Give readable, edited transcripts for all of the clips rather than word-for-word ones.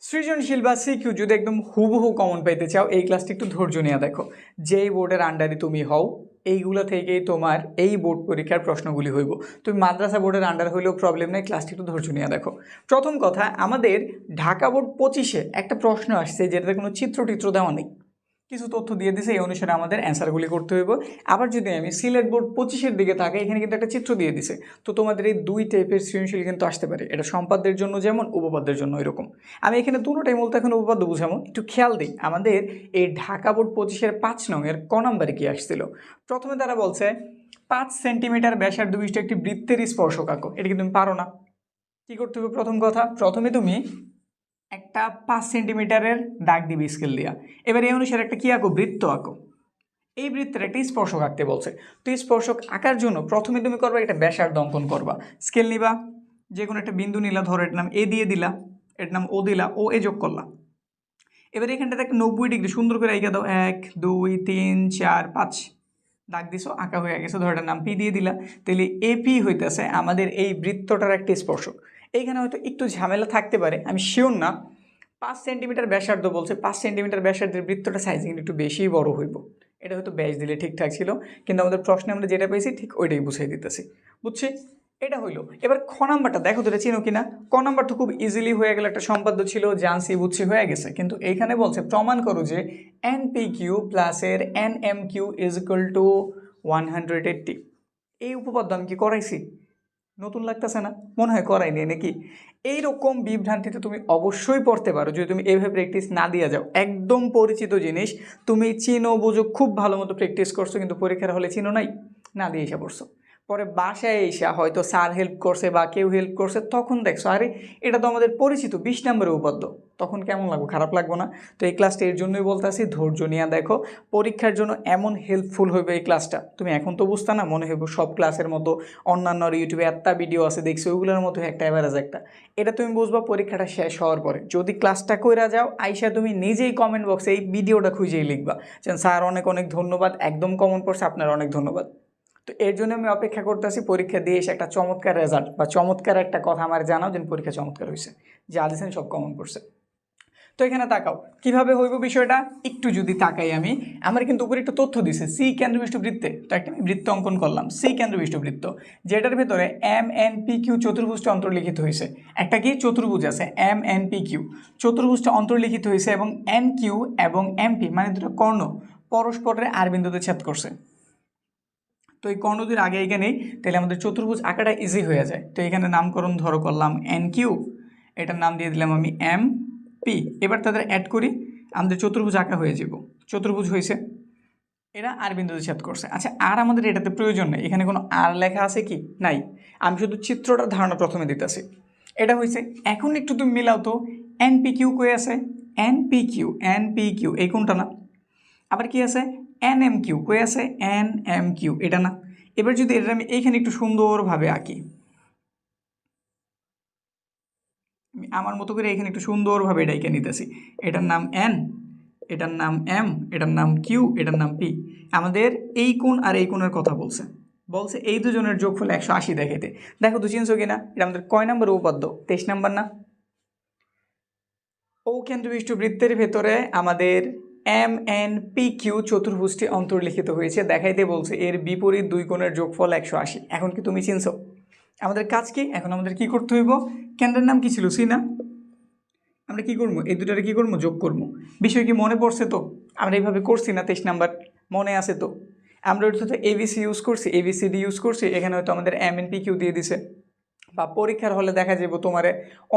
সৃজনশীল বা সিকিউ যদি একদম হুবহু কমন পাইতে চাও এই ক্লাসটি একটু ধৈর্য নিয়ে দেখো। যেই বোর্ডের আন্ডারে তুমি হও এইগুলো থেকেই তোমার এই বোর্ড পরীক্ষার প্রশ্নগুলি হইব। তুমি মাদ্রাসা বোর্ডের আন্ডার হইলেও প্রবলেম নেই, ক্লাসটি একটু ধৈর্য নিয়ে দেখো। প্রথম কথা, আমাদের ঢাকা বোর্ড 25-এ একটা প্রশ্ন আসছে যেটাতে কোনো চিত্র দেওয়া নেই, কিছু তথ্য দিয়ে দিছে, এই অনুসারে আমাদের অ্যান্সারগুলি করতে হইব। আবার যদি আমি সিলেট বোর্ড 25-এর দিকে থাকি, এখানে কিন্তু একটা চিত্র দিয়ে দিছে। তো তোমাদের এই দুই টাইপের সৃজনশীল কিন্তু আসতে পারে, এটা সম্পাদ্যের জন্য যেমন উপপাদ্যের জন্য এরকম। আমি এখানে দুটোটাই বলতে এখন উপপাদ্য বুঝাবো, একটু খেয়াল দিই। আমাদের এই ঢাকা বোর্ড 25-এর 5 নংয়ের ক নম্বরে কি আসছিল। প্রথমে তারা বলছে 5 সেন্টিমিটার ব্যাসার্ধ বিশিষ্ট একটি বৃত্তের স্পর্শক আঁকো। এটা কিন্তু তুমি পারো না। কী করতে হবে? প্রথম কথা, প্রথমে তুমি একটা 5 সেন্টিমিটারের দাগ দিবি স্কেল দিয়া। এবার এই অনুসারে একটা কী আঁকো? বৃত্ত আঁকো। এই বৃত্তের একটা স্পর্শক আঁকতে বলছে। তো স্পর্শক আঁকার জন্য প্রথমে তুমি করবা একটা ব্যাসার্ধ অঙ্কন করবা। স্কেল নিবা, যে কোনো একটা বিন্দু নিলা, ধরো এর নাম এ দিয়ে দিলা, এর নাম ও দিলা, ও এ যোগ করলা। এবার এখানটাতে একটা 90 ডিগ্রি সুন্দর করে আঁকা দাও। 1 2 3 4 5 দাগ দিছো, আঁকা হয়ে গেছে। ধরো এটার নাম পি দিয়ে দিলা। তাহলে এপি হইতেছে আমাদের এই বৃত্তটার একটা স্পর্শক। এইখানে হয়তো একটু ঝামেলা থাকতে পারে, আমি শিওর না। 5 সেন্টিমিটার ব্যাসার্ধ বলছে, 5 সেন্টিমিটার ব্যাসার্ধের বৃত্তটা সাইজ কিন্তু একটু বেশিই বড় হইব। এটা হয়তো ব্যাস দিলে ঠিকঠাক ছিল, কিন্তু আমাদের প্রশ্নে আমরা যেটা পেয়েছি ঠিক ওইটাই বুঝিয়ে দিতেছি। বুঝছি? এটা হইলো। এবার খ নাম্বারটা দেখো তো, এটা চিনো কিনা। ক নাম্বার তো খুব ইজিলি হয়ে গেল, একটা সম্পাদ্য ছিল, জানসি বুঝছি হয়ে গেছে। কিন্তু এইখানে বলছে প্রমাণ করো যে NPQ প্লাসের NMQ ইজ ইকুয়াল টু 180। এই উপপাদ্য আমি কি করাইছি? নতুন লাগতেছে না? মনে হয় করাইনি নাকি? এইরকম বিভ্রান্তিতে তুমি অবশ্যই পড়তে পারো যদি তুমি এভাবে প্র্যাকটিস না দিয়ে যাও। একদম পরিচিত জিনিস, তুমি চিনো বুঝো, খুব ভালো মতো প্র্যাকটিস করছো, কিন্তু পরীক্ষার হলে চিনো নাই, না দিয়ে এসে পড়ছো। পরে বাসায় এসে হয়তো স্যার হেল্প করছে বা কেউ হেল্প করছে, তখন দেখছো আরে এটা তো আমাদের পরিচিত 20 নম্বরের উপাদ্য। তখন কেমন লাগবে? খারাপ লাগবে না? তো এই ক্লাসটা এর জন্যই বলতেছি, ধৈর্য নিয়ে দেখো। পরীক্ষার জন্য এমন হেল্পফুল হইবে এই ক্লাসটা, তুমি এখন তো বুঝতে না, মনে হইব সব ক্লাসের মতো অন্যান্য ইউটিউবে একটা ভিডিও আছে দেখছি ওইগুলোর মতো একটা অ্যাভারেজ একটা। এটা তুমি বুঝবা পরীক্ষাটা শেষ হওয়ার পরে। যদি ক্লাসটা কইরা যাও, আইসা তুমি নিজেই কমেন্ট বক্সে এই ভিডিওটা খুঁজেই লিখবা যে স্যার অনেক অনেক ধন্যবাদ, একদম কমন পড়ছে, আপনার অনেক ধন্যবাদ। তো এর জন্য আমি অপেক্ষা করতেছি পরীক্ষা দিয়ে এসে একটা চমৎকার রেজাল্ট বা চমৎকার একটা কথা আমার জানাও যে পরীক্ষা চমৎকার হয়েছে, যা দিয়েছেন সব কমন পড়ছে। তো এখানে তাকাও কিভাবে হইব বিষয়টা। একটু যদি তাকাই আমি, আমার কিন্তু উপরে একটু তথ্য দিছে সি কেন্দ্রবিষ্ট বৃত্তে। তো একটা আমি বৃত্ত অঙ্কন করলাম, সি কেন্দ্রবিষ্ট বৃত্ত, যেটার ভেতরে MNPQ চতুর্ভুজটা অন্তর্লিখিত হয়েছে। একটা কি চতুর্ভুজ আছে MNPQ, চতুর্ভুজটা অন্তর্লিখিত হয়েছে, এবং NQ এবং MP মানে দুটো কর্ণ পরস্পরের আর বিন্দুতে ছেদ করছে। তো এই কর্ণ যদি আগে এখানে নেই, তাহলে আমাদের চতুর্ভুজ আঁকাটা ইজি হয়ে যায়। তো এখানে নামকরণ ধরো করলাম NQ, এটার নাম দিয়ে দিলাম আমি MP। এবার তাদের অ্যাড করি, আমাদের চতুর্ভুজ আঁকা হয়ে যাব। চতুর্ভুজ হয়েছে, এরা আর বিন্দুতে ছেদ করছে। আচ্ছা, আর আমাদের এটাতে প্রয়োজন নেই, এখানে কোনো আর লেখা আছে কি? নাই। আমি শুধু চিত্রটার ধারণা প্রথমে দিতেছি। এটা হয়েছে। এখন একটু তুমি মিলাও তো, NPQ কই আছে? NPQ এই কোনটা না? আবার কি আছে? NMQ কই আছে? NMQ এটা না। এবার যদি এটা আমি এইখানে একটু সুন্দরভাবে আঁকি, আমি আমার মতো করে এখানে একটু সুন্দরভাবে এটা এঁকে নিতেছি। এটার নাম N, এটার নাম M, এটার নাম Q, এটার নাম P। আমাদের এই কোণ আর এই কোণের কথা বলছে এই দুজনের যোগফল 180 দেখাইতে। দেখো তো চিনছো কিনা? এটা আমাদের কয় নম্বর উপাদ্য? 23 নম্বর না? ও কেন্দ্রবিষ্ট বৃত্তের ভেতরে আমাদের MNPQ চতুর্ভুজটি অন্তর্লিখিত হয়েছে, দেখাইতে বলছে এর বিপরীত দুই কোণের যোগফল 180। এখন কি তুমি চিনছো? আমাদের কাজ কি? এখন আমাদের কি করতে হইব? কেন্দ্রের নাম কি ছিল? সি না? আমরা কি করবো? এই দুটারে কি করবো? যোগ করবো। বিষয় কি মনে পড়ছে তো? আমরা এইভাবে করছি না? 23 নাম্বার মনে আছে তো? আমরা ওইটা তো ABC ইউজ করছি, ABCD ইউজ করছি, এখানে হয়তো আমাদের MNPQ দিয়ে দিছে। বা পরীক্ষার হলে দেখা যাবে তোমার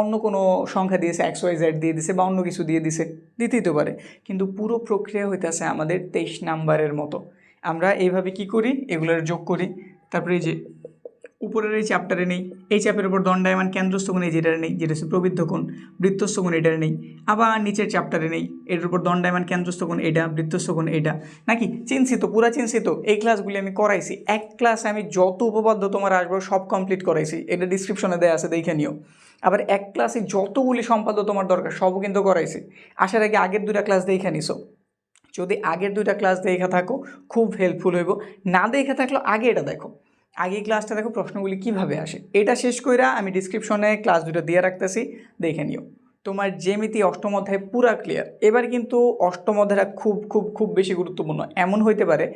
অন্য কোনো সংখ্যা দিয়েছে, XYZ দিয়ে দিছে, বা অন্য কিছু দিয়ে দিছে, দিতেই তো পারে। কিন্তু পুরো প্রক্রিয়া হইতেছে আমাদের 23 নাম্বারের মতো। আমরা এইভাবে কি করি? এগুলোর যোগ করি। তারপরে এই যে উপরের এই চ্যাপ্টারে নেই, এই চ্যাপের উপর দণ্ডায়মান কেন্দ্রস্থ কোণ এই যেটার নেই, যেটা হচ্ছে প্রবৃদ্ধ কোণ, বৃত্তস্থ কোণ এটার নেই। আবার নিচের চ্যাপ্টারে নেই, এটার উপর দণ্ডায়মান কেন্দ্রস্থ কোণ এটা, বৃত্তস্থ কোণ এটা। নাকি চিনছি তো? পুরা চিনছি তো? এই ক্লাসগুলি আমি করাইছি। এক ক্লাসে আমি যত উপপাদ্য তোমার আসবো সব কমপ্লিট করাইছি, এটা ডিসক্রিপশনে দেওয়া আছে, দেখে নিও। আবার এক ক্লাসে যতগুলি সম্পাদ্য তোমার দরকার সবও কিন্তু করাইছি। আসার আগে আগের 2টা ক্লাস দেখে নিছো। যদি আগের 2টা ক্লাস দেখে থাকো খুব হেল্পফুল হইব। না দেখে থাকলে আগে এটা দেখো, আগে ক্লাসটা দেখো প্রশ্নগুলি কিভাবে আসে। এটা শেষ কইরা আমি ডিসক্রিপশনে ক্লাস 2টা দিয়ে রাখতেছি, দেখে নিও। তোমার জ্যামিতি অষ্টম অধ্যায় পুরা ক্লিয়ার। এবার কিন্তু অষ্টম অধ্যায়টা খুব খুব খুব বেশি গুরুত্বপূর্ণ। এমন হইতে পারে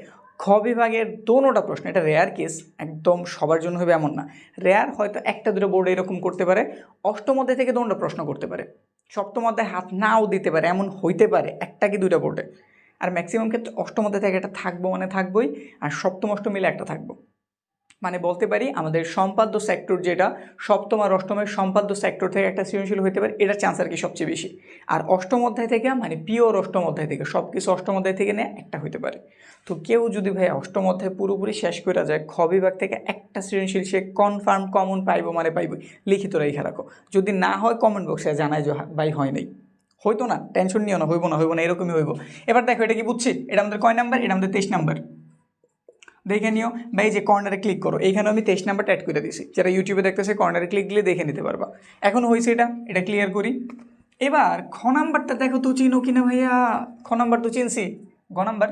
খ বিভাগের দোনোটা প্রশ্ন, এটা রেয়ার কেস, একদম সবার জন্য হবে এমন না, রেয়ার হয়তো একটা দুটো বোর্ডে এরকম করতে পারে, অষ্টম অধ্যায় থেকে দোনোটা প্রশ্ন করতে পারে, সপ্তম অধ্যায় হাত নাও দিতে পারে, এমন হইতে পারে একটা কি দুইটা বোর্ডে। আর ম্যাক্সিমাম ক্ষেত্রে অষ্টম অধ্যায় থেকে একটা থাকবো মানে থাকবোই, আর সপ্তম অষ্টম মিলে একটা থাকবো। মানে বলতে পারি আমাদের সম্পাদ্য সেক্টর যেটা সপ্তম আর অষ্টমের সম্পাদ্য সেক্টর থেকে একটা সৃজনশীল হতে পারে, এটার চান্স আর কি সবচেয়ে বেশি। আর অষ্টম অধ্যায় থেকে মানে পিওর অষ্টম অধ্যায় থেকে সব কিছু অষ্টম অধ্যায় থেকে নিয়ে একটা হতে পারে। তো কেউ যদি ভাই অষ্টম অধ্যায় পুরোপুরি শেষ করে যায়, খ বিভাগ থেকে একটা সৃজনশীল সে কনফার্ম কমন পাইবো মানে পাইবো, লিখিত রেখে রাখো। যদি না হয় কমেন্ট বক্সে জানায় যে ভাই হয় নাই, হইতো না, টেনশন নিও না, হইব না এরকমই হইব। এবার দেখো এটা কি বুঝছি, এটা আমাদের কয় নাম্বার, এটা আমাদের 23 নাম্বার। দেখে নিও বা এই যে কর্নারে ক্লিক করো, এইখানে আমি 23 নাম্বারটা অ্যাড করে দিয়েছি, যারা ইউটিউবে দেখতেছে কর্নারে ক্লিক দিলে দেখে নিতে পারবা। এখন হয়েছে এটা ক্লিয়ার করি। এবার খ নাম্বারটা দেখো তো চিনো কিনা ভাইয়া, খ নাম্বার তো চিনছি। গ নাম্বার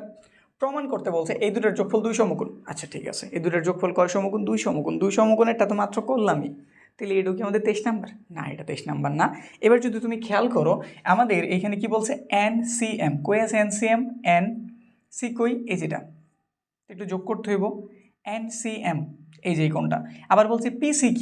প্রমাণ করতে বলছে এই দুটোর যোগফল 2 সমকোণ। আচ্ছা ঠিক আছে, এই দুটোর যোগফল কয় সমকোণ, 2 সমকোণ। 2 সমকোণেরটা তো মাত্র করলামই, তাহলে এটাও কি আমাদের 23 নাম্বার? না, এটা 23 নাম্বার না। এবার যদি তুমি খেয়াল করো আমাদের এইখানে কি বলছে, NCM কই আছে, NCM এন সি কই, এই যেটা একটু যোগ করতে হইব, NCM এই যে কোনটা। আবার বলছি PCQ,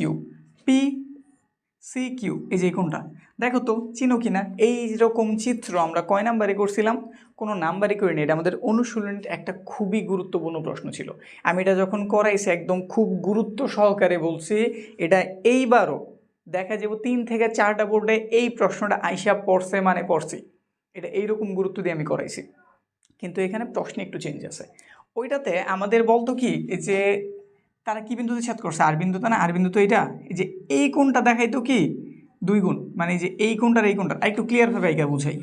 PCQ এই যে কোনটা, দেখো তো চিনো কিনা। এইরকম চিত্র আমরা কয় নাম্বারে করছিলাম, কোনো নাম্বারই করিনি, এটা আমাদের অনুশীলনের একটা খুবই গুরুত্বপূর্ণ প্রশ্ন ছিল। আমি এটা যখন করাইছি একদম খুব গুরুত্ব সহকারে বলছি, এটা এইবারও দেখা যাব 3 থেকে 4টা বোর্ডে এই প্রশ্নটা আইসা পড়ছে মানে পড়ছি, এটা এইরকম গুরুত্ব দিয়ে আমি করাইছি। কিন্তু এখানে প্রশ্নে একটু চেঞ্জ আছে। ওইটাতে আমাদের বলতো কি, এই যে তারা কি বিন্দুতে ছেদ করছে, আর বিন্দুতে না, আর বিন্দু তো এটা, এই যে এই কোণটা দেখাইতো কি 2 গুণ, মানে এই যে এই কোণটার এই কোণটা একটু ক্লিয়ারভাবে আইকা বুঝাই।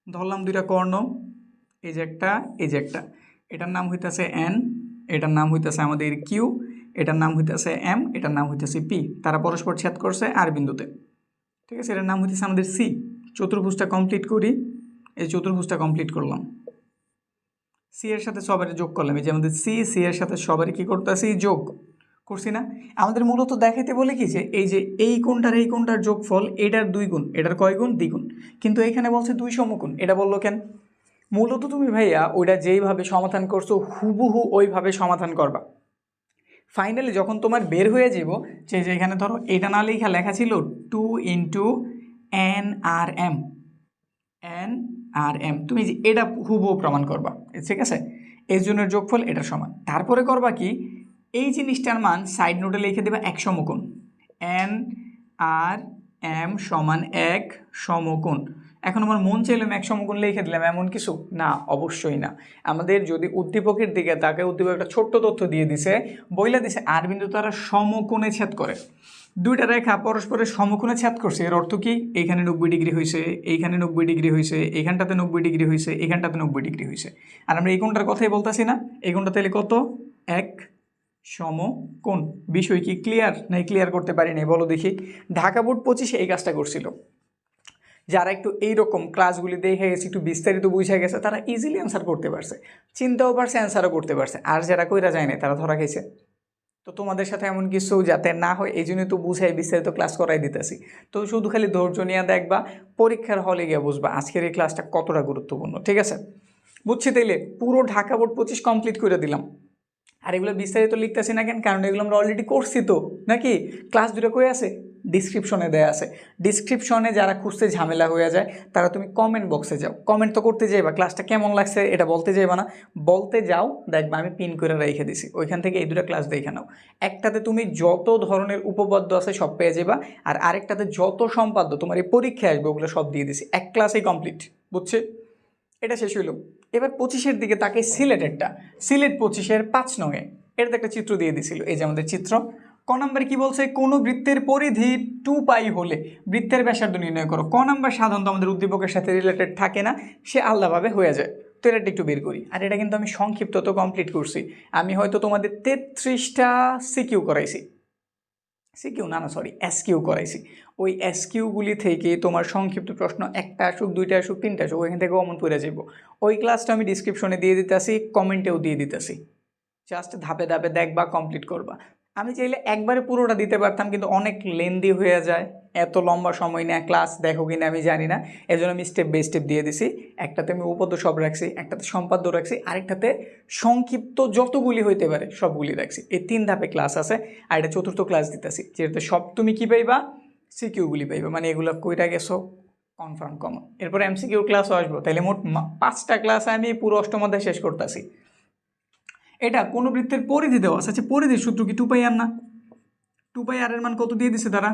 ধরলাম দুইটা কর্ণ, এই যে একটা, এই যে একটা, এটার নাম হইতেছে N, এটার নাম হইতেছে আমাদের Q, এটার নাম হইতেছে M, এটার নাম হইতেছে P, তারা পরস্পর ছেদ করছে আর বিন্দুতে, ঠিক আছে। এটার নাম হইতেছে আমাদের C। চতুর্ভুজটা কমপ্লিট করি, এই চতুর্ভুজটা কমপ্লিট করলাম, সি এর সাথে সবারই যোগ করলাম, এই যে আমাদের সি এর সাথে সবারই কী করতেছি, যোগ করছি না। আমাদের মূলত দেখাইতে বলে কি যে এই যে এই কোণটার যোগফল এটার 2 গুণ, এটার কয় গুণ, 2 গুণ, কিন্তু এখানে বলছে 2 সমকোণ, এটা বললো কেন? মূলত তুমি ভাইয়া ওইটা যেইভাবে সমাধান করছো হুবহু ওইভাবে সমাধান করবা। ফাইনালি যখন তোমার বের হয়ে যাব যে এখানে ধরো এটা না লেখা ছিল 2 ইন্টু NRM, NRM, তুমি যে এটা হুবহু প্রমাণ করবা, ঠিক আছে। এই জন্য যোগফল এটার সমান। তারপরে করবা কি, এই জিনিসটার মান সাইড নোটে লিখে দেবা 1 সমকোণ, NRM সমান 1 সমকোণ। এখন আমার মন চাইলে আমি 1 সমকোণ লিখে দিলাম, এমন কিছু না, অবশ্যই না। আমাদের যদি উদ্দীপকের দিকে তাকে উদ্দীপক একটা ছোট্ট তথ্য দিয়ে দিছে, বইলা দিছে আর বিন্দু তারা সমকোণে ছেদ করে, দুইটা রেখা পরস্পরের সমকোণে ছেদ করছে, এর অর্থ কি, এইখানে 90 ডিগ্রি হয়েছে, এইখানে 90 ডিগ্রি হয়েছে, এইখানটাতে 90 ডিগ্রি হয়েছে, এইখানটাতে 90 ডিগ্রি হয়েছে। আর আমরা এই কোণটার কথাই বলতেছি না, এই কোণটা তাহলে কত, 1 সমকোণ। বিষয় কি ক্লিয়ার, নাই ক্লিয়ার করতে পারি নাই বলো দেখি। ঢাকা বোর্ড 25 এই কাজটা করছিল। যারা একটু এইরকম ক্লাসগুলি দেখে গেছে, একটু বিস্তারিত বুঝে গেছে, তারা ইজিলি অ্যান্সার করতে পারছে, চিন্তাও পারছে, অ্যান্সারও করতে পারছে। আর যারা কইরা যায় না তারা ধরা খাইছে। তো তোমাদের সাথে এমন কিছু যাতে না হয় এই জন্যই তো বুঝাই বিস্তারিত ক্লাস করাই দিতেছি। তো শুধু খালি ধৈর্য নিয়ে দেখবা, পরীক্ষার হলে গিয়ে বুঝবা আজকের এই ক্লাসটা কতটা গুরুত্বপূর্ণ, ঠিক আছে। বুঝছি, তাইলে পুরো ঢাকা বোর্ড 25 কমপ্লিট করে দিলাম। আর এগুলো বিস্তারিত লিখতেছি না কেন, কারণ এগুলো আমরা অলরেডি করছি তো নাকি। ক্লাস দুটো কই আছে, ডিসক্রিপশনে দেয়া আছে। ডিসক্রিপশনে যারা খুঁজতে ঝামেলা হয়ে যায় তারা তুমি কমেন্ট বক্সে যাও, কমেন্ট তো করতে যাইবা, ক্লাসটা কেমন লাগছে এটা বলতে যাইবা না, বলতে যাও, দেখবা আমি পিন করে রেখে দিছি, ওইখান থেকে এই দুটো ক্লাস দেখে নাও। একটাতে তুমি যত ধরনের উপপাদ্য আছে সব পেয়ে যাবা, আর আরেকটাতে যত সম্পাদ্য তোমার এই পরীক্ষায় আসবে ওগুলো সব দিয়ে দিছি, এক ক্লাসেই কমপ্লিট, বুঝছে। এটা শেষ হইল। এবার 25-এর দিকে তাকে সিলেটেরটা, সিলেট 25-এর 5 নঙে এটাতে একটা চিত্র দিয়ে দিছিল, এই যে আমাদের চিত্র। ক নাম্বার কি বলছে, কোনো বৃত্তের পরিধি 2π হলে বৃত্তের ব্যাসার্ধ নির্ণয় করো। ক নাম্বার সাধারণত আমাদের উদ্দীপকের সাথে রিলেটেড থাকে না, সে আলাদাভাবে হয়ে যায়। তো এটা একটু বের করি। আর এটা কিন্তু আমি সংক্ষিপ্ত তো কমপ্লিট করছি, আমি হয়তো তোমাদের 33টা সিকিউ করাইছি, সিকিউ না সরি এসকিউ করাইছি। ওই এসকিউগুলি থেকে তোমার সংক্ষিপ্ত প্রশ্ন একটা আসুক, 2টা আসুক, 3টা আসুক, ওইখান থেকে কমন পড়ে যাব। ওই ক্লাসটা আমি ডিসক্রিপশনে দিয়ে দিতেছি, কমেন্টেও দিয়ে দিতেছি, জাস্ট ধাপে ধাপে দেখবা, কমপ্লিট করবা। আমি চাইলে একবারে পুরোটা দিতে পারতাম, কিন্তু অনেক লেন্দি হয়ে যায়, এত লম্বা সময় নেয় ক্লাস দেখো কিনা আমি জানি না, এর জন্য আমি স্টেপ বাই স্টেপ দিয়ে দিছি। একটাতে আমি উপপাদ্য সব রাখছি, একটাতে সম্পাদ্য রাখছি, আরেকটাতে সংক্ষিপ্ত যতগুলি হইতে পারে সবগুলি রাখছি। এই 3 ধাপে ক্লাস আছে, আর এটা 4র্থ ক্লাস দিতেছি, যেটাতে সব তুমি কী পাইবা, সিকিউগুলি পাইবা, মানে এগুলো কইরা গেছো কনফার্ম কমন। এরপর এমসিকিউ ক্লাসও আসবো, তাইলে মোট 5টা ক্লাস আমি পুরো অষ্টম অধ্যায় শেষ করতেছি। এটা কোনো বৃত্তের পরিধি দেওয়া আছে। আচ্ছা, পরিধির সূত্র কি 2πr না? 2πr এর মান কত দিয়ে দিছে তারা?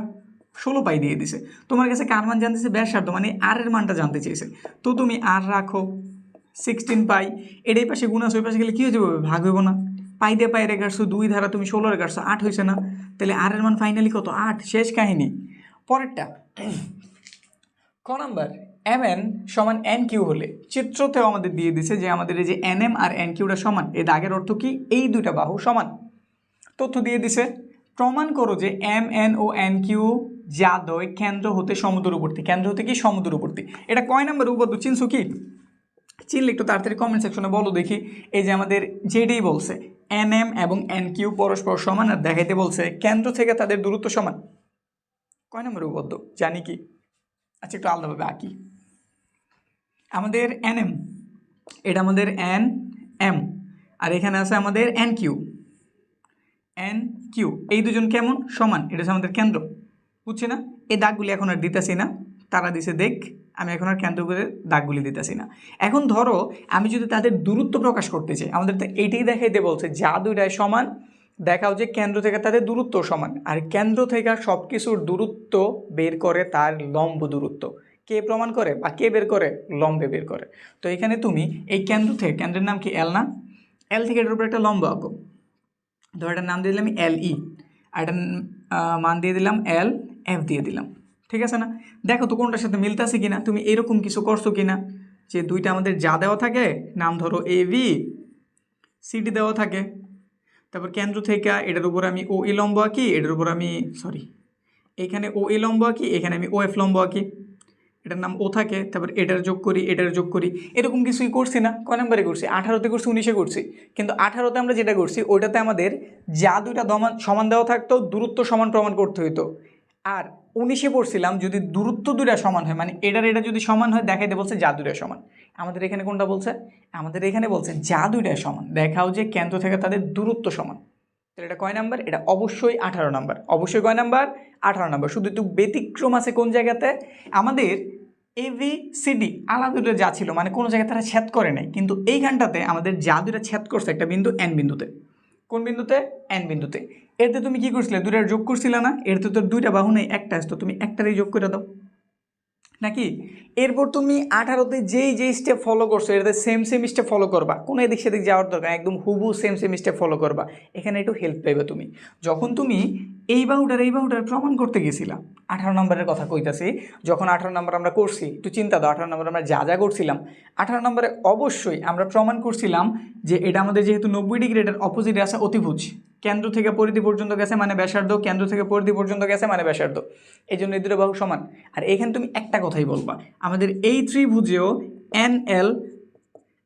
16 পাই দিয়ে দিছে। তোমার কাছে কার মান জানতেছে? ব্যাসার্ধ, মানে আর এর মানটা জানতে চেয়েছে। তো তুমি আর রাখো 16 পাই, এর এই পাশে গুণ আছে, ওই পাশে গেলে কী হয়ে যাবে? ভাগ হইব না? পাই দিয়ে পাই রেখাচ্ছ, 2 ধারা তুমি 16 রেখাচ্ছ, 8 হয়েছে না? তাহলে আর এর মান ফাইনালি কত? 8। শেষ কাহিনী। পরেরটা ক নাম্বার, mn সমান nq হলে, চিত্রতেও আমাদের দিয়ে দিছে যে আমাদের এই যে nm আর nqটা সমান। এই দাগের অর্থ কি? এই দুইটা বাহু সমান। তথ্য দিয়ে দিছে, প্রমাণ করো যে mn ও nq যাদয় কেন্দ্র হতে সমদূরবর্তী। কেন্দ্র হতে কি? সমদূরবর্তী। এটা কয় নাম্বার উপপাদ্য চিনছো কি? চিনলে একটু তাড়াতাড়ি কমেন্ট সেকশনে বলো দেখি। এই যে আমাদের যেটাই বলছে nm এবং nq পরস্পর সমান, আর দেখাইতে বলছে কেন্দ্র থেকে তাদের দূরত্ব সমান। কয় নাম্বার উপপাদ্য জানি কি? আচ্ছা, একটু আলাদাভাবে আঁকি। আমাদের nm, এটা আমাদের nm, আর এখানে আছে আমাদের nq। এই দুজন কেমন? সমান। এটা হচ্ছে আমাদের কেন্দ্র, বুঝছি না? এই দাগগুলি এখন আর দিতেছি না, তারা দিছে দেখ, আমি এখন আর কেন্দ্র করে দাগগুলি দিতেছি না। এখন ধরো আমি যদি তাদের দূরত্ব প্রকাশ করতে চাই, আমাদের তো এইটাই দেখাইতে বলছে যা দুইটাই সমান দেখাও যে কেন্দ্র থেকে তাদের দূরত্ব সমান। আর কেন্দ্র থেকে সব কিছুর দূরত্ব বের করে তার লম্ব দূরত্ব। কে প্রমাণ করে বা কে বের করে? লম্বে বের করে। তো এখানে তুমি এই কেন্দ্র থেকে, কেন্দ্রের নাম কি? এল না? এল থেকে এটার উপর একটা লম্ব আঁকো। ধর এটার নাম দিয়ে দিলাম LE, আর এটার মান দিয়ে দিলাম LF দিয়ে দিলাম। ঠিক আছে না? দেখো তো কোনটার সাথে মিলতেছে কিনা। তুমি এরকম কিছু করছো কিনা যে দুইটা আমাদের যা দেওয়া থাকে, নাম ধরো AB CD দেওয়া থাকে, তারপর কেন্দ্র থেকে এটার উপর আমি OE লম্ব আঁকি, এটার উপর আমি এখানে OE লম্ব আঁকি, এখানে আমি OF লম্ব আঁকি, এটার নাম ও থাকে, তারপর এটার যোগ করি, এটার যোগ করি। এরকম কিছুই করছি না? কয় নম্বরে করছি? 18তে করছি, 19-এ করছি। কিন্তু 18তে আমরা যেটা করছি ওইটাতে আমাদের যা দুইটা সমান দেওয়া থাকতো দূরত্ব সমান প্রমাণ করতে হইতো। আর 19-এ পড়ছিলাম যদি দূরত্ব দুইটা সমান হয়, মানে এটা যদি সমান হয় দেখাইতে বলছে যা দুইটা সমান। আমাদের এখানে কোনটা বলছে? আমাদের এখানে বলছে যা দুইটা সমান দেখাও যে কেন্দ্র থেকে তাদের দূরত্ব সমান। তাহলে এটা কয় নাম্বার? এটা অবশ্যই 18 নাম্বার। অবশ্যই কয় নাম্বার? 18 নাম্বার। শুধু একটু ব্যতিক্রম আছে কোন জায়গাতে? আমাদের ABCD আলাদা দুটো যা ছিল, মানে কোনো জায়গায় তারা ছেদ করে নাই, কিন্তু এইখানটাতে আমাদের যা দুটা ছেদ করছে একটা বিন্দু N বিন্দুতে। কোন বিন্দুতে? N বিন্দুতে। এতে তুমি কি করছিলে? দুটার যোগ করছিলে না? এতে তো দুইটা বাহু নেই, একটা আসতো, তুমি একটারই যোগ করে দাও নাকি? এরপর তুমি 18তে যেই স্টেপ ফলো করছো এটাতে সেম স্টেপ ফলো করবা, কোনো এদিক সেদিক যাওয়ার দরকার, একদম হুবু সেম স্টেপ ফলো করবা। এখানে একটু হেল্প পাইবে তুমি যখন তুমি এই বাহুটার প্রমাণ করতে গেছিলাম। 18 নম্বরের কথা কইতাছি, যখন 18 নম্বর আমরা করছি একটু চিন্তা দাও। 18 নম্বর আমরা যা করছিলাম, 18 নম্বরে অবশ্যই আমরা প্রমাণ করছিলাম যে এটা আমাদের যেহেতু 90 ডিগ্রি, এটার অপোজিটে আছে অতিভুজ। কেন্দ্র থেকে পরিধি পর্যন্ত গেছে মানে ব্যাসার্ধ, কেন্দ্র থেকে পরিধি পর্যন্ত গেছে মানে ব্যাসার্ধ, এই জন্য এই দুটো বাহু সমান। আর এখানে তুমি একটা কথাই বলবা, আমাদের এই ত্রিভুজেও NL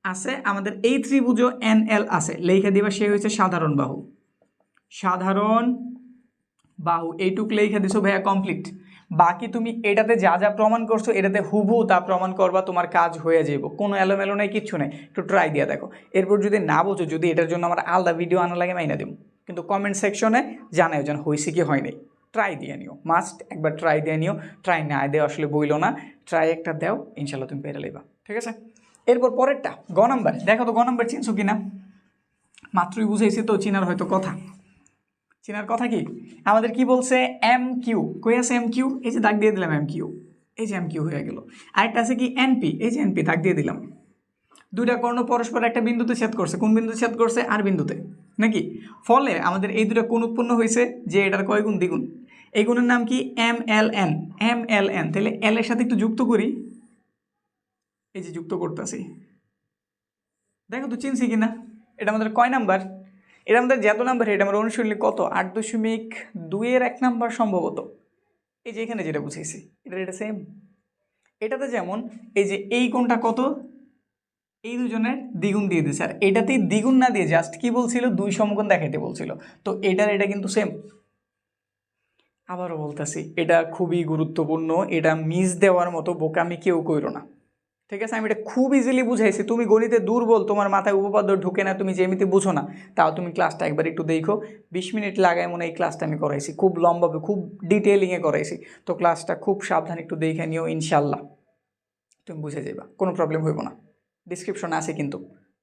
আছে, আমাদের এই ত্রিভুজেও NL আছে, লেখা দিবা সে হয়েছে সাধারণ বাহু। সাধারণ বাহু এইটুক লেখা দিছো ভাইয়া, কমপ্লিট। বাকি তুমি এটাতে যা প্রমাণ করছো এটাতে হুবহু তা প্রমাণ করবা, তোমার কাজ হয়ে যাবে, কোনো এলোমেলো নেই, কিচ্ছু নেই। একটু ট্রাই দিয়ে দেখো। এরপর যদি না বোঝো, যদি এটার জন্য আমার আলাদা ভিডিও আনা লাগে মাইনা দেবো, কিন্তু কমেন্ট সেকশনে জানাও যেন হয়েছে কি হয় নাই। ট্রাই দিয়ে নিও, মাস্ট একবার ট্রাই দিয়ে নিও। ট্রাই না দেওয়া আসলে বইলো না, ট্রাই একটা দাও, ইনশাল্লাহ তুমি পেরে লইবা। ঠিক আছে? এরপর পরেরটা গ নাম্বার। দেখো তো গ নাম্বার চিনছো কিনা? মাত্রই বুঝাইছি তো, চিনার হয়তো কথা। চেনার কথা কি? আমাদের কি বলছে? MQ। কই আছে MQ? এই যে দাগ দিয়ে দিলাম MQ, এই যে MQ হয়ে গেল। আরেকটা আছে কি NP, এই যে NP দাগ দিয়ে দিলাম। দুইটা কর্ণ পরস্পর একটা বিন্দুতে ছেদ করছে। কোন বিন্দুতে ছেদ করছে? আর বিন্দুতে নাকি? ফলে আমাদের এই দুটো কোণ উৎপন্ন হয়েছে যে এটার কয় গুণ? দ্বিগুণ। এই গুণের নাম কি? MLN। MLN। তাহলে L এর সাথে একটু যুক্ত করি, এই যে যুক্ত করতেছি, দেখো তো চিনছি কিনা। এটা আমাদের কয় নাম্বার? এটা আমাদের যত নাম্বার, এটা আমার অনুশীলনী কত? 8.2-এর 1 নাম্বার সম্ভবত। এই যে এখানে যেটা বুঝেছি এটা সেম। এটাতে যেমন এই যে এই কোণটা কত? এই দুজনের দ্বিগুণ দিয়ে দিচ্ছে, আর এটাতেই দ্বিগুণ না দিয়ে জাস্ট কি বলছিল? 2 সমকোণ দেখাইতে বলছিল। তো এটা কিন্তু সেম। আবারও বলতেছি, এটা খুবই গুরুত্বপূর্ণ, এটা মিস দেওয়ার মতো বোকামি কেউ কইরো না, ঠিক আছে? আমি এটা খুব ইজিলি বুঝাইছি। তুমি গণিতে দুর্বল, তোমার মাথায় উপপাদ্য ঢুকে না, তুমি যেমিতে বুঝো না, তাও তুমি ক্লাসটা একবার একটু দেখো। 20 মিনিট লাগায় মনে এই ক্লাসটা আমি করাইছি, খুব লম্বাবে খুব ডিটেলিংয়ে করাইছি। তো ক্লাসটা খুব সাবধান একটু দেখে নিও, ইনশাল্লাহ তুমি বুঝে যাবা, কোনো প্রবলেম হইব না। ডিসক্রিপশনে আছে কিন্তু,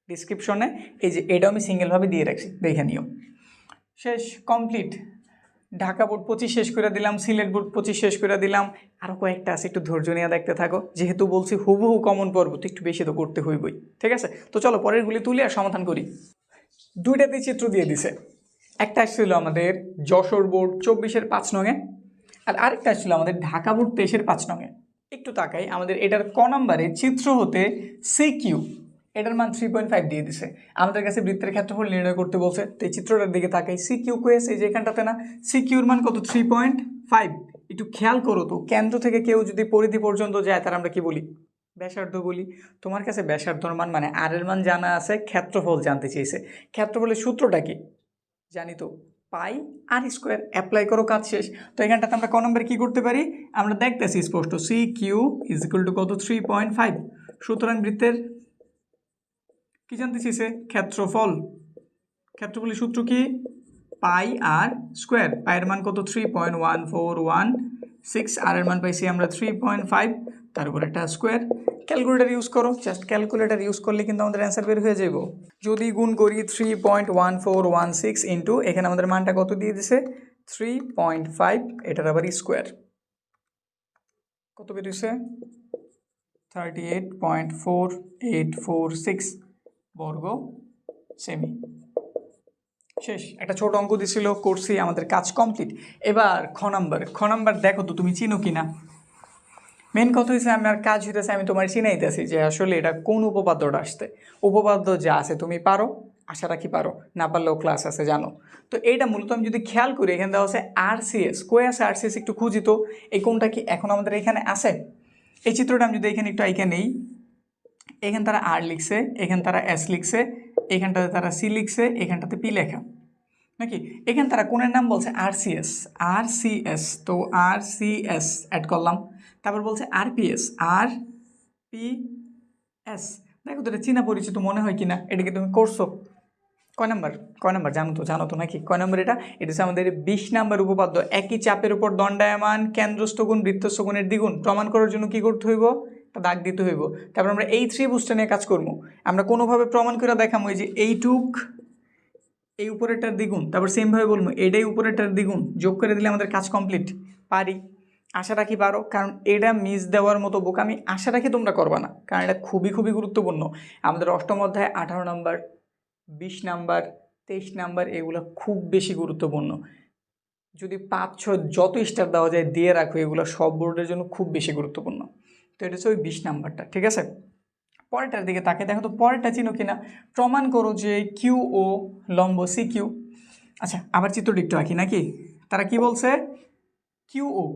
ডিসক্রিপশনে এই যে এটা আমি সিঙ্গেলভাবে দিয়ে রাখছি, দেখে নিও। শেষ, কমপ্লিট। ঢাকা বোর্ড 25 শেষ করে দিলাম, সিলেট বোর্ড 25 শেষ করে দিলাম, আরও কয়েকটা আছে, একটু ধৈর্য নিয়ে দেখতে থাকো। যেহেতু বলছি হুবহু কমন পর্ব, তো একটু বেশি তো করতে হইবই, ঠিক আছে? তো চলো পরেরগুলি তুলে আর সমাধান করি। দুইটাতেই চিত্র দিয়ে দিছে। একটা আসছিল আমাদের যশোর বোর্ড 24-এর 5 নঙে, আর আরেকটা আসছিল আমাদের ঢাকা বোর্ড 23-এর 5 নঙে। একটু তাকাই, আমাদের এটার ক নাম্বারে চিত্র হতে সিকিউ, এটার মান 3.5 দিয়ে দিছে। আমাদের কাছে বৃত্তের ক্ষেত্রফল নির্ণয় করতে বলছে। তো এই চিত্রটার দিকে তাকাই, সিকিউ কোয়েস এই যে এখানটাতে না, সিকিউর মান কত? 3.5। একটু খেয়াল করো তো, কেন্দ্র থেকে কেউ যদি পরিধি পর্যন্ত যায় তার আমরা কি বলি? ব্যাসার্ধ বলি। তোমার কাছে ব্যাসার্ধর মান মানে আর এর মান জানা আছে, ক্ষেত্রফল জানতে চেয়েছে। ক্ষেত্রফলের সূত্রটা কি জানি তো, পাই আর স্কোয়ার। অ্যাপ্লাই করো, কাজ শেষ। তো এখানটাতে আমরা ক নম্বরে কী করতে পারি? আমরা দেখতেছি স্পষ্ট, C Q is equal to কত? 3.5। সুতরাং বৃত্তের কি জানতে চেয়েছে? ক্ষেত্রফল। ক্ষেত্রফলের সূত্র কি? পাই আর স্কোয়ার। পায়ের মান কত? 3.1416। আর এর মান পাইছি আমরা 3.5, তার উপর একটা স্কোয়ার। ক্যালকুলেটার ইউজ করো, জাস্ট ক্যালকুলেটার ইউজ করলে কিন্তু আমাদের অ্যান্সার বের হয়ে যাব। যদি গুণ করি 3.1416 ইন্টু, এখানে আমাদের মানটা কত দিয়ে দিছে? 3.5, এটার আবার স্কোয়ার কত বেরিয়েছে? 38.4846 বর্গ সেমি। শেষ। একটা ছোট অঙ্ক দিছিল, করছি, আমাদের কাজ কমপ্লিট। এবার খ নাম্বার দেখো তো তুমি চিনো কিনা। মেন কথা হয়েছে আমার কাজ হইতেছে আমি তোমার চিনাইতেছি যে আসলে এটা কোন উপপাদ্যটা আসতে। উপপাদ্য যা আছে তুমি পারো, আশা রাখি পারো, না পারলেও ক্লাস আছে জানো। তো এইটা মূলত আমি যদি খেয়াল করি, এখানে দেওয়া আছে RCS, কই আছে RCS একটু খুঁজি তো। এই কোনটা কি এখন আমাদের এখানে আছে? এই চিত্রটা আমি যদি এখানে একটু আইকা নেই, এখানে তারা R লিখছে, এখানে তারা S লিখছে, এখানটাতে তারা C লিখছে, এখানটাতে P লেখা নাকি। এখানে তারা কোণের নাম বলছে RCS। তো RCS অ্যাড করলাম। তারপর বলছে RPS, দেখো তো এটা চীনা পরিচিত মনে হয় কিনা, এটাকে তুমি করছো? কয় নাম্বার জানো তো নাকি কয় নাম্বার? এটা হচ্ছে আমাদের 20 নাম্বার উপপাদ্য। একই চাপের উপর দণ্ডায়মান কেন্দ্রস্থ গুণ বৃত্তস্থ গুণের দ্বিগুণ প্রমাণ করার জন্য কি করতে হইব? একটা দাগ দিতে হইব। তারপর আমরা এই ত্রিভুজটা নিয়ে কাজ করবো। আমরা কোনোভাবে প্রমাণ করে দেখাবো এই যে এইটুক এই উপরেরটার দ্বিগুণ, তারপর সেমভাবে বলবো এটাই উপরেরটার দ্বিগুণ, যোগ করে দিলে আমাদের কাজ কমপ্লিট। পারি, আশা রাখি পারো, কারণ এটা মিস দেওয়ার মতো বোকামি আশা রাখি তোমরা করবা না, কারণ এটা খুবই গুরুত্বপূর্ণ। আমাদের অষ্টম অধ্যায় 18 নাম্বার, 20 নাম্বার, 23 নাম্বার এগুলো খুব বেশি গুরুত্বপূর্ণ। যদি 5-6 যত স্টার দেওয়া যায় দিয়ে রাখো, এগুলো সব বোর্ডের জন্য খুব বেশি গুরুত্বপূর্ণ। তো এটা হচ্ছে ওই 20 নাম্বারটা, ঠিক আছে? পরেরটার দিকে তাকে দেখো তো, পরেরটা চিনো কিনা। প্রমাণ করো যে কিউ ও লম্ব সিকিউ। আচ্ছা, আবার চিত্রটি একটু আঁকি নাকি। তারা কি বলছে?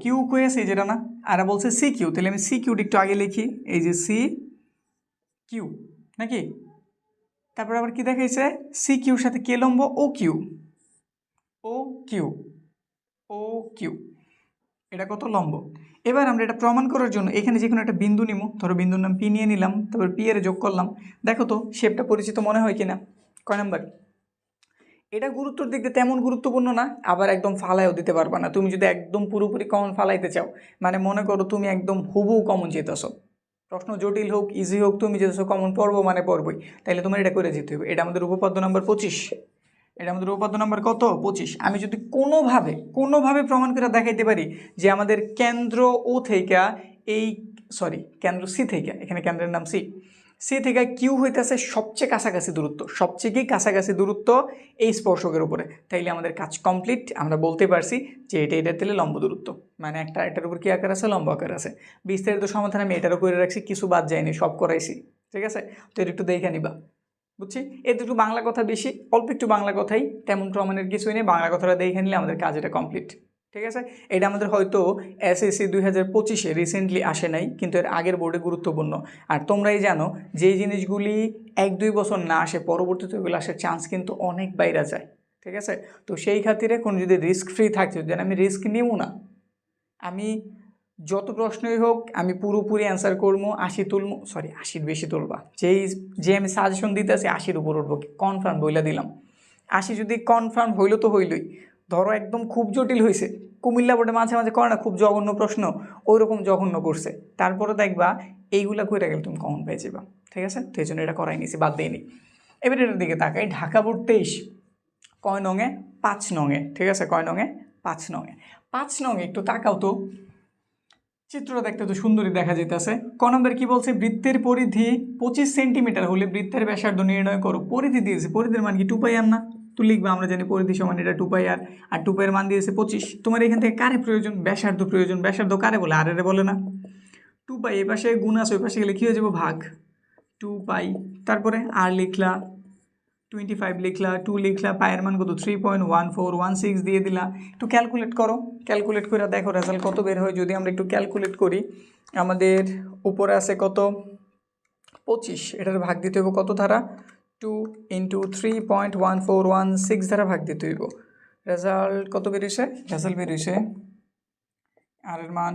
কিউ কয়েছে যেটা না, আর বলছে সি কিউ। তাহলে আমি সি কিউটি একটু আগে লিখি, এই যে সি কিউ নাকি। তারপর আবার কি দেখাইছে? সি কিউর সাথে কে লম্ব? O Q. এটা কত? লম্ব। এবার আমরা এটা প্রমাণ করার জন্য এখানে যে কোনো একটা বিন্দু নিব, ধরো বিন্দুর নাম পি নিয়ে নিলাম, তারপর পি এর যোগ করলাম। দেখো তো শেপটা পরিচিত মনে হয় কিনা। কয় নাম্বার? এটা গুরুত্বর দিক দিয়ে তেমন গুরুত্বপূর্ণ না, আবার একদম ফালাইও দিতে পারবা না। তুমি যদি একদম পুরোপুরি কমন ফালাইতে চাও, মানে মনে করো তুমি একদম হুবহু কমন যেতেছো, প্রশ্ন জটিল হোক ইজি হোক, তুমি যেতেছো কমন পড়বো মানে পড়বই, তাইলে তোমার এটা করে যেতে হবে। এটা আমাদের উপপাদ্য নাম্বার 25। এটা আমাদের উপপাদ্য নাম্বার কত? 25। আমি যদি কোনোভাবে প্রমাণ করে দেখাইতে পারি যে আমাদের কেন্দ্র ও থেকে কেন্দ্র সি থেকে, এখানে কেন্দ্রের নাম সি থেকে কিউ হইতেছে সবচেয়ে কাছাকাছি দূরত্ব এই স্পর্শকের উপরে, তাইলে আমাদের কাজ কমপ্লিট। আমরা বলতে পারছি যে এটা দিলে লম্ব দূরত্ব, মানে একটা এটার উপর কি আকার আছে? লম্ব আকার আছে। বিস্তারিত সমাধান আমি এটারও করে রাখছি, কিছু বাদ যায়নি, সব করাইছি, ঠিক আছে? তো এটা একটু দেখে নিবা, বুঝছি। এতে একটু বাংলা কথা বেশি, অল্প একটু বাংলা কথাই, তেমন প্রমাণের কিছুই নেই। বাংলা কথাটা দেখে নিলে আমাদের কাজ এটা কমপ্লিট, ঠিক আছে? এটা আমাদের হয়তো SSC 2025-এ রিসেন্টলি আসে নাই, কিন্তু এর আগের বোর্ডে গুরুত্বপূর্ণ। আর তোমরাই জানো যেই জিনিসগুলি 1-2 বছর না আসে, পরবর্তীতে ওগুলো আসার চান্স কিন্তু অনেক বাইরে যায়, ঠিক আছে? তো সেই খাতিরে কোনো যদি রিস্ক ফ্রি থাকছে, যেন আমি রিস্ক নিব না, আমি যত প্রশ্নই হোক আমি পুরোপুরি অ্যান্সার করবো, 80 তুলবো, সরি 80 বেশি তুলবা, যে আমি সাজেশন দিতেছি 80 উপর উঠবো, কনফার্ম বইলা দিলাম। 80 যদি কনফার্ম হইলো তো হইলই। ধরো একদম খুব জটিল হয়েছে, কুমিল্লা বোর্ডে মাঝে মাঝে করে না খুব জঘন্য প্রশ্ন, ওই রকম জঘন্য করছে, তারপরে দেখবা এইগুলা কইরা গেলে তুমি কমন পেয়ে যাবা। ঠিক আছে, তো এই জন্য এটা করাই নিছি, বাদ দিইনি। এবার এটার দিকে তাকাই, ঢাকা বোর্ড 23 কয় নঙে? 5 নঙে। ঠিক আছে, কয় নঙে? 5 নঙে। 5 নঙে একটু তাকাও তো, চিত্রটা দেখতে তো সুন্দরই দেখা যেতেছে। ক নম্বর কি বলছে? বৃত্তের পরিধি 25 সেন্টিমিটার হলে বৃত্তের ব্যাসার্ধ নির্ণয় করো। পরিধি দিয়েছে, পরিধির মান কি 2 পাই আর না? তো লিখবা, আমরা জানি পরিধি সমান এটা 2 পাই আর, আর 2 পাই এর মান দিয়েছে 25। তোমার এখান থেকে কারে প্রয়োজন? ব্যাসার্ধ প্রয়োজন। ব্যাসার্ধ কারে বলে? আর এর বলে না। 2 পাই এই পাশে গুণ আছে, ওই পাশে গেলে কী হয়ে যাবো? ভাগ। 2 পাই, তারপরে আর লিখলা 25 লিখলা, 2 লিখলা, পায়ের মান কত? 3.1416 দিয়ে দিলা। একটু ক্যালকুলেট করো, ক্যালকুলেট করে দেখো রেজাল্ট কত বের হয়। যদি আমরা একটু ক্যালকুলেট করি, আমাদের উপরে আছে কত? 25, এটার ভাগ দিতে হইব কত ধারা? 2 × 3.1416 ধারা ভাগ দিতে হইব। রেজাল্ট কত বেরিয়েছে? রেজাল্ট বেরিয়েছে আর এর মান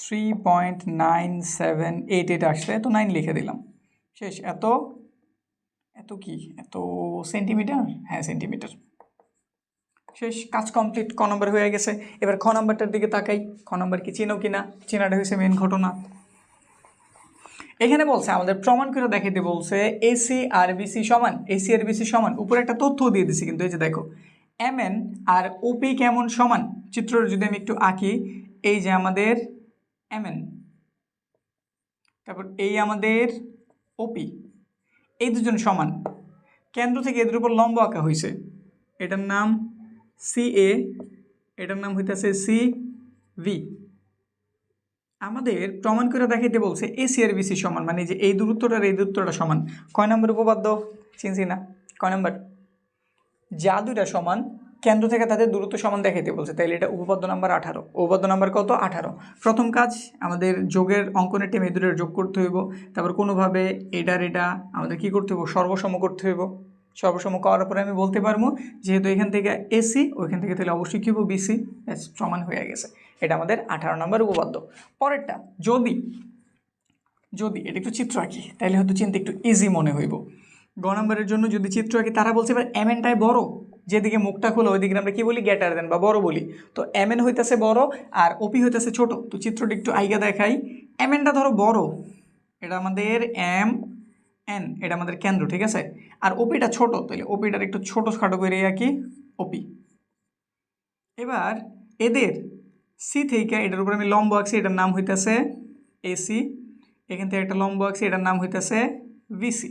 3.9788 আসছে, তো 9 লিখে দিলাম, শেষ। এত কি? এত সেন্টিমিটার? হ্যাঁ, সেন্টিমিটার। শেষ, কাজ কমপ্লিট। ক নম্বর হয়ে গেছে। এবার খ নম্বরটার দিকে তাকাই। খ নম্বর কি চিনো কিনা? চেনাটা হয়েছে মেন ঘটনা। এখানে বলছে আমাদের প্রমাণ করে দেখাইতে বলছে এসি আর বিসি সমান। এসি আর বিসি সমান, উপরে একটা তথ্য দিয়ে দিছি কিন্তু, এই যে দেখো এমএন আর ওপি কেমন সমান। চিত্রটা যদি আমি একটু আঁকি, এই যে আমাদের এমএন, তারপর এই আমাদের ওপি, এই দুজন সমান। কেন্দ্র থেকে এদের উপর লম্ব আঁকা হয়েছে, এটার নাম সি এ, এটার নাম হইতেছে সি ভি। আমাদের প্রমাণ করে দেখাইতে বলছে এসি আর বিসি সমান, মানে যে এই দূরত্বটা আর এই দূরত্বটা সমান। কয় নম্বর উপপাদ্য? চিনছি না, কয় নম্বর? যা দুইটা সমান, কেন্দ্র থেকে তাদের দূরত্ব সমান দেখাইতে বলছে, তাইলে এটা উপপাদ্য নাম্বার 18। উপপাদ্য নাম্বার কত? 18। প্রথম কাজ, আমাদের যোগের অঙ্কনের টাইমে এই দুটোর যোগ করতে হইব। তারপর কোনোভাবে এটা আমাদের কি করতে হইব? সর্বসম করতে হইব। সর্বসম করার পরে আমি বলতে পারবো যেহেতু এখান থেকে এসি, ওইখান থেকে তাহলে অবশ্যই কি হবো? বিসি। সমান হয়ে গেছে। এটা আমাদের 18 নম্বর উপপাদ্য। পরেরটা, যদি এটা একটু চিত্র আঁকি, তাহলে হয়তো চিন্তা একটু ইজি মনে হইব। গ নম্বরের জন্য যদি চিত্র আঁকি, তারা বলছে এবার এমএনটাই বড়, যেদিকে মুখটা খোলো ওইদিকে আমরা কি বলি? গ্রেটার দেন বা বড় বলি। তো এমএন হইতেছে বড় আর ওপি হইতেছে ছোট। তো চিত্রটা একটু আইগা দেখাই। এমএনটা ধরো বড়, এটা আমাদের এম এন, এটা আমাদের কেন্দ্র, ঠিক আছে। আর ওপিটা ছোট, তাহলে ওপিটার একটু ছোট খাটো করে আঁকি, ওপি। এবার এদের সি থেকে এটার উপর আমি লম্ব আঁকছি, এটার নাম হইতেছে এসি। এখান থেকে একটা লম্ব আঁকছি, এটার নাম হইতেছে ভিসি।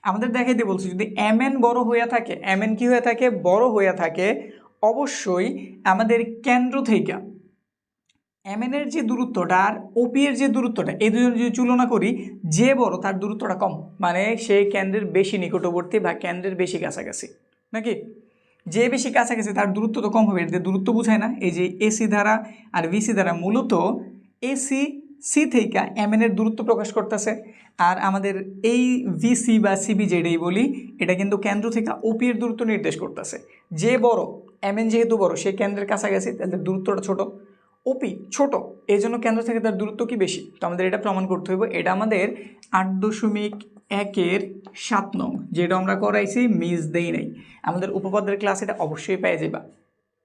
আমাদের দেখাইতে বলছি যদি এমএন বড় হয়ে থাকে, এমএন কি হয়ে থাকে? বড় হয়ে থাকে, অবশ্যই আমাদের কেন্দ্র থেকে এমএন এর যে দূরত্বটা আর ওপি এর যে দূরত্বটা, এই দুজন যদি তুলনা করি, যে বড় তার দূরত্বটা কম, মানে সে কেন্দ্রের বেশি নিকটবর্তী বা কেন্দ্রের বেশি কাছাকাছি, নাকি? যে বেশি কাছাকাছি তার দূরত্ব তো কম হবে। এতে দূরত্ব বুঝায় না? এই যে এসি দ্বারা আর ভিসি দ্বারা মূলত এসি সি থেকে এমএন এর দূরত্ব প্রকাশ করতেছে, আর আমাদের এই ভিসি বা সিবি যেটাই বলি, এটা কিন্তু কেন্দ্র থেকে ওপি এর দূরত্ব নির্দেশ করতেছে। যে বড়, এমএন যেহেতু বড়, সে কেন্দ্রের কাছাকাছি, তাদের দূরত্বটা ছোট। ওপি ছোট, এই জন্য কেন্দ্র থেকে তার দূরত্ব কি বেশি। তো আমাদের এটা প্রমাণ করতে হবে। এটা আমাদের 8.1-7 নং, যেটা আমরা করাইছি, মিস দেই নাই। আমাদের উপপাদ্যের ক্লাস এটা অবশ্যই পেয়ে যাবা।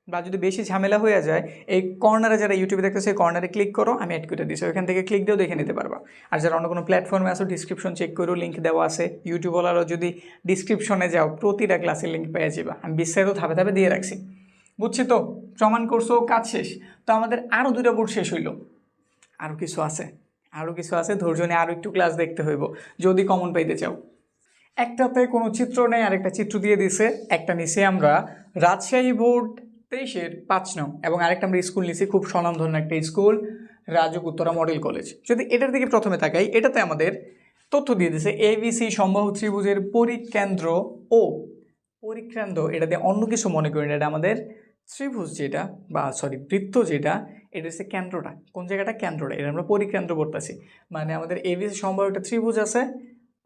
বা যদি বেশি ঝামেলা হয়ে যায়, এই কর্নারে যারা ইউটিউবে দেখতেছে, কর্নারে ক্লিক করো, আমি অ্যাড করে দিচ্ছি, ওইখান থেকে ক্লিক দিয়েও দেখে নিতে পারবা। আর যারা অন্য কোনো প্ল্যাটফর্মে আসো, ডিসক্রিপশন চেক করো, লিঙ্ক দেওয়া আছে। ইউটিউবওয়ালারও যদি ডিসক্রিপশনে যাও, প্রতিটা ক্লাসের লিঙ্ক পেয়ে যাবা। আমি বিস্তারিত ধাপে ধাপে দিয়ে রাখছি। বুঝছি তো? প্রমাণ করছো, কাজ শেষ। তো আমাদের আরও 2টা বোর্ড শেষ হইল। আরও কিছু আছে, ধৈর্য নিয়ে আরও একটু ক্লাস দেখতে হইব যদি কমন পাইতে চাও। একটাতে কোনো চিত্র নেই, আরেকটা চিত্র দিয়ে দিছে। একটা নিচে আমরা রাজশাহী বোর্ড 23-এর 5 নং, এবং আরেকটা আমরা স্কুল নিছি, খুব স্বনামধন্য একটা school, RAJUK Uttara model college. যদি এটার দিকে প্রথমে তাকাই, এটাতে আমাদের তথ্য দিয়ে দিছে এবিসি সমবাহু ত্রিভুজের পরিকেন্দ্র ও পরিকেন্দ্র, এটা দিয়ে অন্য কিছু মনে করি না, এটা আমাদের ত্রিভুজ যেটা, বা সরি বৃত্ত যেটা, এটা হচ্ছে কেন্দ্রটা। কোন জায়গাটা? কেন্দ্রটা। এটা আমরা পরিকেন্দ্র বলতেছি। মানে আমাদের এবিসি সমবাহু একটা ত্রিভুজ আছে,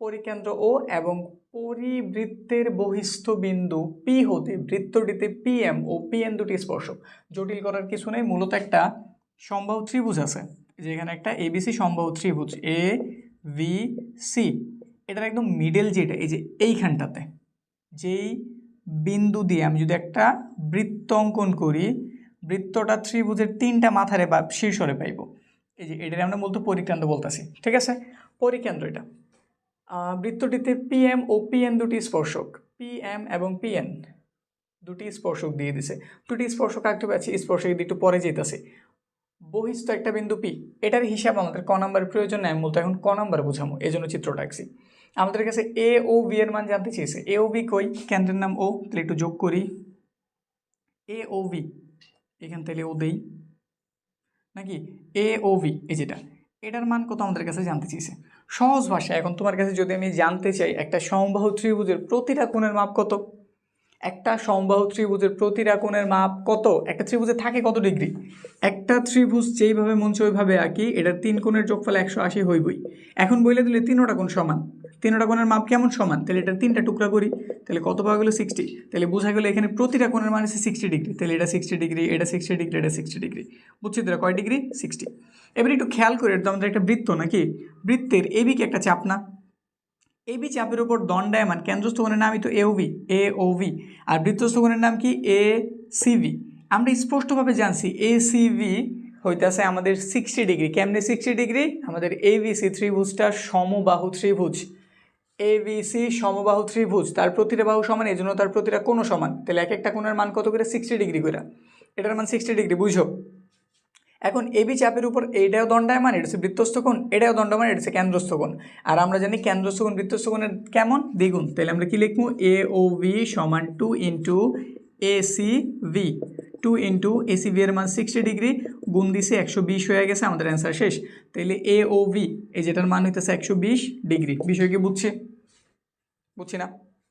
পরিকেন্দ্র ও, এবং পরিবৃত্তের বহিস্থ বিন্দু পি হতে বৃত্তটিতে পিএম ও পিএন দুটি স্পর্শক। জটিল করার কিছু নেই, মূলত একটা সমবাহু ত্রিভুজ আছে, যে এখানে একটা এবিসি সমবাহু ত্রিভুজ এ ভি সি, এটার একদম মিডল যেটা এই যে এইখানটাতে, যেই বিন্দু দিয়ে আমি যদি একটা বৃত্ত অঙ্কন করি, বৃত্তটা ত্রিভুজের 3টা মাথারে বা শীর্ষরে পাইব। এই যে এটার আমরা মূলত পরিকেন্দ্র বলতেছি, ঠিক আছে? পরিকেন্দ্র এটা। বৃত্তটিতে পিএম ও পিএন দুটি স্পর্শক, পিএম এবং পিএন দুটি স্পর্শক দিয়ে দিছে। দুটি স্পর্শক আঁকতে পারছি, স্পর্শক দিয়ে একটু পরে যেতেছে। বহিস্থ একটা বিন্দু পি, এটার হিসাব আমাদের ক নাম্বারের প্রয়োজন নেই, মূলত এখন ক নাম্বার বোঝামো, এই জন্য চিত্রটা আঁকছি। আমাদের কাছে এ ও বি এর মান জানতে চেয়েছে। এ ও বি কই, কেন্দ্রের নাম ও, তাহলে একটু যোগ করি এ ও বি, এখান থেকে ও দেই নাকি, এ ও বি এই যেটা, এটার মান কত আমাদের কাছে জানতে চেয়েছে। সহজ ভাষায় এখন তোমার কাছে যদি আমি জানতে চাই একটা সমবাহু ত্রিভুজের প্রতিটা কোণের মাপ কত, একটা সমবাহু ত্রিভুজের প্রতিটা কোণের মাপ কত, একটা ত্রিভুজে থাকে কত ডিগ্রি, একটা ত্রিভুজ যেইভাবে মন চায় ওইভাবে আঁকি, এটার 3 কোণের যোগফল 180 হইবই। এখন বলে দিলে 3টা কোণ সমান, 3টা কোণের মাপ কেমন সমান, তাহলে এটার 3টা টুকরা করি, তাহলে কত পাওয়া গেলো 60, তাহলে বোঝা গেলো এখানে প্রতিটা কোণের মান আছে 60 ডিগ্রি, তাহলে এটা 60 ডিগ্রি, এটা 60 ডিগ্রি, এটা 60 ডিগ্রি, বুঝছি তো কয় ডিগ্রি 60। এবার একটু খেয়াল করে, এটা আমাদের একটা বৃত্ত নাকি, বৃত্তের এবিকে একটা চাপ না, এবি চাপের উপর দণ্ডায়মান কেন্দ্রস্থ কোণের নামই তো এ ও ভি, আর বৃত্তস্থ কোণের নাম কি এ সিভি। আমরা স্পষ্টভাবে জানছি এ সিভি হইতেছে আমাদের 60 ডিগ্রি। কেমনে 60 ডিগ্রি, আমাদের এবিসি ত্রিভুজটা সমবাহু ত্রিভুজ, এবিসি সমবাহু ত্রিভুজ, তার প্রতিটা বাহু সমান, এই জন্য তার প্রতিটা কোণ সমান, তাহলে এক একটা কোণের মান কত করে 60 ডিগ্রি করে, এটার মান 60 ডিগ্রি, বুঝো? এখন এবি চাপের উপর এইটাও দণ্ডায়মান, এটা হচ্ছে বৃত্তস্থ কোণ, এটাও দণ্ডায়মান, এটা হচ্ছে কেন্দ্রস্থ কোণ, আর আমরা জানি কেন্দ্রস্থ কোণ বৃত্তস্থ কোণের কেমন দ্বিগুণ, তাহলে আমরা কি লিখবো এ ও ভি সমান 2 into A C V, 2 into A C V এর মান 60 ডিগ্রি, গুণ দিছে 120 হয়ে গেছে, আমাদের অ্যান্সার শেষ। তাহলে এ ও ভি এই যেটার মান হইতেছে 120 ডিগ্রি। বিষয় কি বুঝছি? বুঝছি না?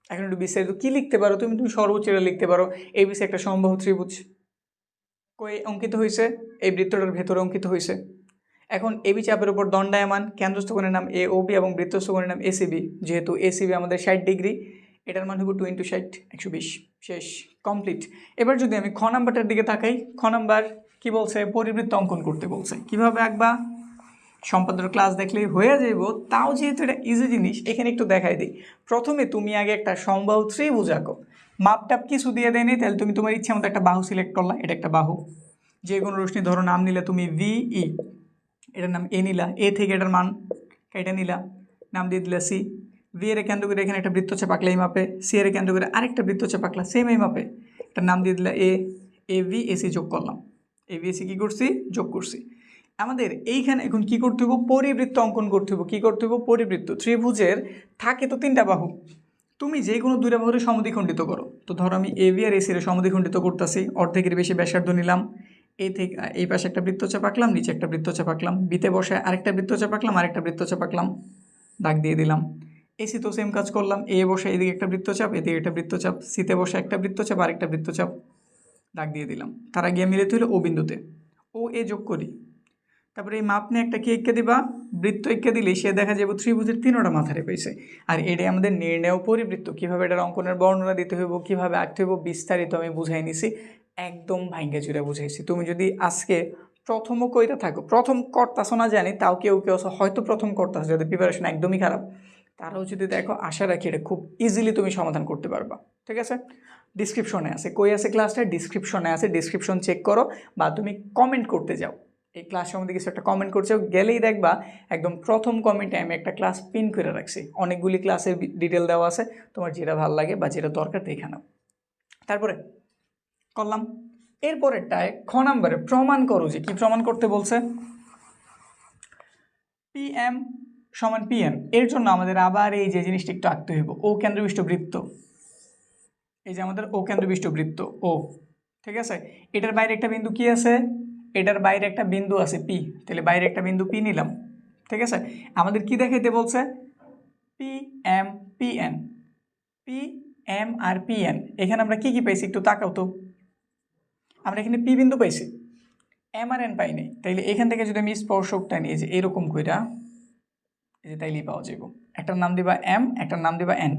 এখন একটু বিস্তারিত কি লিখতে পারো তুমি, সর্বোচ্চ লিখতে পারো এবিসি একটা সমবাহু ত্রিভুজ, কই অঙ্কিত হয়েছে, এই বৃত্তটার ভেতরে অঙ্কিত হয়েছে। এখন এবি চাপের উপর দণ্ডায়মান, কেন্দ্রস্থ কোণের নাম এ ও বি এবং বৃত্তস্থ কোণের নাম এসিবি, যেহেতু এসিবি আমাদের 60 ডিগ্রি, এটার মান হবে 2 ইন্টু 60 120, শেষ, কমপ্লিট। এবার যদি আমি খ নাম্বারটার দিকে তাকাই, খ নাম্বার কি বলছে, পরিবৃত্ত অঙ্কন করতে বলছে। কিভাবে আঁকবা, সম্পাদকের ক্লাস দেখলেই হয়ে যাইব, তাও যেহেতু এটা ইজি জিনিস এখানে একটু দেখাই দিই। প্রথমে তুমি আগে একটা সমবাহু ত্রিভুজ আঁকো, মাপটাপ কিছু দিয়ে দেয়নি, তাহলে তুমি তোমার ইচ্ছা মতো একটা বাহু সিলেক্ট করলা, এটা একটা বাহু, যে কোনো রশ্মি ধরো নাম নিলে তুমি ভিই, এটার নাম এ নিলা, এ থেকে এটার মান এটা নিলা, নাম দিয়ে দিলা সি, ভি এর কেন্দ্র করে এখানে একটা বৃত্তচাপ আঁকলে এই মাপে, সি এর কেন্দ্র করে আরেকটা বৃত্তচাপ আঁকলা সেম এই মাপে, এটার নাম দিয়ে দিলা এ ভি এসি যোগ করলাম, এ ভি এসি কী করছি, যোগ করছি। আমাদের এইখানে এখন কি করতে হবো, পরিবৃত্ত অঙ্কন করতে হবো। কী করতে হবো, পরিবৃত্ত। ত্রিভুজের থাকে তো 3টা বাহু, তুমি যে কোনো 2টা বাহুরে সমদ্বিখণ্ডিত করো। তো ধরো আমি এ ভি আর এসি এর সমদ্বিখণ্ডিত করতেছি, অর্ধেকের বেশি ব্যাসার্ধ নিলাম, এই থেকে এই পাশে একটা বৃত্তচাপ আঁকলাম, নিচে একটা বৃত্তচাপ আঁকলাম, বিতে বসায় আরেকটা বৃত্তচাপ আঁকলাম, আরেকটা বৃত্তচাপ আঁকলাম, দাগ দিয়ে দিলাম। এসি তো সেম কাজ করলাম, এ বসে এদিকে একটা বৃত্তচাপ, এদিকে একটা বৃত্তচাপ, সিতে বসে একটা বৃত্তচাপ, আরেকটা বৃত্তচাপ, দাগ দিয়ে দিলাম। তারা গিয়ে মিলিত হলো ও বিন্দুতে, ও এ যোগ করি, তারপরে এই মাপ নিয়ে একটা কি এঁকে দিবা, বৃত্ত এঁকে দিলে সে দেখা যাবে ত্রিভুজের 3টা মাথারে পেয়েছে। আর এটাই আমাদের নির্ণয় পরিবৃত্ত। কীভাবে এটার অঙ্কনের বর্ণনা দিতে হইব, কীভাবে আঁকতে হইব, বিস্তারিত আমি বুঝাই নিছি, একদম ভাঙ্গা চুরা বুঝাইছি। তুমি যদি আজকে প্রথমও কইরা থাকো, প্রথম করতাছো না জানি, তাও কেউ কেউ হয়তো প্রথম করতেছো, যাদের প্রিপারেশন একদমই খারাপ, তারাও যদি দেখো, আশা রাখি এটা খুব ইজিলি তুমি সমাধান করতে পারবা। ঠিক আছে, ডিসক্রিপশনে আছে, কই আছে ক্লাসটা, ডিসক্রিপশনে আছে, ডিসক্রিপশন চেক করো, বা তুমি কমেন্ট করতে যাও, এই ক্লাস সম্বন্ধে কিছু একটা কমেন্ট করছো, গেলেই দেখবা একদম প্রথম কমেন্টে আমি একটা ক্লাস পিন করে রাখছি, অনেকগুলি ক্লাসের ডিটেল দেওয়া আছে, তোমার যেটা ভালো লাগে বা যেটা দরকার দেখে নাও। তারপরে করলাম, এরপরেরটায় খ নাম্বারে প্রমাণ করো, যে কি প্রমাণ করতে বলছে, পিএম সমান পিএন, এর জন্য আমাদের আবার এই যে জিনিসটা একটু আঁকতে হইব, ও কেন্দ্রবিষ্ট বৃত্ত, এই যে আমাদের ও কেন্দ্রবিষ্ট বৃত্ত ও, ঠিক আছে, এটার বাইরে একটা বিন্দু কি আছে, এটার বাইরে একটা বিন্দু আছে পি, তাহলে বাইরে একটা বিন্দু পি নিলাম। ঠিক আছে, আমাদের কি দেখাইতে বলছে, P M P N, P M আর পি এন, এখানে আমরা কি কি পাইছি একটু তাকাও তো, আমরা এখানে পি বিন্দু পাইছি, এম আর এন পাইনি, তাইলে এখান থেকে যদি আমি স্পর্শকটা নিয়ে যে এরকম কইরা, এই যে তাইলেই পাওয়া যাব, একটার নাম দিবা এম, একটার নাম দিবা এন।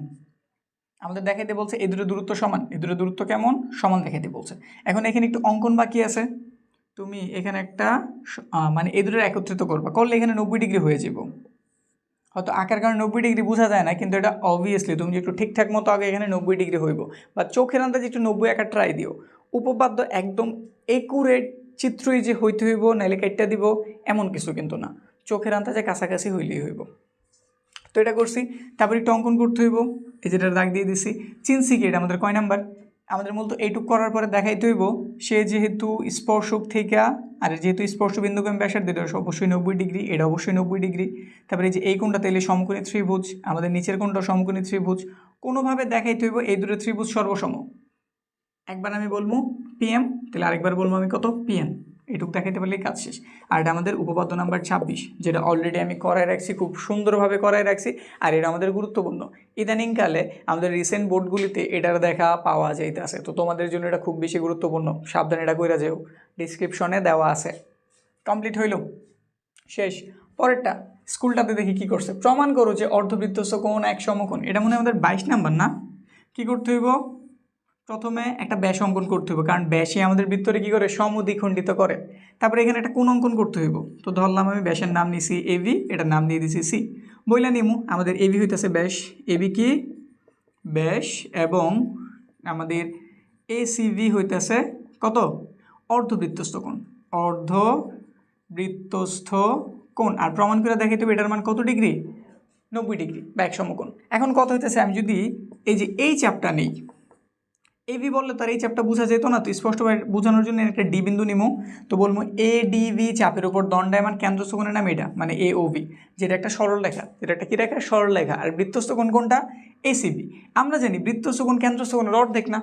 আমাদের দেখাইতে বলছে এই দুটো দূরত্ব সমান, এই দুটো দূরত্ব কেমন সমান দেখাইতে বলছে। এখন এখানে একটু অঙ্কন বাকি আছে, তুমি এখানে একটা মানে এই দুটো একত্রিত করবা, করলে এখানে 90 ডিগ্রি হয়ে যাব। হয়তো আঁকার কারণে 90 ডিগ্রি বোঝা যায় না, কিন্তু এটা অবভিয়াসলি তুমি একটু ঠিকঠাক মতো আগে এখানে 90 ডিগ্রি হইব, বা চোখের আন্দাজে একটু 90 আঁকা ট্রাই দিও। উপপাদ্য একদম একুরেট চিত্রই যে হইতে হইব নাইলে কাটটা দিব এমন কিছু কিন্তু না, চোখের আন্দাজে কাছাকাছি হইলেই হইব। তো এটা করছি, তারপরে একটু অঙ্কন করতে হইব, এই যেটা দাগ দিয়ে দিছি। চিনছি কি এটা আমাদের কয় নাম্বার, আমাদের মূলত এইটুক করার পরে দেখাইতে হইব সে যেহেতু স্পর্শক থেকে, আর যেহেতু স্পর্শবিন্দুকে আমি ব্যাসার্ধ দিতে অবশ্যই 90 ডিগ্রি, এটা অবশ্যই 90 ডিগ্রি। তারপরে যে এই কোণটা তাইলে সমকোণী ত্রিভুজ, আমাদের নিচের কোণটা সমকোণী ত্রিভুজ, কোনোভাবে দেখাইতে হইব এই দুটো ত্রিভুজ সর্বসম। একবার আমি বলবো পিএম, তাহলে আরেকবার বলবো আমি কত পিএম, এটুকু দেখাইতে পারলেই কাজ শেষ। আর এটা আমাদের উপপাদ্য নাম্বার 26, যেটা অলরেডি আমি করাই রাখছি, খুব সুন্দরভাবে করাই রাখছি। আর এটা আমাদের গুরুত্বপূর্ণ, ইদানিংকালে আমাদের রিসেন্ট বোর্ডগুলিতে এটার দেখা পাওয়া যাইতেছে, তো তোমাদের জন্য এটা খুব বেশি গুরুত্বপূর্ণ, সাবধানে এটা কইরা যেও, ডিসক্রিপশনে দেওয়া আছে। কমপ্লিট হইল, শেষ। পরেরটা স্কুলটাতে দেখি কি করছে, প্রমাণ করো যে অর্ধবৃত্তস্থ কোণ এক সমকোণ। এটা মনে হয় আমাদের 22 নাম্বার না? কি করতে হইব, প্রথমে একটা ব্যাস অঙ্কন করতে হবে, কারণ ব্যাসই আমাদের বৃত্তরে কী করে সমদ্বিখণ্ডিত করে। তারপরে এখানে একটা কোণ অঙ্কন করতে হইব, তো ধরলাম আমি ব্যাসের নাম নিছি এবি, এটার নাম দিয়ে দিছি সি। বইলা নিমু আমাদের এবি হইতেছে ব্যাস, এবি কি ব্যাস, এবং আমাদের এসিভি হইতেছে কত, অর্ধবৃত্তস্থ কোণ, অর্ধবৃত্তস্থ কোণ। আর প্রমাণ করে দেখাইতে হবে এটার মান কত ডিগ্রি, 90 ডিগ্রি বা এক সমকোণ। এখন কথা হইতেছে আমি যদি এই যে এই চাপটা নেই, এবি বললে তার এই চাপটা বোঝা যেত না, তো স্পষ্টভাবে বোঝানোর জন্য একটা ডি বিন্দু নিমো, তো বলবো এডিভি চাপের উপর দণ্ডায়মান কেন্দ্রস্থ কোণের নাম এটা, মানে এওভি, যেটা একটা সরল রেখা, যেটা একটা কি রেখা, সরল রেখা। আর বৃত্তস্থ কোণ কোনটা, এসিবি। আমরা জানি বৃত্তস্থ কোণ কেন্দ্রস্থ কোণের অর্ধেক না,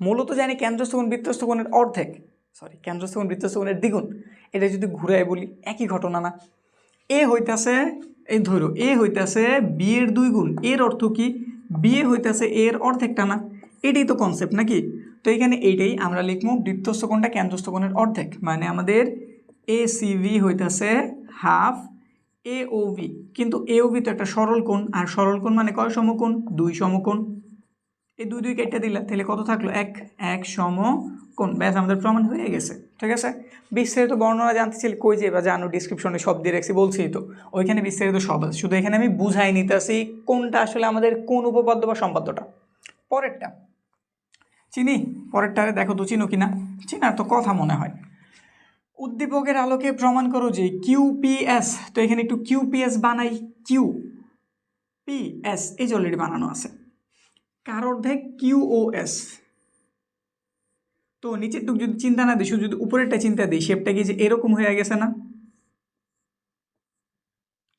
মূলত জানি কেন্দ্রস্থ কোণ বৃত্তস্থ কোণের অর্ধেক, সরি কেন্দ্রস্থ কোণ বৃত্তস্থ কোণের দ্বিগুণ। এটা যদি ঘুরাই বলি একই ঘটনা না, এ হইতাছে এই ধরো এ হইতাছে বি এর 2 গুণ, এর অর্থ কি বি এ হইতাছে এর অর্ধেকটা না, এটাই তো কনসেপ্ট নাকি। তো এখানে এইটাই আমরা লিখবো বৃত্তস্থ কোণটা কেন্দ্রস্থ কোণের অর্ধেক, মানে আমাদের এসিভি হইতাছে হাফ এওভি। কিন্তু এওভি তো একটা সরল কোণ, আর সরল কোণ মানে কয় সমকোণ, 2 সমকোণ। এই 2 2 কেটে দিলা, তাহলে কত থাকলো, এক সমকোণ। ব্যাস আমাদের প্রমাণ হয়ে গেছে, ঠিক আছে। বিস্তারিত বর্ণনা জানতে চাইলে কই যে বা জানো ডিসক্রিপশনে সব দিয়ে রাখছি, বলছি তো ওইখানে বিস্তারিত সব আছে, শুধু এখানে আমি বুঝাই নিতেছি কোনটা আসলে আমাদের কোন উপপাদ্য বা সম্পাদ্যটা। পরেরটা চিনি, পরেরটারে দেখো তো চিনো কিনা, চিনার তো কথা মনে হয়। উদ্দীপকের আলোকে প্রমাণ করো যে কিউপিএস, তো এখানে একটু কিউপিএস বানাই, কিউপিএস এই যে অলরেডি বানানো আছে, কার অর্ধেক কিউওএস। তো নিচের টুক যদি চিন্তা না দিই, যদি উপরেরটা চিন্তা দিই, শেপটা কি যে এরকম হয়ে গেছে না,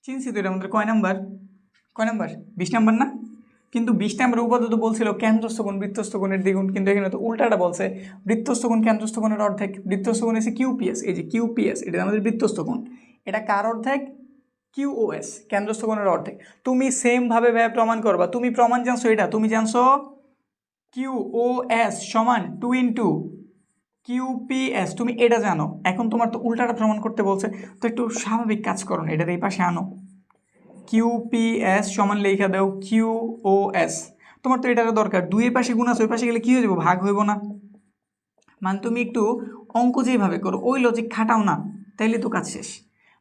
চিনছি তো এটা আমাদের কয় নাম্বার, 20 নাম্বার না? কিন্তু 20 নাম্বার উপাদ্য তো বলছিল কেন্দ্রস্থ কোণ বৃত্তস্থ কোণের দ্বিগুণ, কিন্তু এখানে তো উল্টাটা বলছে বৃত্তস্থ কোণ কেন্দ্রস্থ কোণের অর্ধেক। বৃত্তস্থ কোণ এসে কিউপিএস, এই যে কিউপিএস এটা আমাদের বৃত্তস্থ কোণ, এটা কার অর্ধেক, কিউওএস কেন্দ্রস্থ কোণের অর্ধেক। তুমি সেমভাবে ভাবে প্রমাণ করবা, তুমি প্রমাণ জানছো এটা, তুমি জানছো কিউওএস সমান 2 ইন্টু কিউপিএস, তুমি এটা জানো। এখন তোমার তো উল্টাটা প্রমাণ করতে বলছে, তো একটু স্বাভাবিক কাজ করো না, এটার এই পাশে আনো, কিউপিএস সমান লেখা দাও কিউওএস। তোমার তো এটার দরকার, 2 এর পাশে গুণ আছে, ওই পাশে গেলে কী হয়ে যাবো, ভাগ হইব না। মানে তুমি একটু অঙ্ক যেভাবে করো ওই লজিক খাটাও না, তাইলে তো কাজ শেষ।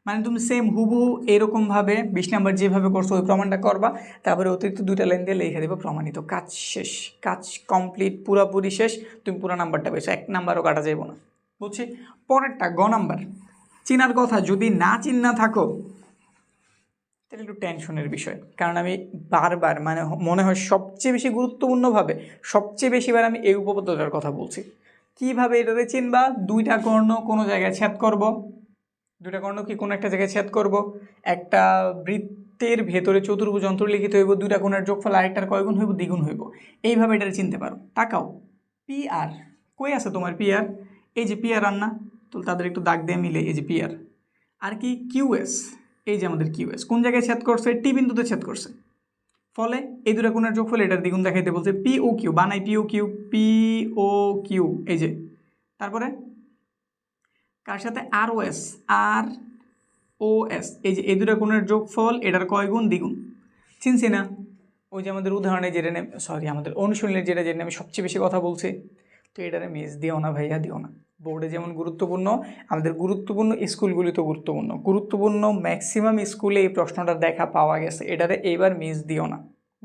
মানে তুমি সেম হুবহু এরকমভাবে 20 নাম্বার যেভাবে করছো ওই প্রমাণটা করবা, তারপরে অতিরিক্ত 2টা লাইন দিয়ে লিখে দেবো প্রমাণিত, কাজ শেষ, কাজ কমপ্লিট, পুরাপুরি শেষ। তুমি পুরো নাম্বারটা পেয়েছো, 1 নাম্বারও কাটা যাইব না, বুঝছি। পরেরটা গ নাম্বার, চিনার কথা, যদি না চিন্না থাকো তাহলে একটু টেনশনের বিষয়, কারণ আমি বারবার মানে মনে হয় সবচেয়ে বেশি গুরুত্বপূর্ণভাবে সবচেয়ে বেশিবার আমি এই উপপাদ্যটার কথা বলছি। কীভাবে এটাতে চিনবা, 2টা কর্ণ কোনো জায়গায় ছেদ করব, 2টা কর্ণ কি কোনো একটা জায়গায় ছেদ করব, একটা বৃত্তের ভেতরে চতুর্ভুজ অন্তর্লিখিত হইব, 2টা কোণের যোগফল আরেকটার কয় গুণ হইব, দ্বিগুণ হইব। এইভাবে এটা চিনতে পারো। তাকাও পি আর, কই আছে তোমার পি আর, এই যে পি আর না, তো তাদের একটু দাগ দিয়ে মিলে, এই যে পি আর। আর কি কিউএস, এই যে আমাদের কিউএস কোন জায়গায় ছেদ করছে, টি বিন্দুতে ছেদ করছে, ফলে এই 2টা কোণের যোগফল এটার দ্বিগুণ দেখাইতে বলছে। পি ও কিউ বানাই, পি ও কিউ, এই যে, তারপরে কার সাথে আর ও এস, এই যে এই 2টা কোণের যোগফল এটার কয় গুণ, দ্বিগুণ। চিনছি না, ওই যে আমাদের উদাহরণে যেটা নেই, সরি আমাদের অনুশীলনের যেটা আমি সবচেয়ে বেশি কথা বলছি, তো এটারে মিস দিও না ভাইয়া, দিও না। বোর্ডে যেমন গুরুত্বপূর্ণ, আমাদের গুরুত্বপূর্ণ স্কুলগুলি তো গুরুত্বপূর্ণ ম্যাক্সিমাম স্কুলে এই প্রশ্নটা দেখা পাওয়া গেছে, এটারে এইবার মিস দিও না।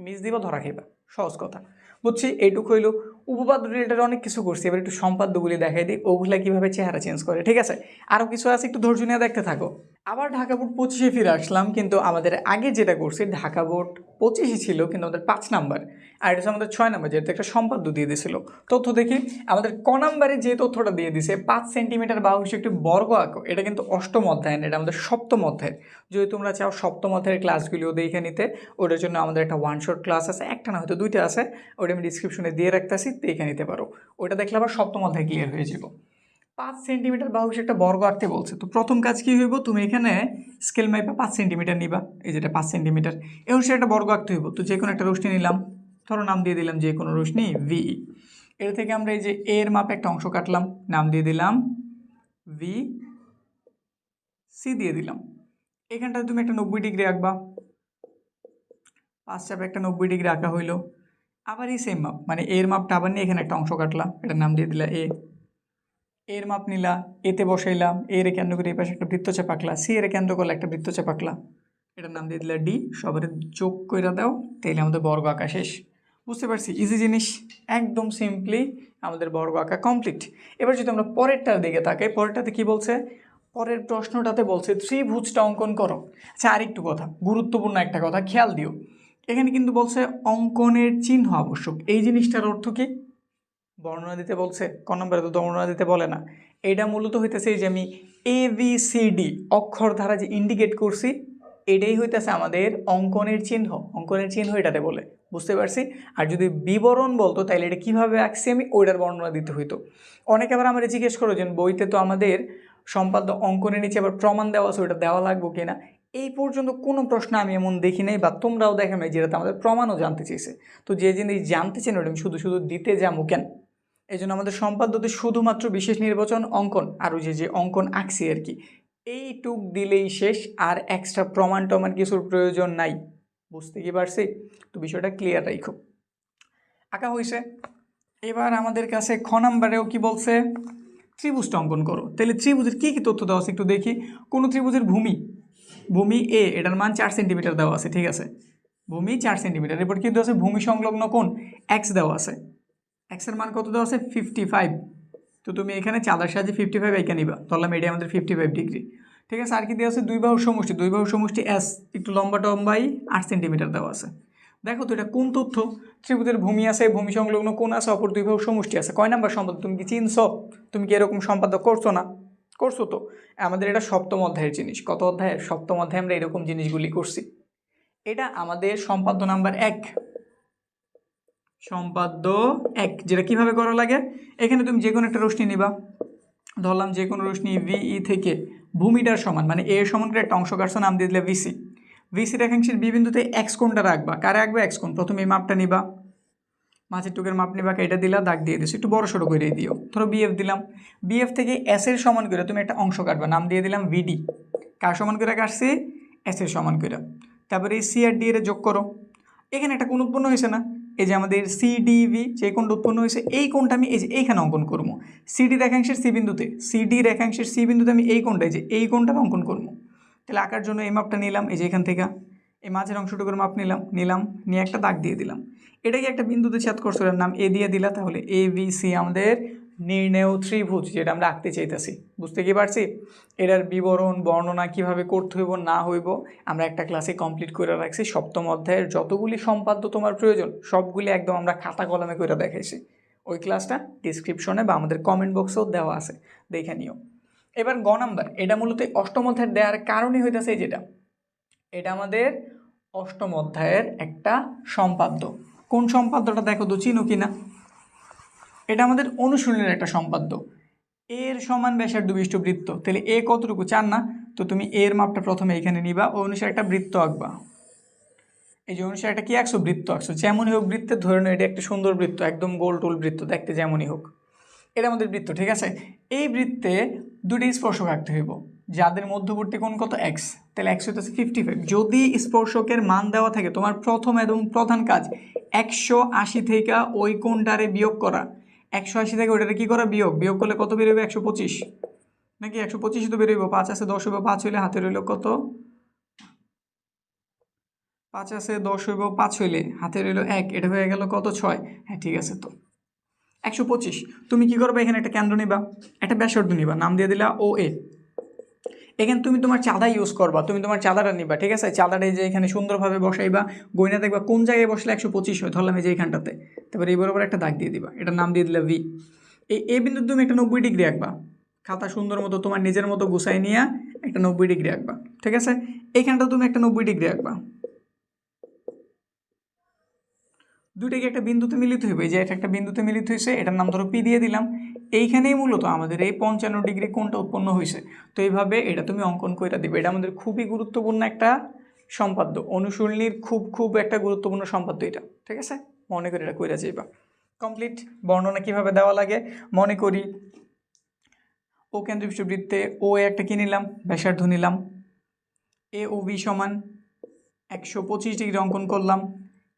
মিস দিবা ধরা খাইবা, সহজ কথা। বুঝছি, এইটুকু হইলো। উপপাদ্য রিলেটেড অনেক কিছু করছি, এবার একটু সম্পাদ্যগুলি দেখাই দিই, ওগুলা কীভাবে চেহারা চেঞ্জ করে, ঠিক আছে? আরও কিছু আছে, একটু ধৈর্য নিয়ে দেখতে থাকো। আবার ঢাকা বোর্ড 25-এ ফিরে আসলাম, কিন্তু আমাদের আগে যেটা করছি ঢাকা বোর্ড 25-ই ছিল, কিন্তু আমাদের 5 নাম্বার, আর এটা হচ্ছে আমাদের 6 নাম্বার, যেহেতু একটা সম্পাদ্য দিয়ে দিয়েছিল। তথ্য দেখি, আমাদের ক নাম্বারে যে তথ্যটা দিয়ে দিছে 5 সেন্টিমিটার বাহু বিশিষ্ট একটি বর্গ আঁকো, এটা কিন্তু অষ্টম অধ্যায়, এটা আমাদের সপ্তম অধ্যায়। যদি তোমরা চাও সপ্তম অধ্যায়ের ক্লাসগুলিও দেখে নিতে, ওটার জন্য আমাদের একটা ওয়ান শট ক্লাস আছে, একটা না হয়তো 2টা আছে, ওটা আমি ডিসক্রিপশনে দিয়ে রাখতেছি, দেখে নিতে পারো। ওটা দেখলে আবার সপ্তম অধ্যায় ক্লিয়ার হয়ে যাব। 5 সেন্টিমিটার বাহু বিশিষ্ট একটা বর্গ আঁকতে বলছে, তো প্রথম কাজ কী হইব, তুমি এখানে স্কেল মাইপা 5 সেন্টিমিটার নিবা, এই যেটা 5 সেন্টিমিটার, এবং সেটা একটা বর্গ আঁকতে হইব। তো যে কোনো একটা রশ্মি নিলাম, ধরো নাম দিয়ে দিলাম যে কোনো রশ্মি ভি। এটা থেকে আমরা এই যে এর মাপে একটা অংশ কাটলাম, নাম দিয়ে দিলাম ভি সি দিয়ে দিলাম। এখানটায় তুমি একটা 90 ডিগ্রি আঁকবা, 5 চাপে একটা 90 ডিগ্রি আঁকা হইলো। আবার এই সেম মাপ, মানে এর মাপটা আবার নিয়ে এখানে একটা অংশ কাটলাম, এটার নাম দিয়ে দিলা এ। এর মাপ নিলা, এতে বসাইলাম, এর কেন্দ্র করে এই পাশে একটা বৃত্তচাপ আঁকলা, সি এর কেন্দ্র করলে একটা বৃত্তচাপ আঁকলা, এটার নাম দিয়ে দিলা ডি। সবার যোগ করে দাও, তাইলে আমাদের বর্গ আঁকা শেষ। বুঝতে পারছি, ইজি জিনিস, একদম সিম্পলি আমাদের বর্গ আঁকা কমপ্লিট। এবার যদি আমরা পরেরটার দিকে তাকাই, পরেরটাতে কি বলছে, পরের প্রশ্নটাতে বলছে ত্রিভুজটা অঙ্কন করো। আচ্ছা, আরেকটু কথা, গুরুত্বপূর্ণ একটা কথা খেয়াল দিও, এখানে কিন্তু বলছে অঙ্কনের চিহ্ন আবশ্যক। এই জিনিসটার অর্থ কি? বর্ণনা দিতে বলছে, ক নম্বরে তো বর্ণনা দিতে বলে না। এটা মূলত হইতেছে যে আমি ABCD অক্ষর দ্বারা যে ইন্ডিকেট করছি, এটাই হইতেছে আমাদের অঙ্কনের চিহ্ন। অঙ্কনের চিহ্ন এটাতে বলে, বুঝতে পারছি। আর যদি বিবরণ বলতো তাহলে এটা কীভাবে আঁকছি আমি, ওইটার বর্ণনা দিতে হইতো। অনেকে আবার আমরা জিজ্ঞেস করো যে বইতে তো আমাদের সম্পাদ্য অঙ্কনের নিচে আবার প্রমাণ দেওয়া আছে, ওইটা দেওয়া লাগবো কিনা। এই পর্যন্ত কোনো প্রশ্ন আমি এমন দেখি নাই, বা তোমরাও দেখো নাই যেটাতে আমাদের প্রমাণও জানতে চেয়েছে। তো যে জিনিস জানতে চেন ওটা আমি শুধু শুধু দিতে যাবো কেন? এই জন্য আমাদের সম্পাদ্যতে শুধুমাত্র বিশেষ নির্বাচন, অঙ্কন, আর ওই যে অঙ্কন আঁকছি আর কি, এইটুক দিলেই শেষ, আর এক্সট্রা প্রমাণ টমান কিছুর প্রয়োজন নাই। বুঝতে কি পারছি? তো বিষয়টা ক্লিয়ার রাখো। আঁকা হয়েছে, এবার আমাদের কাছে খ নাম্বারেও কি বলছে, ত্রিভুজটা অঙ্কন করো। তাহলে ত্রিভুজের কী কী তথ্য দেওয়া আছে একটু দেখি। কোনো ত্রিভুজের ভূমি এ, এটার মান 4 সেন্টিমিটার দেওয়া আছে, ঠিক আছে, ভূমি 4 সেন্টিমিটার। এরপর কিন্তু আছে ভূমি সংলগ্ন কোণ এক্স দেওয়া আছে, এক্সের মান কত দেওয়া আছে 55। তো তুমি এখানে চাঁদার সাহায্যে 55 এঁকে নিবা, ধরলাম এটাই আমাদের 55 ডিগ্রি, ঠিক আছে। আর কি দেওয়া আছে, দুই বাহুর সমষ্টি এস, একটু লম্বা টম্বাই 8 সেন্টিমিটার দেওয়া আছে। দেখো তো এটা কোন তথ্য, ত্রিভুজের ভূমি আছে, ভূমি সংলগ্ন কোণ আছে, অপর দুই বাহুর সমষ্টি আছে। কয় নাম্বার সম্পাদ্য তুমি কি চিনছো? তুমি কি এরকম সম্পাদ্য করছো না? করছো তো। আমাদের এটা সপ্তম অধ্যায়ের জিনিস। কত অধ্যায়ের? সপ্তম অধ্যায়ে আমরা এরকম জিনিসগুলি করছি। এটা আমাদের সম্পাদ্য নাম্বার 1, সম্পাদ্য 1, যেটা কিভাবে করা লাগে। এখানে তুমি যে কোনো একটা রশ্মি নিবা, ধরলাম যে কোনো রশ্মি VE থেকে ভূমিটার সমান, মানে এর সমান করে একটা অংশ কাটছো, নাম দিয়ে দিলে VC। VC রেখাংশের বি বিন্দুতে এক্স কোণটা রাখবা। কারে রাখবে? এক্স কোণ। প্রথমে এই মাপটা নিবা, মাঝের টুকের মাপ নিবা, এটা দিলা, দাগ দিয়ে দিছো, একটু বড় সড়ো করে দিও। ধরো BF দিলাম, BF থেকে S এর সমান করে তুমি একটা অংশ কাটবা, নাম দিয়ে দিলাম VD। কার সমান করে কাটছি? S এর সমান করে। তারপরে এই C আর D এর যোগ করো। এখানে একটা কোণ উৎপন্ন হয়েছে না, এই যে আমাদের CDV, যে কোণটা উৎপন্ন হয়েছে, এই কোণটা আমি এই যে এইখানে অঙ্কন করবো। CD রেখাংশের C বিন্দুতে, CD রেখাংশের C বিন্দুতে আমি এই কোণটা, এই যে এই কোণটার অঙ্কন করবো। তাহলে আঁকার জন্য এই মাপটা নিলাম, এই যে এখান থেকে এই মাঝের অংশটুকুর মাপ নিলাম, নিয়ে একটা দাগ দিয়ে দিলাম। এটাকে একটা বিন্দুতে ছেদ করছে, ওটার নাম A দিয়ে দিলা। তাহলে ABC আমাদের নির্ণেয় ত্রিভুজ, যেটা আমরা আঁকতে চাইতেছি। বুঝতে কি পারছি? এটার বিবরণ বর্ণনা কিভাবে করতে হইব না হইব আমরা একটা ক্লাসে কমপ্লিট করে রাখছি। সপ্তম অধ্যায়ের যতগুলি সম্পাদ্য তোমার প্রয়োজন সবগুলি একদম আমরা খাতা কলমে করে দেখাইছি। ওই ক্লাসটা ডিসক্রিপশনে বা আমাদের কমেন্ট বক্সেও দেওয়া আছে, দেখে নিও। এবার গ নাম্বার, এটা মূলত অষ্টম অধ্যায়ের দেওয়ার কারণই হইতেছে যেটা, এটা আমাদের অষ্টম অধ্যায়ের একটা সম্পাদ্য। কোন সম্পাদ্যটা দেখো তো, চিনো কিনা? এটা আমাদের অনুশীলনের একটা সম্পাদ্য। এর সমান ব্যাসার্ধ বিশিষ্ট বৃত্ত। তাহলে এ কতটুকু? 4 না? তো তুমি এর মাপটা প্রথমে এখানে নিবা, ওই অনুসারে একটা বৃত্ত আঁকবা। এই যে অনুসারে একটা কি আঁকছো? বৃত্ত আঁকছো। যেমনই হোক বৃত্তের ধরে নাও এটা একটা সুন্দর বৃত্ত, একদম গোল টোল বৃত্ত, দেখতে যেমনই হোক এটা আমাদের বৃত্ত, ঠিক আছে। এই বৃত্তে দুটি স্পর্শক আঁকতে হইব, যাদের মধ্যবর্তী কোণ কত? এক্স। তাহলে এক্স হইতেছে 55। যদি স্পর্শকের মান দেওয়া থাকে, তোমার প্রথম এবং প্রধান কাজ 180 থেকে ওই কোণটারে বিয়োগ করা। 180 থেকে ওটাকে কী করা বিয়োগ, বিয়োগ করলে কত বেরোবে 125 নাকি 125 তো বেরোইব, 5 আছে 10 হইব 5 হইলে হাতে রইল কত, 5 আছে 10 হইব 5 হইলে হাতে রইল 1, এটা হয়ে গেল কত 6। হ্যাঁ ঠিক আছে, তো 125 তুমি কি করবে এখানে একটা কেন্দ্র নিবা, একটা ব্যাসার্ধ নিবা, নাম দিয়ে দিলা ও এ। এখানে তুমি তোমার চাঁদা ইউজ করবা, তুমি তোমার চাঁদাটা নিবা, ঠিক আছে, চাঁদাটা এই যে এখানে সুন্দরভাবে বসাইবা, গয়না দেখবা কোন জায়গায় বসলে 125 হয়, ধরলাম এই যে এইখানটাতে, তারপরে এই বরাবর একটা দাগ দিয়ে দিবা, এটার নাম দিয়ে দিলা ভি। এই বিন্দু তুমি একটা 90 ডিগ্রি আঁকবা, খাতা সুন্দর মতো তোমার নিজের মতো গুছাই নিয়ে একটা 90 ডিগ্রি আঁকবা, ঠিক আছে, এইখানটা তুমি একটা 90 ডিগ্রি আঁকবা, দুইটাকে একটা বিন্দুতে মিলিত হইবে, যে এটা একটা বিন্দুতে মিলিত হয়েছে, এটার নাম ধরো পি দিয়ে দিলাম, এইখানেই মূলত আমাদের এই 55 ডিগ্রি কোণটা উৎপন্ন হয়েছে। তো এইভাবে এটা তুমি অঙ্কন করে দিবে, এটা আমাদের খুবই গুরুত্বপূর্ণ একটা সম্পাদ্য, অনুশীলনীর খুব একটা গুরুত্বপূর্ণ সম্পাদ্য এটা, ঠিক আছে, মনে করি এটা কইরা যাইবা। কমপ্লিট। বর্ণনা কিভাবে দেওয়া লাগে মনে করি, ও কেন্দ্রবিষ্ট বৃত্তে ও একটা কি নিলাম, ব্যাসার্ধ নিলাম, এ ও বি সমান 125 ডিগ্রি অঙ্কন করলাম,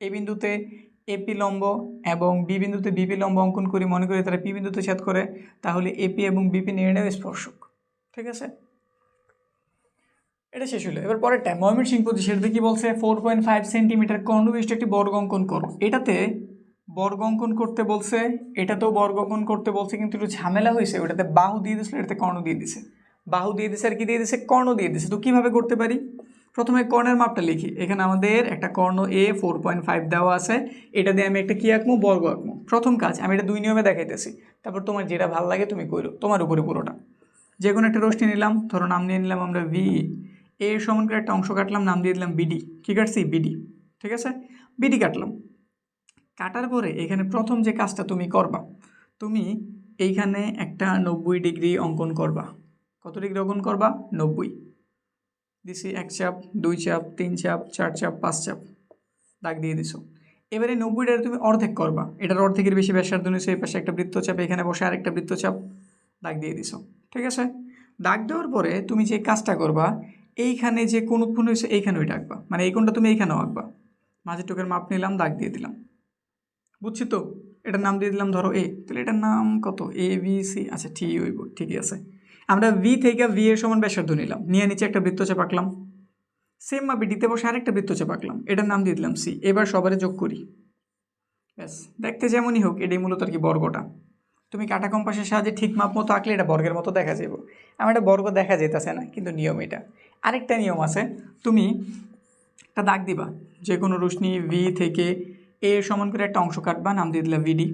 এই বিন্দুতে এপি লম্ব এবং বি বিন্দুতে বিপি লম্ব অঙ্কন করি, মনে করি তারা পি বিন্দুতে ছেদ করে, তাহলে এপি এবং বিপি নির্ণয় স্পর্শক, ঠিক আছে, এটা শেষ হলো। এবার পরেরটা ময়মনসিংহ প্রতিষ্ঠাতে কি বলছে, 4.5 সেন্টিমিটার কর্ণবিশিষ্ট একটি বর্গ অঙ্কন করো। এটাতে বর্গ অঙ্কন করতে বলছে, এটাতেও বর্গ অঙ্কন করতে বলছে, কিন্তু একটু ঝামেলা হয়েছে, ওটাতে বাহু দিয়ে দিয়েছিল, এটাতে কর্ণ দিয়ে দিছে, বাহু দিয়ে দিছে আর কি দিয়ে দিছে, কর্ণ দিয়ে দিছে। তো কীভাবে করতে পারি, প্রথমে কর্ণের মাপটা লিখি, এখানে আমাদের একটা কর্ণ এ 4.5 দেওয়া আছে, এটা দিয়ে আমি একটা কী আঁকবো, বর্গ আঁকবো। প্রথম কাজ আমি এটা 2 নিয়মে দেখাইতেছি, তারপর তোমার যেটা ভালো লাগে তুমি করো, তোমার উপরে পুরোটা। যে কোনো একটা রশ্মি নিলাম, ধরো নাম নিয়ে নিলাম আমরা ভি, এ সমান করে একটা অংশ কাটলাম, নাম দিয়ে দিলাম বিডি, কী কাটছি বিডি, ঠিক আছে, বিডি কাটলাম। কাটার পরে এখানে প্রথম যে কাজটা তুমি করবা, তুমি এইখানে একটা 90 ডিগ্রি অঙ্কন করবা। কত ডিগ্রি অঙ্কন করবা, 90 দিছি, 1 চাপ 2 চাপ 3 চাপ 4 চাপ 5 চাপ দাগ দিয়ে দিছো। এবারে 90টার তুমি অর্ধেক করবা, এটার অর্ধেকের বেশি ব্যাসার্ধ নিয়েছো, এই পাশে একটা বৃত্তচাপ, এখানে বসে আরেকটা বৃত্তচাপ দাগ দিয়ে দিছো, ঠিক আছে। দাগ দেওয়ার পরে তুমি যে কাজটা করবা, এইখানে যে কোণ উৎপন্ন হয়েছে এইখানে ওইটা আঁকবা, মানে এই কোণটা তুমি এইখানেও আঁকবা, মাঝের টুকের মাপ নিলাম, দাগ দিয়ে দিলাম, বুঝছি তো, এটার নাম দিয়ে দিলাম ধরো এ, তাহলে এটার নাম কত, এ বি সি, আচ্ছা ঠিক হইব, ঠিকই আছে। আমরা ভি থেকে ভি এর সমান ব্যাসার্ধ নিলাম, নিয়ে নিচে একটা বৃত্তচাপ আঁকলাম, সেম ভাবে ডিতে বসে আরেকটা বৃত্তচাপ আঁকলাম, এটার নাম দিয়ে দিলাম সি। এবার সবারে যোগ করি, ব্যাস, দেখতে যেমনই হোক এটাই মূলত আর কি বর্গটা। তুমি কাটা কম্পাসের সাহায্যে ঠিক মাপ মতো আঁকলে এটা বর্গের মতো দেখা যাবে। আমার এটা বর্গ দেখা যেতেছে না, কিন্তু নিয়ম এটা। আরেকটা নিয়ম আছে, তুমি একটা দাগ দিবা, যে কোনো রশ্মি ভি থেকে এ সমান করে একটা অংশ কাটবা, নাম দিয়ে দিলা ভিডি,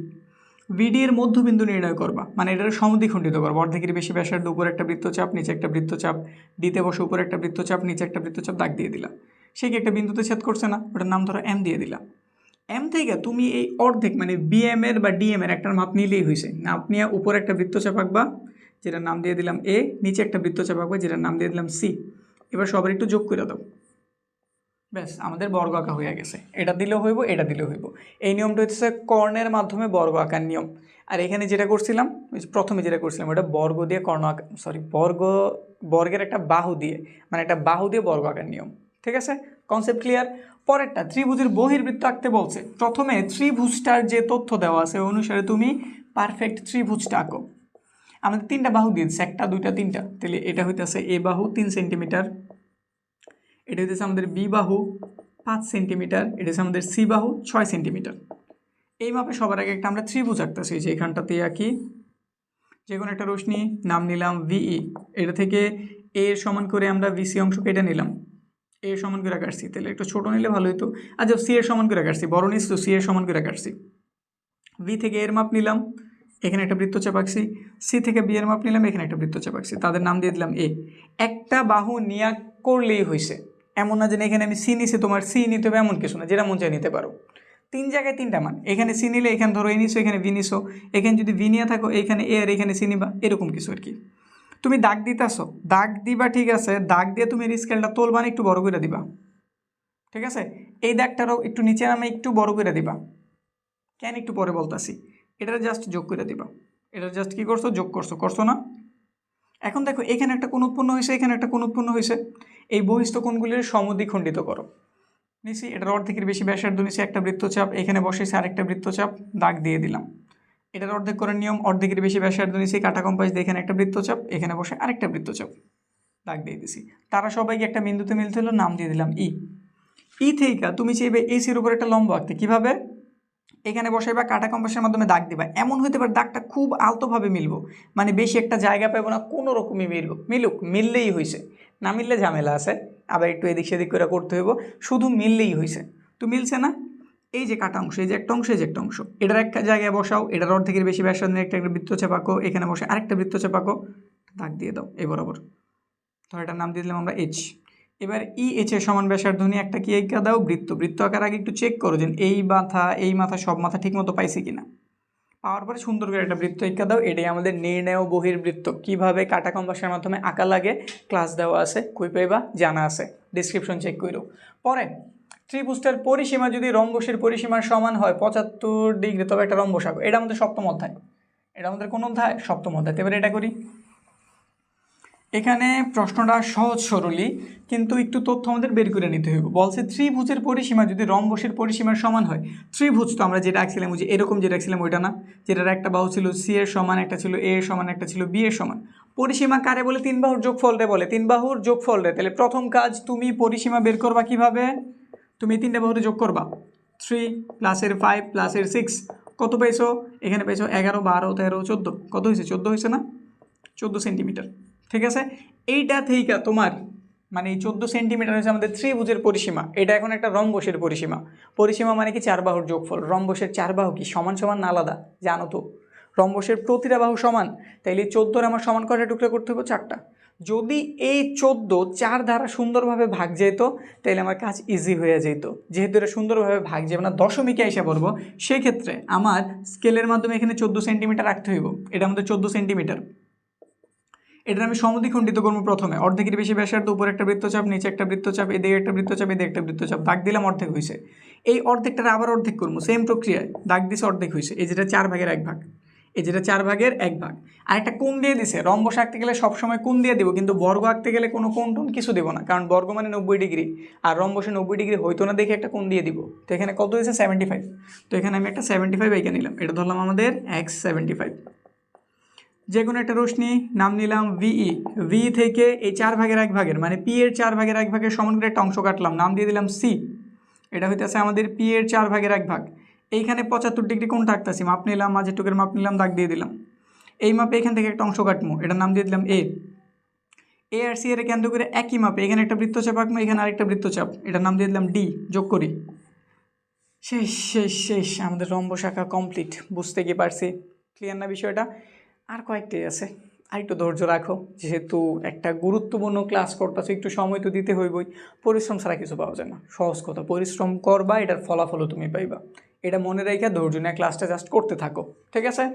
ভিডি এর মধ্যবিন্দু নির্ণয় করবা, মানে এটার সমদ্বিখণ্ডিত করবা, অর্ধেকের বেশি ব্যাসার্ধ, উপরে একটা বৃত্তচাপ নিচে একটা বৃত্তচাপ, ডিতে বসে উপরে একটা বৃত্তচাপ নিচে একটা বৃত্তচাপ দাগ দিয়ে দিলা, সে কি একটা বিন্দুতে ছেদ করছে না, ওটার নাম ধরো এম দিয়ে দিলা। এম থেকে তুমি এই অর্ধেক মানে বিএম এর বা ডিএম এর একটা মাপ নিলেই হয়েছে, মাপ নিয়ে উপরে একটা বৃত্তচাপ আঁকবা, যেটার নাম দিয়ে দিলাম এ, নিচে একটা বৃত্তচাপ আঁকবা, যেটার নাম দিয়ে দিলাম সি। এবার সবার একটু যোগ করে দাও, ব্যাস আমাদের বর্গ আঁকা হয়ে গেছে। এটা দিলেও হইব, এটা দিলেও হইব। এই নিয়মটা হচ্ছে কর্ণের মাধ্যমে বর্গ আঁকার নিয়ম। আর এখানে যেটা করছিলাম, প্রথমে যেটা করছিলাম ওটা বর্গ দিয়ে কর্ণ আঁকা, সরি বর্গের একটা বাহু দিয়ে, মানে একটা বাহু দিয়ে বর্গ আঁকার নিয়ম, ঠিক আছে, কনসেপ্ট ক্লিয়ার। পরেরটা ত্রিভুজের বহির্বৃত্ত আঁকতে বলছে। প্রথমে ত্রিভুজটার যে তথ্য দেওয়া আছে অনুসারে তুমি পারফেক্ট ত্রিভুজটা আঁকো। আমাদের 3টা বাহু দিয়েছে, 1টা 2টা 3টা, তাহলে এটা হইতেছে এ বাহু 3 সেন্টিমিটার, এটা হচ্ছে আমাদের বি বাহু 5 সেন্টিমিটার, এটা হচ্ছে আমাদের সি বাহু 6 সেন্টিমিটার। এই মাপে সবার আগে একটা আমরা ত্রিভুজ আঁকতেছি, যে এখানটাতে আঁকি, যে কোনো একটা রশ্মি নাম নিলাম ভিই, এটা থেকে এ এর সমান করে আমরা ভিসি অংশ কেটে নিলাম, এ এর সমান করে কাটছি, তাহলে একটু ছোটো নিলে ভালো হতো, আচ্ছা সি এর সমান করে কাটছি, বড় নিস তো সি এর সমান করে কাটছি, ভি থেকে এর মাপ নিলাম, এখানে একটা বৃত্তচাপ আঁকছি, সি থেকে বি এর মাপ নিলাম, এখানে একটা বৃত্তচাপ আঁকছি, তাদের নাম দিয়ে দিলাম এ। একটা বাহু নিয়া করলেই হয়েছে, এমন না যে এখানে আমি সি নিছি, তোমার সি নিতে হবে এমন কিছু না, যেটা মন চাই নিতে পারো। 3 জায়গায় 3টা মান, এখানে সি নিলে এখানে ধরো এ নিছো, এখানে ভি নিছো, এখানে যদি ভি নিয়ে থাকো এখানে এ আর এখানে সি নিবা, এরকম কিছু আর কি। তুমি দাগ দিতেছো, দাগ দিবা, ঠিক আছে, দাগ দিয়ে তুমি স্কেলটা তোলবা না, একটু বড় করে দিবা, ঠিক আছে, এই দাগটারও একটু নিচে নামে একটু বড় করে দিবা, কেন একটু পরে বলতাছি, এটা জাস্ট যোগ করে দিবা, এটা জাস্ট কি করছো, যোগ করছো না। এখন দেখো এখানে একটা কোণ উৎপন্ন হয়েছে, এখানে একটা কোণ উৎপন্ন হয়েছে, এই বহিস্থ কোণগুলির সমদ্বিখণ্ডিত করো। নিছি এটার অর্ধেকের বেশি ব্যাসার্ধ নিছি, একটা বৃত্তচাপ, এখানে বসেছে আরেকটা বৃত্তচাপ, দাগ দিয়ে দিলাম। এটার অর্ধেক করার নিয়ম, অর্ধেকের বেশি ব্যাসার্ধ নিয়েছি, কাটা কম্পাস দিয়ে এখানে একটা বৃত্তচাপ, এখানে বসে আরেকটা বৃত্তচাপ দাগ দিয়ে দিছি। তারা সবাইকে একটা বিন্দুতে মিলতে হলো, নাম দিয়ে দিলাম ই। ই থেকে তুমি চাইবে এসির উপর একটা লম্ব আঁকতে, কীভাবে? এখানে বসে বা কাটা কম্পাসের মাধ্যমে দাগ দিবা। এমন হতে পারে দাগটা খুব আলতোভাবে মিলবো, মানে বেশি একটা জায়গা পাবো না, কোনো রকমই মিললেই হয়েছে, না মিললে ঝামেলা আছে, আবার একটু এদিক সেদিক করে করতে হইব, শুধু মিললেই হয়েছে। তো মিলছে না, এই যে কাটা অংশ, এই যে একটা অংশ, এই যে একটা অংশ, এটার একটা জায়গায় বসাও, এটার অর্ধেকের বেশি ব্যাসার্ধ নিয়ে একটা বৃত্তচাপ আঁকো, এখানে বসে আরেকটা বৃত্তচাপ আঁকো, দাগ দিয়ে দাও এই বরাবর। তো এটার নাম দিয়ে দিলাম আমরা এইচ। এবার ই এইচ এর সমান ব্যাসার্ধ নিয়ে একটা কি এঁকে দাও, বৃত্ত আঁকার আগে একটু চেক করো যে এই মাথা সব মাথা ঠিক মতো পাইছে কিনা। পাওয়ার পরে সুন্দর করে একটা বৃত্ত এঁকে দাও। এটাই আমাদের নির্ণেয় বহির্বৃত্ত, কীভাবে কাটা কম্পাসের মাধ্যমে আঁকা লাগে ক্লাস দেওয়া আছে, কই পাইবা জানা আছে, ডিসক্রিপশন চেক করো। পরে ত্রিভুজটার পরিসীমা যদি রম্বসের পরিসীমার সমান হয় 75 ডিগ্রি, তবে একটা রম্বস আঁকো। এটা আমাদের সপ্তম অধ্যায়, এটা আমাদের কোন অধ্যায়? সপ্তম অধ্যায়। এবার এটা করি। এখানে প্রশ্নটা সহজ সরলই, কিন্তু একটু তথ্য আমাদের বের করে নিতে হইব। বলছে ত্রিভুজের পরিসীমা যদি রম্বসের পরিসীমার সমান হয়। ত্রিভুজ তো আমরা যেটা আঁকছিলাম, যে এরকম যেটা আঁকছিলাম ওইটা না, যেটার একটা বাহু ছিল সি এর সমান, একটা ছিল এ এর সমান, একটা ছিল বি এর সমান। পরিসীমা কারে বলে? তিন বাহুর যোগফল রে বলে, তিন বাহুর যোগফল রে। তাহলে প্রথম কাজ, তুমি পরিসীমা বের করবা কিভাবে? তুমি তিনটা বাহুরে যোগ করবা, 3 প্লাসের 5 প্লাসের 6, কত পাইছো? এখানে পাইছো 11, 12, 13, 14, কত হয়েছে? 14 হয়েছে না? 14 সেন্টিমিটার। ঠিক আছে, এইটা থেকে তোমার মানে এই 14 সেন্টিমিটার হচ্ছে আমাদের ত্রিভুজের পরিসীমা। এটা এখন একটা রম্বসের পরিসীমা। পরিসীমা মানে কি? চার বাহুর যোগফল। রম্বসের চার বাহু কি সমান সমান না আলাদা? জানো তো, রম্বসের প্রতিটা বাহু সমান, তাইলে 14 আমার সমান কয়টা টুকরা করতে হবে? 4টা। যদি এই 14 4 দ্বারা সুন্দরভাবে ভাগ যেত, তাইলে আমার কাজ ইজি হয়ে যেত। যেহেতু এটা সুন্দরভাবে ভাগ যাবে না, দশমিকে এসে পড়বো, সেক্ষেত্রে আমার স্কেলের মাধ্যমে এখানে 14 সেন্টিমিটার রাখতে হইব। এটা আমাদের 14 সেন্টিমিটার। এটা আমি সমদ্বিখণ্ডিত করবো প্রথমে। অর্ধেকের বেশি ব্যাসার্ধ, উপরে একটা বৃত্তচাপ, নিচে একটা বৃত্তচাপ, এদিকে একটা বৃত্তচাপ, এদিকে একটা বৃত্তচাপ, দাগ দিলাম, অর্ধেক হয়েছে। এই অর্ধেকটা আবার অর্ধেক করবো, সেম প্রক্রিয়ায় দাগ দিছে, অর্ধেক হয়েছে। এই যেটা 4 ভাগের 1 ভাগ, এই যেটা 4 ভাগের 1 ভাগ। আর একটা কোণ দিয়ে দিছে। রম্বস আঁকতে গেলে সবসময় কোণ দিয়ে দিব, কিন্তু বর্গ আঁকতে গেলে কোনো কোণ টোন কিছু দেবো না, কারণ বর্গ মানে 90 ডিগ্রি, আর রম্বসে 90 ডিগ্রি হইতো না দেখে একটা কোণ দিয়ে দিব। তো এখানে কত হয়েছে? 75। তো এখানে আমি একটা 75 এঁকে নিলাম, এটা ধরলাম আমাদের x75। যে কোনো একটা রশ্মি নাম নিলাম ভিই। ভি থেকে এই 4 ভাগের 1 ভাগের মানে পি এর 4 ভাগের 1 ভাগের সমান করে একটা অংশ কাটলাম, নাম দিয়ে দিলাম সি। এটা হইতেছে আমাদের পি এর 4 ভাগের 1 ভাগ। এইখানে 75 ডিগ্রি কোণটা আঁকতেছি, মাপ নিলাম, মাঝের টুকের মাপ নিলাম, দাগ দিয়ে দিলাম। এই মাপে এখান থেকে একটা অংশ কাটবো, এটার নাম দিয়ে দিলাম এ। এ আর সি এর কেন্দ্র করে একই মাপে এখানে একটা বৃত্তচাপ আঁকবো, এখানে আরেকটা বৃত্তচাপ, এটার নাম দিয়ে দিলাম ডি। যোগ করি, শেষ আমাদের রম্বস আঁকা কমপ্লিট। বুঝতে কি পারছি? ক্লিয়ার না বিষয়টা? আর কয়েকটাই আছে, আর একটু ধৈর্য রাখো, যেহেতু একটা গুরুত্বপূর্ণ ক্লাস করতেছো, একটু সময় তো দিতে হইবই। পরিশ্রম ছাড়া কিছু পাওয়া যায় না, সহজ কথা। পরিশ্রম করবা, এটার ফলাফলও তুমি পাইবা। এটা মনে রেখে ধৈর্য নিয়ে ক্লাসটা জাস্ট করতে থাকো, ঠিক আছে?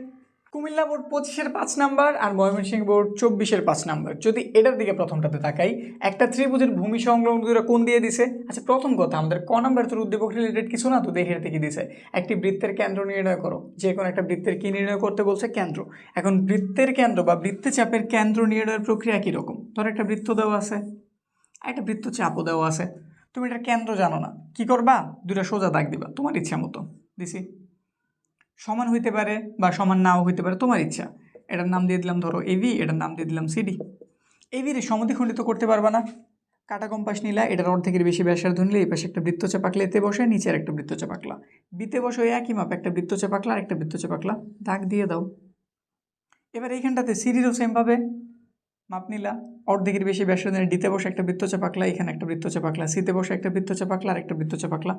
কুমিল্লা বোর্ড 25-এর 5 নাম্বার আর ময়মনসিংহ বোর্ড 24-এর 5 নাম্বার। যদি এটার দিকে প্রথমটাতে তাকাই, একটা ত্রিভুজের ভূমি সংলগ্ন দুটো কোণ দিয়ে দিছে। আচ্ছা, প্রথম কথা, আমাদের ক নাম্বার তোর উদ্দীপক রিলেটেড কিছু না, তো দেখে থেকে দিছে একটি বৃত্তের কেন্দ্র নির্ণয় করো। যে কোনো একটা বৃত্তের কি নির্ণয় করতে বলছে? কেন্দ্র। এখন বৃত্তের কেন্দ্র বা বৃত্তচাপের কেন্দ্র নির্ণয়ের প্রক্রিয়া কীরকম? ধর একটা বৃত্ত দেওয়া আছে, একটা বৃত্তচাপও দেওয়া আছে, তুমি এটার কেন্দ্র জানো না, কি করবা? দুটা সোজা দাগ দিবা, তোমার ইচ্ছা মতো দিছি। সমান হইতে পারে বা সমান নাও হইতে পারে, তোমার ইচ্ছা। এটার নাম দিয়ে দিলাম ধরো এবি, এটার নাম দিয়ে দিলাম সিডি। এবির সমদ্বিখণ্ডিত করতে পারবা না, কাটা কম্পাস নিলা, এটার অর্ধেকের বেশি ব্যাসার্ধ নিলে এই পাশে একটা বৃত্তচাপ আঁকলে, এতে বসে নিচে আর একটা বৃত্তচাপ আঁকলা, বিতে বসে একই মাপ একটা বৃত্তচাপ আঁকলা আর একটা বৃত্তচাপ আঁকলা, দাগ দিয়ে দাও। এবার এইখানটাতে সিডিরও সেমভাবে মাপ নিলা, অর্ধেকের বেশি ব্যাসার্ধ নিলে ডিতে বসে একটা বৃত্তচাপ আঁকলা, এখানে একটা বৃত্তচাপ আঁকলা, সিতে বসে একটা বৃত্তচাপ আঁকলা আর একটা বৃত্তচাপ আঁকলা,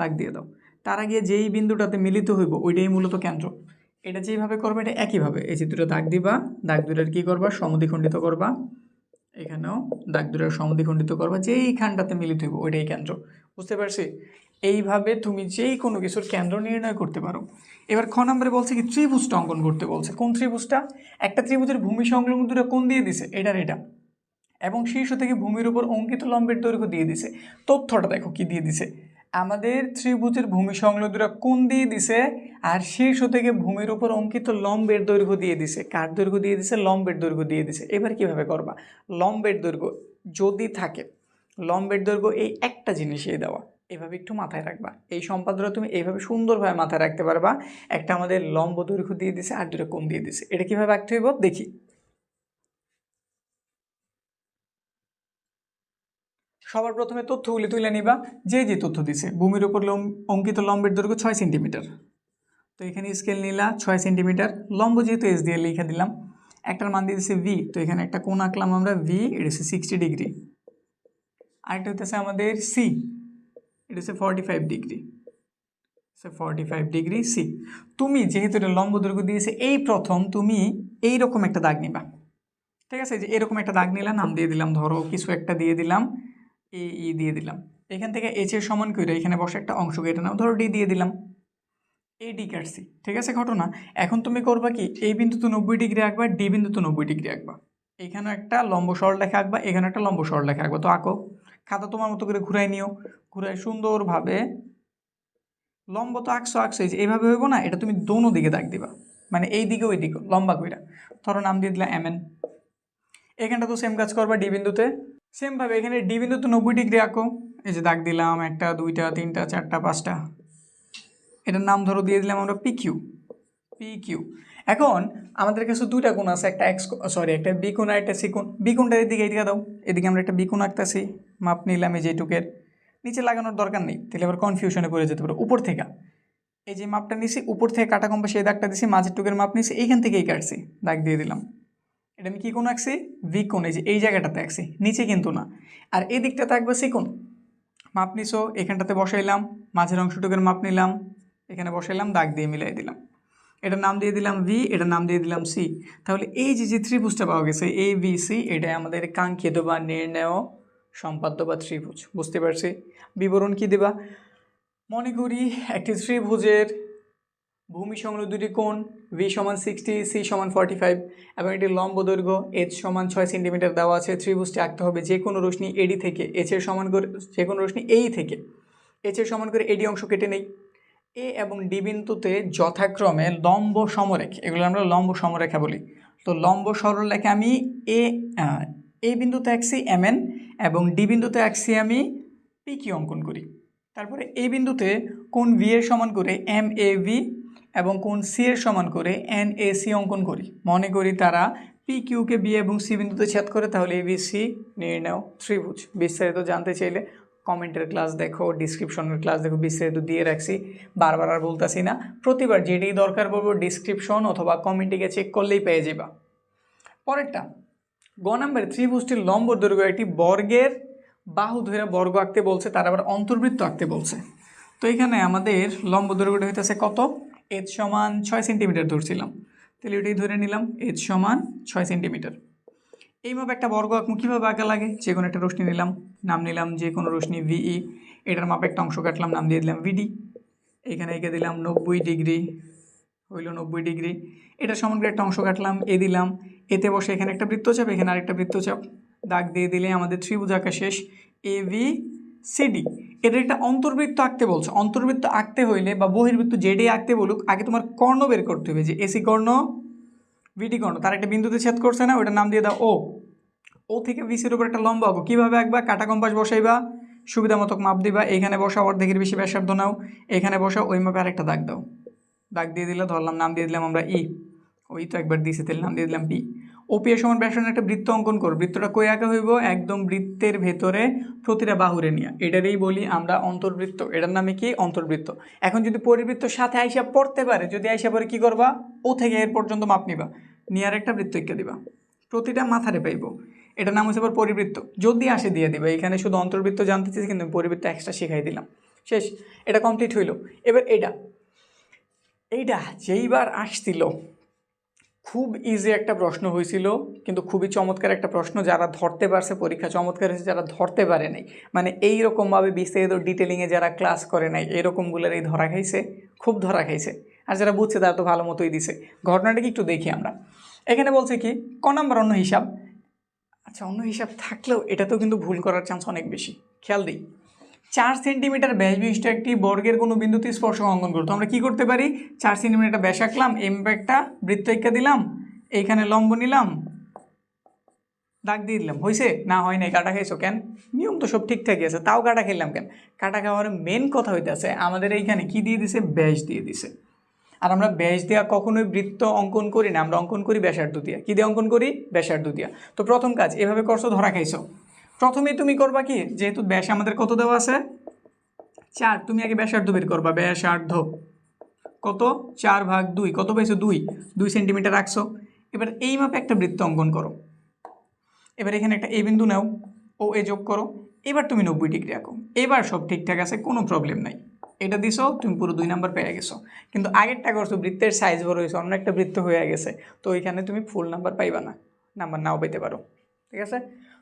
দাগ দিয়ে দাও। তার আগে যেই বিন্দুটাতে মিলিত হইব ওইটাই মূলত কেন্দ্র। এটা যেইভাবে করবে এটা একইভাবে, এই যে দুটো দাগ দিবা, দাগ দুটার কী করবা? সমদ্বিখণ্ডিত করবা। এখানেও দাগ দুটার সমদ্বিখণ্ডিত করবা, যেইখানটাতে মিলিত হইব ওইটাই কেন্দ্র। বুঝতে পারছি? এইভাবে তুমি যেই কোনো কিছুর কেন্দ্র নির্ণয় করতে পারো। এবার খ নম্বরে বলছে কি ত্রিভুজটা অঙ্কন করতে বলছে। কোন ত্রিভুজটা? একটা ত্রিভুজের ভূমি সংলগ্ন দুটো কোণ দিয়ে দিছে, এটার এটা, এবং শীর্ষ থেকে ভূমির উপর অঙ্কিত লম্বের দৈর্ঘ্য দিয়ে দিছে। তথ্যটা দেখো কি দিয়ে দিছে, আমাদের ত্রিভুজের ভূমি সংলগ্ন দুটো কোণ দিয়ে দিছে, আর শীর্ষ থেকে ভূমির উপর অঙ্কিত লম্বের দৈর্ঘ্য দিয়ে দিছে। কার দৈর্ঘ্য দিয়ে দিছে? লম্বের দৈর্ঘ্য দিয়ে দিছে। এবার কিভাবে করবা? লম্বের দৈর্ঘ্য যদি থাকে, লম্বের দৈর্ঘ্য এই একটা জিনিসই দেওয়া, এভাবে একটু মাথায় রাখবা, এই সম্পাদ্যটা তুমি এইভাবে সুন্দরভাবে মাথায় রাখতে পারবা। একটা আমাদের লম্ব দৈর্ঘ্য দিয়ে দিছে আর দুটো কোণ দিয়ে দিছে, এটা কীভাবে রাখতে হইব দেখি। সবার প্রথমে তথ্যগুলি তুলে নিবা, যে তথ্য দিছে ভূমির উপর অঙ্কিত লম্বের দৈর্ঘ্য 6 সেন্টিমিটার, তো এখানে স্কেল নিলা 6 সেন্টিমিটার, লম্ব যেহেতু এস দিয়ে লিখে দিলাম, একটার মান দিয়ে দিচ্ছে ভি, তো এখানে একটা কোণ আঁকলাম আমরা ভি, এটা হচ্ছে 60 ডিগ্রি, আরেকটা হচ্ছে আমাদের সি, এটা হচ্ছে 45 ডিগ্রি, 45 ডিগ্রি সি। তুমি যেহেতু এটা লম্ব দৈর্ঘ্য দিয়েছে, এই প্রথম তুমি এইরকম একটা দাগ নিবা, ঠিক আছে, যে এরকম একটা দাগ নিলাম, নাম দিয়ে দিলাম, ধরো কিছু একটা দিয়ে দিলাম, ই দিয়ে দিলাম, এখান থেকে এইচ এর সমান করে এখানে বসে একটা অংশ কেটে নাও, ধরো ডি দিয়ে দিলাম, ডি কাটছি, ঠিক আছে ঘটনা। এখন তুমি করবা কি, এই বিন্দুতে 90 ডিগ্রি আঁকবা, ডি বিন্দুতে 90 ডিগ্রি আঁকবা, এখানে একটা লম্ব সরলরেখা আঁকবা, এখানে একটা লম্ব সরলরেখা আঁকবা, তো আঁকো, খাতা তোমার মতো করে ঘুরাই নিও, ঘুরাই সুন্দরভাবে লম্ব তো আঁকছো এইভাবে হইব না, এটা তুমি দোনো দিকে দাগ দিবা, মানে এই দিকে ওই দিকে লম্বা কইরা, ধরো নাম দিয়ে দিলাম এমএন। এখানটা তো সেম কাজ করবা, ডি বিন্দুতে সেমভাবে এখানে ডি বিন্দুতে 90 ডিগ্রি আঁকো, এই যে দাগ দিলাম 1টা 2টা 3টা 4টা 5টা, এটার নাম ধরো দিয়ে দিলাম আমরা পিকিউ। এখন আমাদের কাছে দুইটা কোণ আছে, একটা একটা বি কোণ আর একটা সি কোণ। বি কোণটা এদিকে দাও, এদিকে আমরা একটা বি কোণ আঁকতেছি, মাপ নিলাম এই যেটুকের, নিচে লাগানোর দরকার নেই, তাহলে আবার কনফিউশনে পড়ে যেতে পারো। উপর থেকে এই যে মাপটা নিছি, উপর থেকে কাটা কম্পা সেই দাগটা দিছি, মাঝের টুকের মাপ নিছি, এইখান থেকেই কাটছি, দাগ দিয়ে দিলাম। এটা আমি কী কোণ আঁকছি, ভি কোণ, এই যে এই জায়গাটাতে আঁকছি, নিচে কিন্তু না। আর এই দিকটাতে আঁকবো সি কোণ, মাপ নিছো, এখানটাতে বসাইলাম, মাঝের অংশটুকের মাপ নিলাম, এখানে বসাইলাম, দাগ দিয়ে মিলাই দিলাম, এটার নাম দিয়ে দিলাম ভি, এটার নাম দিয়ে দিলাম সি। তাহলে এই যে ত্রিভুজটা পাওয়া গেছে এ বি সি, এটাই আমাদের কাঙ্ক্ষিত বা নির্ণেয় সম্পাদ্য বা ত্রিভুজ। বুঝতে পারছি। বিবরণ কি দেবা, মনে করি একটি ত্রিভুজের ভূমি সংলগ্ন দুটি কোণ ভি সমান 60, সি সমান 45 এবং এটি লম্ব দৈর্ঘ্য এইচ সমান 6 সেন্টিমিটার দেওয়া আছে। ত্রিভুজটি আঁকতে হবে যে কোনো রশ্মি এডি থেকে এইচ এর সমান করে, যে কোনো রশ্মি এই থেকে এইচ এর সমান করে এডি অংশ কেটে নেই। এ এবং ডি বিন্দুতে যথাক্রমে লম্ব সমরেখা, এগুলো আমরা লম্ব সমরেখা বলি। তো লম্ব সরলরেখা আমি এ বিন্দুতে আঁকছি এমএন এবং ডি বিন্দুতে আঁকছি আমি পিকিউ অঙ্কন করি। তারপরে এই বিন্দুতে কোণ ভি এর সমান করে এম এ ভি এবং কোণ সি এর সমান করে এন এ সি অঙ্কন করি। মনে করি তারা পি কিউকে বি এবং সি বিন্দুতে ছেদ করে, তাহলে এ বি সি নির্ণেয় ত্রিভুজ। বিস্তারিত জানতে চাইলে কমেন্টের ক্লাস দেখো, ডিসক্রিপশনের ক্লাস দেখো, বিস্তারিত দিয়ে রাখছি, বারবার আর বলতেছি না। প্রতিবার যেটি দরকার পড়বো ডিসক্রিপশন অথবা কমেন্টে চেক করলেই পেয়ে যাবা। পরেরটা গ নাম্বার, ত্রিভুজটির লম্ব দৈর্ঘ্য একটি বর্গের বাহু ধরে বর্গ আঁকতে বলছে, তার আবার অন্তর্বৃত্ত আঁকতে বলছে। তো এখানে আমাদের লম্ব দৈর্ঘ্যটা হইতেছে কত, এইচ সমান 6 সেন্টিমিটার ধরছিলাম, তাহলে এটাই ধরে নিলাম এইচ সমান 6 সেন্টিমিটার। এইভাবে একটা বর্গ আঁকবো, কীভাবে আঁকা লাগে, যে কোনো একটা রশ্মি নিলাম, নাম নিলাম যে কোনো রশ্মি ভিই, এটার মাপে একটা অংশ কাটলাম, নাম দিয়ে দিলাম ভিডি, এখানে এঁকে দিলাম 90 ডিগ্রি, হইল 90 ডিগ্রি। এটা সমান করে একটা অংশ কাটলাম, এ দিলাম, এতে বসে এখানে একটা বৃত্তচাপ, এখানে আরেকটা বৃত্তচাপ, দাগ দিয়ে দিলে আমাদের ত্রিভুজ আঁকা শেষ। এ বি সিডি, এদের একটা অন্তর্বৃত্ত আঁকতে বলছে। অন্তর্বৃত্ত আঁকতে হইলে বা বহির্বৃত্ত যেটি আঁকতে বলুক, আগে তোমার কর্ণ বের করতে হবে, যে এসি কর্ণ ভিডি কর্ণ, তার একটা বিন্দুতে ছেদ করছে না, ওটার নাম দিয়ে দাও ও। ও থেকে বিসির উপর একটা লম্ব আঁকো, কীভাবে আঁকবা, কাটা কম্পাস বসাইবা, সুবিধা মতো মাপ দিবা, এখানে বসা অর্ধেকের বেশি ব্যাসার্ধ নাও, এখানে বসা ওই মাপে আরেকটা দাগ দাও, দাগ দিয়ে দিলে ধরলাম, নাম দিয়ে দিলাম আমরা ই, ওই তো একবার দিয়েছি, তাহলে নাম দিয়ে দিলাম পি। ওপি এর সমান ব্যাসার্ধ একটা বৃত্ত অঙ্কন করো, বৃত্তটা কই আঁকা হইব, একদম বৃত্তের ভেতরে প্রতিটা বাহুরে নিয়ে, এটারই বলি আমরা অন্তর্বৃত্ত, এটার নামে কি অন্তর্বৃত্ত। এখন যদি পরিবৃত্ত সাথে আইসা পড়তে পারে, যদি আইসা পরে কি করবা, ও থেকে এর পর্যন্ত মাপ নিবা, নিয়ে আর একটা বৃত্ত এঁকে দিবা, প্রতিটা মাথারে পাইব, এটার নাম হচ্ছে আবার পরিবৃত্ত। যদি আসে দিয়ে দিবা, এখানে শুধু অন্তর্বৃত্ত জানতে চেয়েছি কিন্তু পরিবৃত্ত এক্সট্রা শিখাই দিলাম, শেষ, এটা কমপ্লিট হইল। এবার এইটা যেইবার আসছিল খুব ইজি একটা প্রশ্ন হয়েছিল, কিন্তু খুবই চমৎকার একটা প্রশ্ন, যারা ধরতে পারছে পরীক্ষা চমৎকার হয়েছে, যারা ধরতে পারে নাই, মানে এইরকমভাবে বিস্তারিত ডিটেলিংয়ে যারা ক্লাস করে নাই, এরকমগুলোর এই ধরা খাইছে, খুব ধরা খাইছে। আর যারা বুঝছে তারা তো ভালো মতোই দিছে। ঘটনাটা কি একটু দেখি আমরা। এখানে বলছে কি ক নাম্বার অন্য হিসাব, আচ্ছা অন্য হিসাব থাকলেও এটাতেও কিন্তু ভুল করার চান্স অনেক বেশি। খেয়াল দিই, 4 সেন্টিমিটার ব্যাস বিশিষ্ট একটি বর্গের কোনো বিন্দুতে স্পর্শক অঙ্কন করতো। আমরা কি করতে পারি, 4 সেন্টিমিটার ব্যাস আঁকলাম, এম একটা বৃত্ত এঁকে দিলাম, এইখানে লম্ব নিলাম, দাগ দিয়ে দিলাম, হয়েছে না হয় নাই, কাটা খাইছো কেন? নিয়ম তো সব ঠিকঠাকই আছে, তাও কাটা খেলাম কেন? কাটা খাওয়ার মেন কথা হইতেছে আমাদের এইখানে কি দিয়ে দিছে, ব্যাস দিয়ে দিছে। আর আমরা ব্যাস দেওয়া কখনোই বৃত্ত অঙ্কন করি না, আমরা অঙ্কন করি ব্যাসার্ধ দিয়া। কী দিয়ে অঙ্কন করি? ব্যাসার্ধ দিয়া। তো প্রথম কাজ এভাবে করছো, ধরা খাইছো। প্রথমেই তুমি করবা কি, যেহেতু ব্যাস আমাদের কত দেওয়া আছে 4, তুমি আগে ব্যাসার্ধ বের করবা। ব্যাসার্ধ কত? 4/2, কত পাইছো? 2 সেন্টিমিটার রাখছো। এবার এই মাপে একটা বৃত্ত অঙ্কন করো। এবার এখানে একটা এ বিন্দু নাও, ও এ যোগ করো। এবার তুমি 90 ডিগ্রি আঁকো। এবার সব ঠিকঠাক আছে, কোনো প্রবলেম নাই। এটা দিছো, তুমি পুরো 2 নাম্বার পেয়ে গেছো। কিন্তু আগেরটা করছো, বৃত্তের সাইজ বড় হয়েছে, অন্য একটা বৃত্ত হয়ে গেছে, তো ওইখানে তুমি ফুল নাম্বার পাইবা না, নাম্বার নাও পেতে পারো। ঠিক আছে,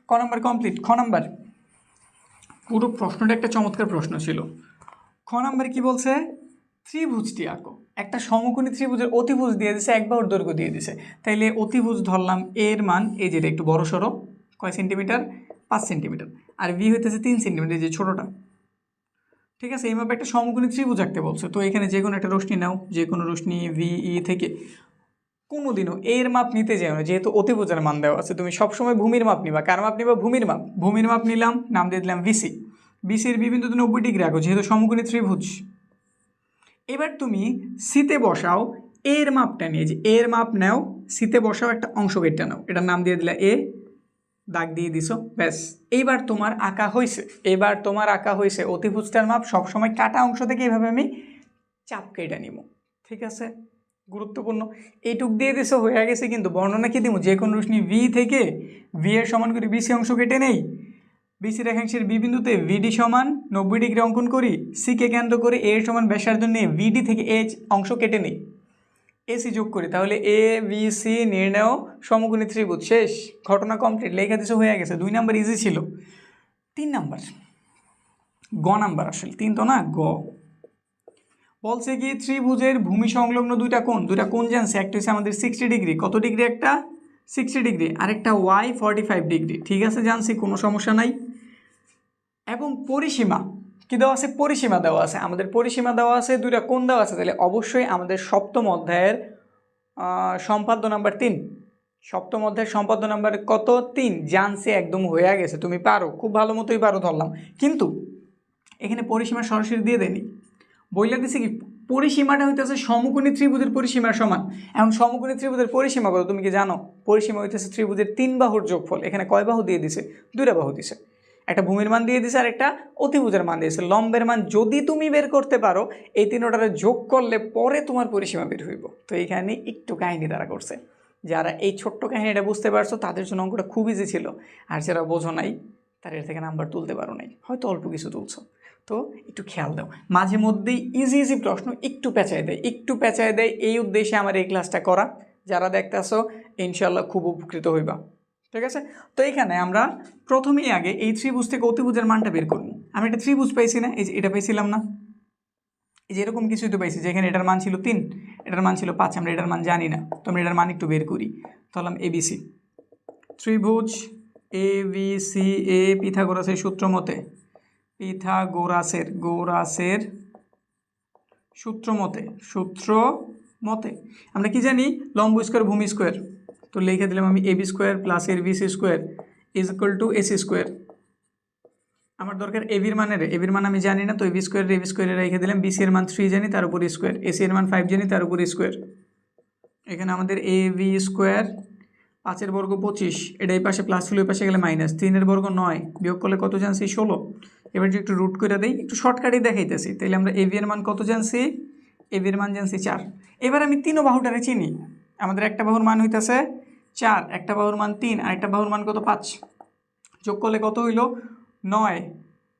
ক নাম্বার কমপ্লিট। খ নাম্বার, পুরো প্রশ্নটা একটা চমৎকার প্রশ্ন ছিল। খ নাম্বার কি বলছে? ত্রিভুজটি আঁকো। একটা সমকোণী ত্রিভুজের অতিভুজ দিয়ে দিছে, এক বাহুর দৈর্ঘ্য দিয়ে দিছে। তাইলে অতিভুজ ধরলাম, এর মান এই যেটা একটু বড় সড়ো, কয় সেন্টিমিটার? 5 সেন্টিমিটার। আর বি হইতেছে 3 সেন্টিমিটার, যে ছোটোটা। ঠিক আছে, এইভাবে একটা সমকোণী ত্রিভুজ আঁকতে বলছে। তো এখানে যে কোনো একটা রশ্মি নাও, যে কোনো রশ্মি ভিই থেকে। কোনোদিনও এর মাপ নিতে যাও না, যেহেতু অতিভুজের মান দেওয়া আছে। তুমি সবসময় ভূমির মাপ নিবা। কার মাপ নিবা? ভূমির মাপ। ভূমির মাপ নিলাম, নাম দিয়ে দিলাম বিসি। বিসির বিবিন্দুতে 90 ডিগ্রি আঁকো, যেহেতু সমকোণী ত্রিভুজ। এবার তুমি সিতে বসাও এর মাপটা নিয়ে, যে এর মাপ নাও, সিতে বসাও, একটা অংশ কেটে নাও, এটার নাম দিয়ে দিলা এ, দাগ দিয়ে দিছো, ব্যাস। এইবার তোমার আঁকা হয়েছে। এবার তোমার আঁকা হয়েছে। অতিভুজটার মাপ সবসময় কাটা অংশ থেকে এভাবে আমি চাপ কেটে নিব। ঠিক আছে, গুরুত্বপূর্ণ। এইটুক দিয়ে দিছো, হয়ে গেছে। কিন্তু বর্ণনা কি দিব? যে কোনো রশ্মি ভি থেকে ভি এর সমান করে বিসি অংশ কেটে নেই। বিসি রেখাংশের বি বিন্দুতে ভিডি সমান 90 ডিগ্রি অঙ্কন করি। সিকে কেন্দ্র করে এ সমান ব্যাসার্ধ নিয়ে ভিডি থেকে এ অংশ কেটে নেই, এসি যোগ করি। তাহলে এ বি সি নির্ণয় সমকোণী ত্রিভুজ। শেষ, ঘটনা কমপ্লিট। লেখা দিছে, হয়ে গেছে। 2 নাম্বার ইজি ছিল। 3 নাম্বার, গ নাম্বার, আসলে 3 তো না, গ। বলছে কি, ত্রিভুজের ভূমি সংলগ্ন দুইটা কোণ জানছে। একটা হচ্ছে আমাদের 60 ডিগ্রি। কত ডিগ্রি? একটা 60 ডিগ্রি। আরেকটা ওয়াই 45 ডিগ্রি। ঠিক আছে, জানছি, কোনো সমস্যা নাই। এবং পরিসীমা কি দেওয়া আছে? পরিসীমা দেওয়া আছে। আমাদের পরিসীমা দেওয়া আছে, দুইটা কোণ দেওয়া আছে। তাহলে অবশ্যই আমাদের সপ্তম অধ্যায়ের সম্পাদ্য নাম্বার 3, সপ্তম অধ্যায়ের সম্পাদ্য নাম্বার কত? 3। জানছে, একদম হয়ে গেছে, তুমি পারো, খুব ভালো মতোই পারো ধরলাম। কিন্তু এখানে পরিসীমা সরাসরি দিয়ে দেয়নি, বইলা দিছে কি, পরিসীমাটা হইতেছে সমকোণী ত্রিভুজের পরিসীমার সমান। এখন সমকোণী ত্রিভুজের পরিসীমা কত তুমি কি জানো? পরিসীমা হইতেছে ত্রিভুজের 3 বাহুর যোগফল। এখানে কয় বাহু দিয়ে দিছে? 2টা বাহু দিছে। একটা ভূমির মান দিয়ে দিছে আর একটা অতিভুজের মান দিয়েছে। লম্বের মান যদি তুমি বের করতে পারো, এই তিনটারে যোগ করলে পরে তোমার পরিসীমা বের হইব। তো এইখানে একটু কাহিনী দ্বারা করছে। যারা এই ছোট্ট কাহিনীটা বুঝতে পারছো তাদের জন্য অঙ্কটা খুব ইজি ছিল। আর যারা বোঝো নাই, তারা এর থেকে নাম্বার তুলতে পারো নাই, হয়তো অল্প কিছু তুলছো। তো একটু খেয়াল দাও, মাঝে মধ্যেই ইজি প্রশ্ন একটু পেঁচায় দেয়। এই উদ্দেশ্যে আমার এই ক্লাসটা করা। যারা দেখতেছো ইনশাল্লাহ খুব উপকৃত হইবা। ঠিক আছে, তো এখানে আমরা প্রথমেই আগে এই ত্রিভুজ থেকে অতিভুজের মানটা বের করবো। আমি একটা ত্রিভুজ পাইছি না? এই যে এটা পাইছিলাম না? এই যে এরকম কিছুই তো পাইছি, যেখানে এটার মান ছিল 3, এটার মান ছিল 5। আমরা এটার মান জানি না, তো আমরা এটার মান একটু বের করি। তাহলে এবিসি ত্রিভুজ এবিসি এ পিথাগোরাসের সূত্র মতে, গোরাসের সূত্র মতে আমরা কি জানি? লম্ব স্কোয়ার ভূমি স্কোয়ার। তো লিখে দিলাম আমি এবি স্কোয়ার প্লাস এর BC square is equal to AC square. আমার দরকার এবির মান আমি জানি না, তো এবি স্কোয়ারে রেখে দিলাম। বিসি এর মান 3 জানি, তার উপর স্কোয়ার। এসি এর মান 5 জানি, তার উপর স্কোয়ার। এখানে আমাদের এ বি স্কোয়ার, 5 বর্গ 25, এটা এই পাশে প্লাস হলে ওই পাশে গেলে মাইনাস, 3 বর্গ 9, বিয়োগ করলে কত জানছি? 16। এবার যে একটু রুট করে দেই, একটু শর্টকাটে দেখাইতেছি। তাহলে আমরা এবি এর মান কত জানছি? এবির মান জানছি 4। এবার আমি 3 বাহুটারে চিনি। আমাদের একটা বাহুর মান হইতেছে 4, একটা বাহুর মান 3, আর একটা বাহুর মান কত? 5। যোগ করলে কত হইল? 9,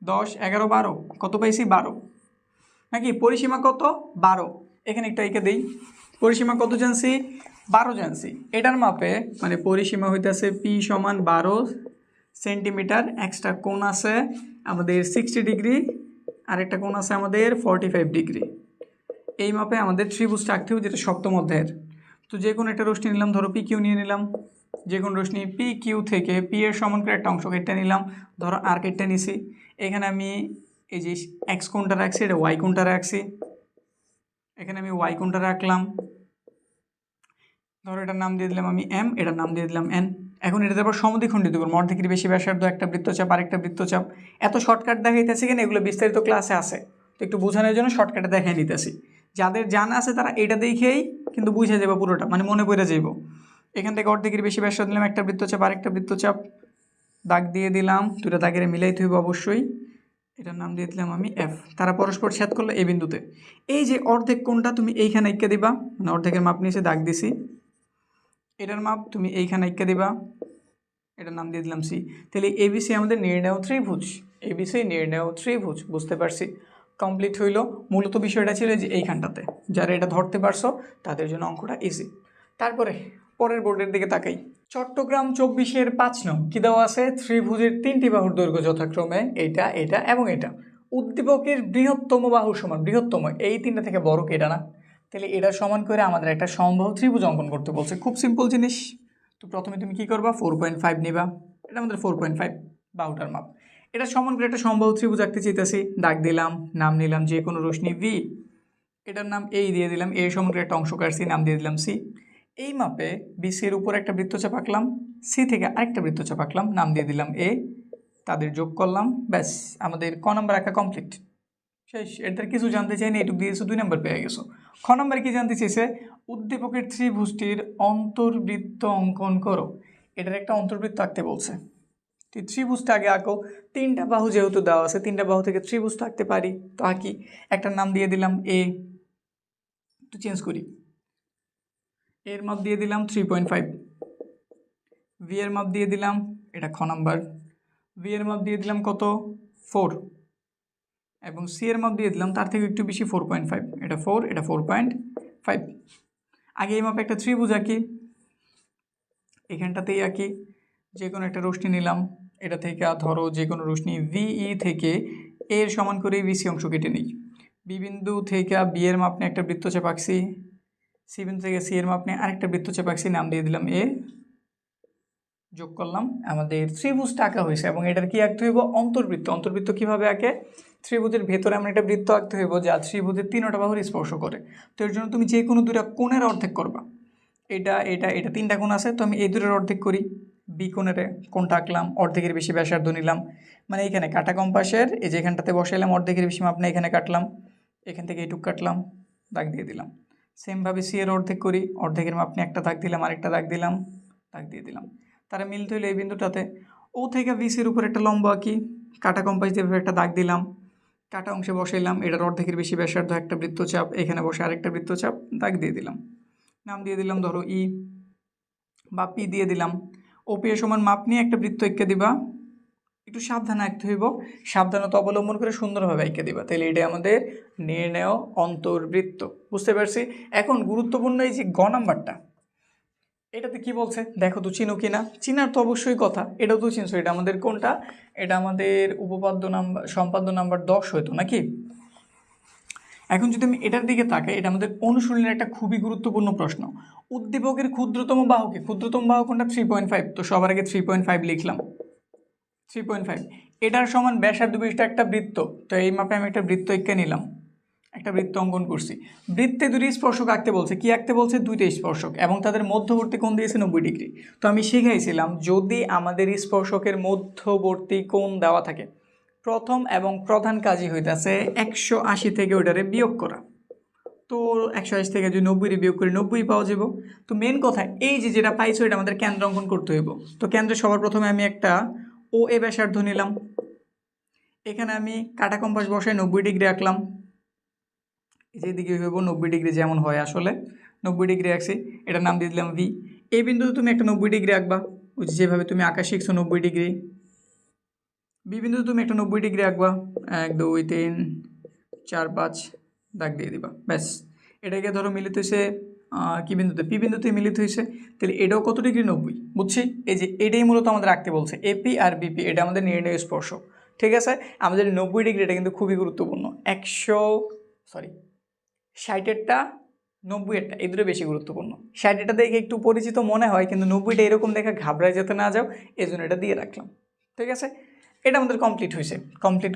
10, 11, 12। কত পাইছি? 12। নাকি পরিসীমা কত? 12। এখানে একটু এঁকে দিই, পরিসীমা কত জানছি? 12 জানছি। এটার মাপে মানে পরিসীমা হইতেছে পি সমান 12 সেন্টিমিটার। এক্সট্রা কোণ আছে আমাদের 60 ডিগ্রি, আরেকটা কোণ আছে আমাদের 45 ডিগ্রি। এই মাপে আমাদের ত্রিভুজটা আঁকতে হবে, যেটা সপ্তম অধ্যায়ের। তো যে কোনো একটা রশ্মি নিলাম, ধরো পি কিউ নিয়ে নিলাম। যে কোনো রশ্মি পি কিউ থেকে পি এর সমান করে একটা অংশ কেটে নিলাম, ধরো আর কেটে নিছি। এখানে আমি এই যে এক্স কোণটা রাখছি, এটা ওয়াই কোণটা রাখছি। এখানে আমি ওয়াই কোণটা রাখলাম, ধরো এটার নাম দিয়ে দিলাম আমি এম, এটার নাম দিয়ে দিলাম এন। এখন এটাতে আবার সমদ্বিখণ্ডিত করবো, অর্ধেকের বেশি ব্যাসার্ধ, একটা বৃত্তচাপ, আরেকটা বৃত্তচাপ। এত শর্টকাট দেখাইতেছি কেন, এগুলো বিস্তারিত ক্লাসে আছে, তো একটু বোঝানোর জন্য শর্টকাটে দেখাই নিতেছি। যাদের জানা আছে তারা এটা দেখেই কিন্তু বুঝে যাবো পুরোটা, মানে মনে পড়ে যাইব। এখান থেকে অর্ধেকের বেশি ব্যাসার্ধ দিলাম, একটা বৃত্তচাপ, আরেকটা বৃত্তচাপ, দাগ দিয়ে দিলাম, দুটো দাগের মিলাইতে হইব অবশ্যই। এটার নাম দিয়ে দিলাম আমি এফ। তারা পরস্পর ছেদ করলো এই বিন্দুতে। এই যে অর্ধেক কোণটা তুমি এইখানে এঁকে দিবা, মানে অর্ধেকের মাপ নিয়েছে, দাগ দিছি। এটার মাপ তুমি এইখানে এঁকে দিবা, এটার নাম দিয়ে দিলাম সি। তাহলে এবিসি আমাদের নির্ণেয় ত্রিভুজ, এবিসি নির্ণেয় ত্রিভুজ। বুঝতে পারছি, কমপ্লিট হইল। মূলত বিষয়টা ছিল যে এইখানটাতে, যারা এটা ধরতে পারছো তাদের জন্য অঙ্কটা ইজি। তারপরে পরের বোর্ডের দিকে তাকাই। চট্টগ্রাম 24-এর 5 নং কী দেওয়া আছে, ত্রিভুজের 3টি বাহুর দৈর্ঘ্য যথাক্রমে এটা, এটা এবং এটা। উদ্দীপকের বৃহত্তম বাহুর সমান, বৃহত্তম এই তিনটা থেকে বড় কি এটা না, তাহলে এটা সমান করে আমাদের একটা সমবাহু ত্রিভুজ অঙ্কন করতে বলছে। খুব সিম্পল জিনিস। তো প্রথমে তুমি কি করবা, 4.5 নিবা, এটা আমাদের 4.5 বাহুটার মাপ। এটা সমান করে একটা সমবাহু ত্রিভুজ আঁকতে চাইতেছি, দাগ দিলাম, নাম নিলাম যে কোনো রশ্মি ভি, এটার নাম এই দিয়ে দিলাম, এ সমান করে একটা অংশ কাটছি, নাম দিয়ে দিলাম সি। এই মাপে বিসির উপর একটা বৃত্তচাপ আঁকলাম, সি থেকে আরেকটা বৃত্তচাপ আঁকলাম, নাম দিয়ে দিলাম এ, তাদের যোগ করলাম, ব্যাস আমাদের ক নম্বর আঁকা কমপ্লিট, শেষ। এটার কিছু জানতে চাই না, এটুক দিয়েছো, 2 নম্বর পেয়ে গেছো। খ নম্বরে কি জানতে চেয়েছে, উদ্দীপকের ত্রিভুজটির অন্তর্বৃত্ত অঙ্কন করো। এটার একটা অন্তর্বৃত্ত আঁকতে বলছে। তুই ত্রিভুজটা আগে আঁকো, 3টা বাহু যেহেতু দেওয়া আছে, 3টা বাহু থেকে ত্রিভুজটা আঁকতে পারি, তো আঁকি। একটার নাম দিয়ে দিলাম এ, একটু চেঞ্জ করি, এর মাপ দিয়ে দিলাম 3.5, ভি এর মাপ দিয়ে দিলাম, এটা খ নাম্বার, ভি এর মাপ দিয়ে দিলাম কত 4, এবং সি এর মাপ দিয়ে দিলাম তার থেকে একটু বেশি 4.5, এটা 4, এটা 4.5। আগে এই মাপে একটা ত্রিভুজ আঁকি, এখানটাতেই আঁকি, যে কোনো একটা রশ্মি নিলাম, এটা থেকে ধরো যে কোনো রশ্মি ভিই থেকে এর সমান করে বিসি অংশ কেটে নিই। বি বিন্দু থেকে বি এর মাপ নিয়ে একটা বৃত্তচাপ আঁকছি, সি বিন্দু থেকে সি এর মাপ নিয়ে আরেকটা বৃত্তচাপ আঁকছি, নাম দিয়ে দিলাম এ, যোগ করলাম, আমাদের ত্রিভুজটা আঁকা হয়েছে। এবং এটার কি আঁকতে হইব, অন্তর্বৃত্ত। অন্তর্বৃত্ত কীভাবে আঁকে, ত্রিভুজের ভেতরে আমরা একটা বৃত্ত আঁকতে হইব যা ত্রিভুজের 3টা বাহুর স্পর্শ করে। তো এর জন্য তুমি যে কোনো 2টা কোণের অর্ধেক করবা, এটা এটা এটা 3টা কোণ আছে, তো আমি এই 2টার অর্ধেক করি। বি কোণের কোণটা আঁকলাম, অর্ধেকের বেশি ব্যাসার্ধ নিলাম, মানে এখানে কাটা কম্পাসের এই যেখানটাতে বসাইলাম, অর্ধেকের বেশি মাপ নিয়ে এখানে কাটলাম, এখান থেকে এইটুক কাটলাম, দাগ দিয়ে দিলাম। সেমভাবে সি এর অর্ধেক করি, অর্ধেকের মাপ নিয়ে একটা দাগ দিলাম, আরেকটা দাগ দিলাম, দাগ দিয়ে দিলাম। তারা মিলতে হইলে এই বিন্দুটাতে ও থেকে বিসির উপর একটা লম্ব আঁকি, কাটা কম্পাস দিয়ে একটা দাগ দিলাম, কাটা অংশে বসাইলাম, এটার অর্ধেকের বেশি ব্যাসার্ধ একটা বৃত্তচাপ, এখানে বসে আরেকটা বৃত্তচাপ, দাগ দিয়ে দিলাম, নাম দিয়ে দিলাম ধরো ই বা পি দিয়ে দিলাম। ওপি এর সমান মাপ নিয়ে একটা বৃত্ত এঁকে দিবা, একটু সাবধানে আঁকতে হইব, সাবধানতা অবলম্বন করে সুন্দরভাবে এঁকে দিবা, তাহলে এটাই আমাদের নির্ণেয় অন্তর্বৃত্ত। বুঝতে পারছি। এখন গুরুত্বপূর্ণ এই যে গ নাম্বারটা, এটাতে কি বলছে দেখো তো, চিনো কিনা, চিনার তো অবশ্যই কথা, এটাও তো চিনছো। এটা আমাদের কোনটা, এটা আমাদের উপপাদ্য নাম্বার, সম্পাদ্য নাম্বার 10 হইতো নাকি। এখন যদি আমি এটার দিকে তাকাই, এটা আমাদের অনুশীলনের একটা খুবই গুরুত্বপূর্ণ প্রশ্ন। উদ্দীপকের ক্ষুদ্রতম বাহু কি, ক্ষুদ্রতম বাহু কোনটা 3.5, তো সবার আগে 3.5 লিখলাম, 3.5। এটার সমান ব্যাসার্ধ বিশিষ্ট একটা বৃত্ত, তো এই মাপে আমি একটা বৃত্ত এঁকে নিলাম, একটা বৃত্ত অঙ্কন করছি। বৃত্তে 2টি স্পর্শক আঁকতে বলছে, কি আঁকতে বলছে, 2টা স্পর্শক, এবং তাদের মধ্যবর্তী কোণ দিয়েছে 90 ডিগ্রি। তো আমি শিখাইছিলাম যদি আমাদের স্পর্শকের মধ্যবর্তী কোণ দেওয়া থাকে, প্রথম এবং প্রধান কাজই হইতেছে 180 থেকে ওইটারে বিয়োগ করা। তো 180 থেকে যদি 90 বিয়োগ করি 90 পাওয়া যাব। তো মেন কথা এই যে যেটা পাইছো এটা আমাদের কেন্দ্র অঙ্কন করতে হইব। তো কেন্দ্রে সবার প্রথমে আমি একটা ও এ ব্যাসার্ধ নিলাম, এখানে আমি কাটা কম্পাস বসায় 90 ডিগ্রি আঁকলাম, যেদিকে হইব 90 ডিগ্রি যেমন হয় আসলে 90 ডিগ্রি আঁকছি, এটার নাম দিয়ে দিলাম ভি। এই বিন্দুতে তুমি একটা 90 ডিগ্রি আঁকবা, যেভাবে তুমি আঁকা শিখছো 90 ডিগ্রি। বি বিন্দুতে তুমি একটা 90 ডিগ্রি আঁকবা, 1 2 3 4 5 দাগ দিয়ে দিবা, ব্যাস। এটাকে ধরো মিলিত হয়েছে কি বিন্দুতে, পি বিন্দুতে মিলিত হয়েছে, তাহলে এটাও কত ডিগ্রি, 90, বুঝছি। এই যে এটাই মূলত আমাদের আঁকতে বলছে, এপি আর বিপি, এটা আমাদের নির্ণয় স্পর্শক, ঠিক আছে। আমাদের 90 ডিগ্রি এটা কিন্তু খুবই গুরুত্বপূর্ণ, 60-এরটা 90-এরটা এই দুটো বেশি গুরুত্বপূর্ণ। 60-এটা দেখে একটু পরিচিত মনে হয়, কিন্তু 90-টা এরকম দেখে ঘাবড়ায় যেতে না যাও, এই জন্য এটা দিয়ে রাখলাম, ঠিক আছে। এটা আমাদের কমপ্লিট হয়েছে,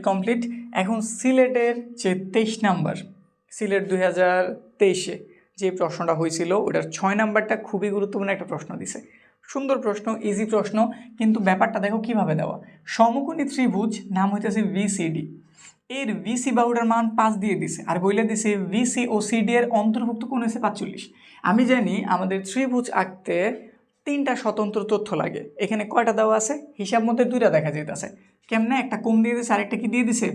কমপ্লিট। এখন সিলেটের যে 23 নাম্বার, সিলেট 2023-এ যে প্রশ্নটা হয়েছিল ওটার 6 নাম্বারটা খুবই গুরুত্বপূর্ণ একটা প্রশ্ন দিছে। সুন্দর প্রশ্ন, ইজি প্রশ্ন, কিন্তু ব্যাপারটা দেখো কিভাবে দেওয়া। সমকোণী ত্রিভুজ নাম হইতেছে ভিসিডি, এর ভিসি বাহুটার মান 5 দিয়ে দিছে, আর বইলে দিছে ভিসি ও সিডি এর অন্তর্ভুক্ত কোণ হচ্ছে 45। আমি জানি আমাদের ত্রিভুজ আঁকতে 3টা স্বতন্ত্র তথ্য লাগে, এখানে কয়টা দেওয়া আছে? হিসাব মধ্যে 2টা দেখা যাইতেছে। কেমনে? একটা কোণ দিয়ে দিছে, আরেকটা কি দিয়ে দিছে?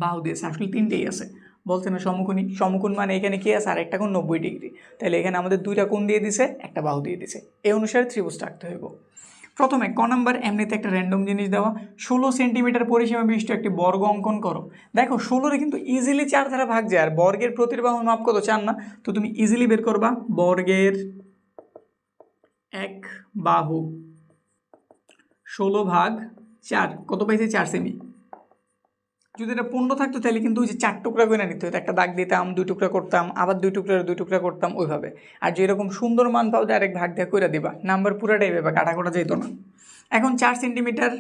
বাহু দিয়েছে। আসলে 3টেই আছে, বলছে না সমকোণী। সমকোণ মানে এখানে কি আছে? আর একটা কোণ 90 ডিগ্রি, তাহলে এখানে আমাদের 2টা কোণ দিয়ে দিছে, একটা বাহু দিয়ে দিছে। এই অনুসারে ত্রিভুজটা আঁকতে হইব। প্রথমে ক নাম্বার, এমনিতে একটা র্যান্ডম জিনিস দেওয়া, 16 সেন্টিমিটার পরিসীমা বিশিষ্ট একটি বর্গ অঙ্কন করো। দেখো 16 কিন্তু ইজিলি 4 দ্বারা ভাগ যায়, আর বর্গের প্রতির বাহুর মাপ কত? 4 না? তো তুমি ইজিলি বের করবা বর্গের এক বাহু 16/4 কত পাইছে? 4 সেমি। যদি এটা 15 থাকতো তাহলে কিন্তু ওই যে 4 টুকরা করে নিতে হতো, একটা দাগ দিতাম, 2 টুকরা করতাম, আবার 2 টুকরা করতাম ওইভাবে। আর যেরকম সুন্দর মান পাও ডাইরেক্ট ভাগ দিয়ে করে দিবা, নাম্বার পুরাটাই পাবা, কাটা যেত না। এখন 4 সেন্টিমিটার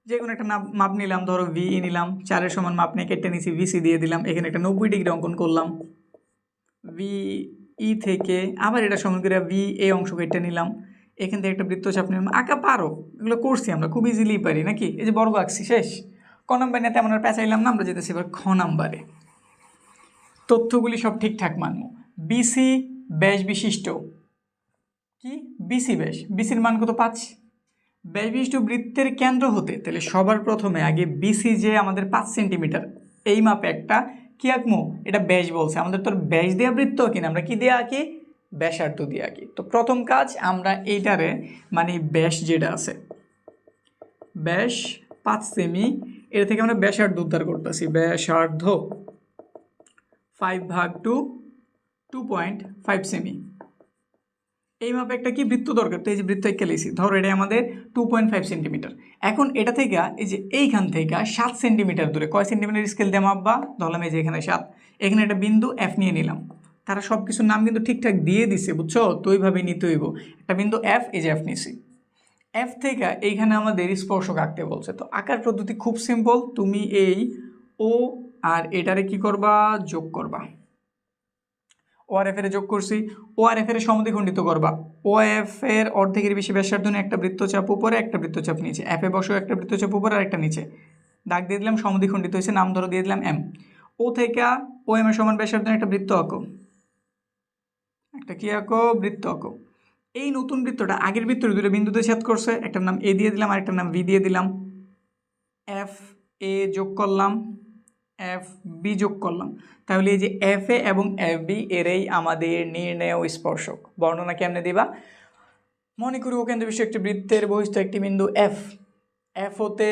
যে কোনো একটা মাপ নিলাম, ধরো ভি নিলাম, 4-এর সমান মাপ নিয়ে কেটে নিছি, ভিসি দিয়ে দিলাম, এখানে একটা 90 ডিগ্রি অঙ্কন করলাম, ভি থেকে আবার এটা সমান করে ভি অংশ কেটে নিলাম, এখান থেকে একটা বৃত্তচাপ নিলাম। আঁকা পারো, এগুলো করছি আমরা, খুব ইজিলি পারি নাকি? এই যে বর্গ আঁকছি, শেষ। ক নাম্বার নিয়ে তেমন আর পেঁচাইলাম না, আমরা যেতেছি এবার খ নাম্বারে। তথ্যগুলি সব ঠিকঠাক মানবো। বিসি ব্যাস বিশিষ্ট, কি বিসি ব্যাস, বিসির মান কত? 5। ব্যাস বিশিষ্ট বৃত্তের কেন্দ্র হতে, তাহলে সবার প্রথমে আগে বিসি যে আমাদের 5 সেন্টিমিটার, এই মাপে একটা কি আঁকবো? এটা ব্যাস বলছে, আমাদের তোর ব্যাস দেওয়া বৃত্ত কিনা, আমরা কি দিয়ে আঁকি? ব্যাসার্ধ দিয়ে আঁকি। তো প্রথম কাজ আমরা এইটারে, মানে ব্যাস যেটা আছে, ব্যাস 5 সেমি, এর থেকে আমরা ব্যাসার্ধ উদ্ধার করতেছি। ব্যাসার্ধ 5/2 2.5 সেমি। এই মাপে একটা কি বৃত্ত দরকার, তো এই যে বৃত্ত এঁকে লিখছি, ধরো এটা আমাদের 2.5 সেন্টিমিটার। এখন এটা থেকে এই যে এইখান থেকে 7 সেন্টিমিটার দূরে, কয় সেন্টিমিটার স্কেল দিয়ে মাপবা? ধরলাম এই যে এখানে 7, এখানে একটা বিন্দু এফ নিয়ে নিলাম। তারা সব কিছুর নাম কিন্তু ঠিকঠাক দিয়ে দিছে, বুঝছো? তো ওইভাবে নিতে হইব। একটা বিন্দু এফ, এই যে এফ নিছি, এফ থেকে এইখানে আমাদের স্পর্শক আঁকতে বলছে। তো আঁকার পদ্ধতি খুব সিম্পল, তুমি এই ও আর এটারে কি করবা? যোগ করবা। ও আর এফ এর যোগ করছি, ও আর এফ এর সমদ্বিখণ্ডিত করবা। ও এফ এর অর্ধেকের বেশি ব্যাসার্ধ নিয়ে একটা বৃত্তচাপ উপরে, একটা বৃত্তচাপ নিচে, এফ এ বসো, একটা বৃত্তচাপ উপরে আর একটা নিচে, দাগ দিয়ে দিলাম, সমদ্বিখণ্ডিত হয়েছে, নাম ধরো দিয়ে দিলাম এম। ও থেকে ও এম এর সমান ব্যাসার্ধ নিয়ে একটা বৃত্ত আঁকো, একটা কি আঁকো? বৃত্ত আঁকো। এই নতুন বৃত্তটা আগের বৃত্তের দুটো বিন্দুতে ছেদ করছে, একটার নাম এ দিয়ে দিলাম, আরেকটার নাম ভি দিয়ে দিলাম। এফ এ যোগ করলাম, এফ বি যোগ করলাম, তাহলে এই যে এফ এ এবং এফ বি এরাই আমাদের নির্ণেয় স্পর্শক। বর্ণনা কেমনে দিবা? মনে করি ও কেন্দ্র বিশিষ্ট একটি বৃত্তের বহিস্থ একটি বিন্দু এফ, এফ হতে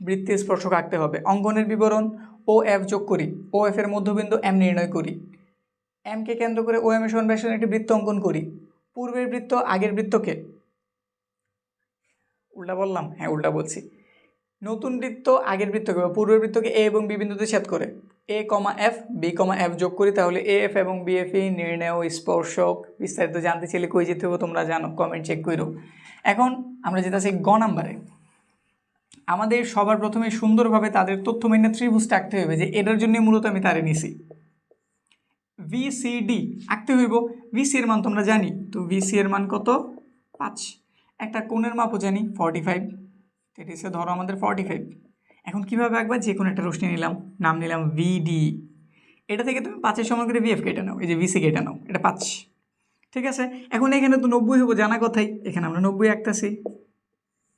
বৃত্তের স্পর্শক আঁকতে হবে। অঙ্কনের বিবরণ, ও এফ যোগ করি, ও এফ এর মধ্যবিন্দু এম নির্ণয় করি, এম কে কেন্দ্র করে ও এম এর সমান ব্যাসার্ধের একটি বৃত্ত অঙ্কন করি। পূর্বের বৃত্ত আগের বৃত্তকে, উল্টা বললাম? হ্যাঁ উল্টা বলছি। নতুন বৃত্ত আগের বৃত্তকে বা পূর্বের বৃত্তকে এ এবং বি বিন্দুতে ছেদ করে এ কমা এফ বি কমা এফ যোগ করি, তাহলে এ এফ এবং বি এফ ই নির্ণেয় স্পর্শক। বিস্তারিত জানতে চাইলে কই যেতে হবে তোমরা জানো, কমেন্ট চেক করো। এখন আমরা যেতেছি গ নাম্বারে। আমাদের সবার প্রথমে সুন্দরভাবে তাদের তথ্য মেনে ত্রিভুজটা আঁকতে হবে, যে এটার জন্য মূলত আমি তারে নিছি। ভিসিডি আঁকতে হইব। ভিসি এর মান তোমরা জানি, তো ভিসি এর মান কত? 5। একটা কোণের মাপও জানি 45, এটা হচ্ছে ধরো আমাদের 45। এখন কীভাবে আঁকবা? যে কোনো একটা রশ্মি নিলাম, নাম নিলাম ভিডি, এটা থেকে তুমি 5-এর সমান করে ভিএফ কেটে নাও, এই যে ভিসি কেটে নাও, এটা 5। ঠিক আছে, এখন এখানে তো 90 হবো, জানা কথাই, এখানে আমরা 90 আঁকতেছি,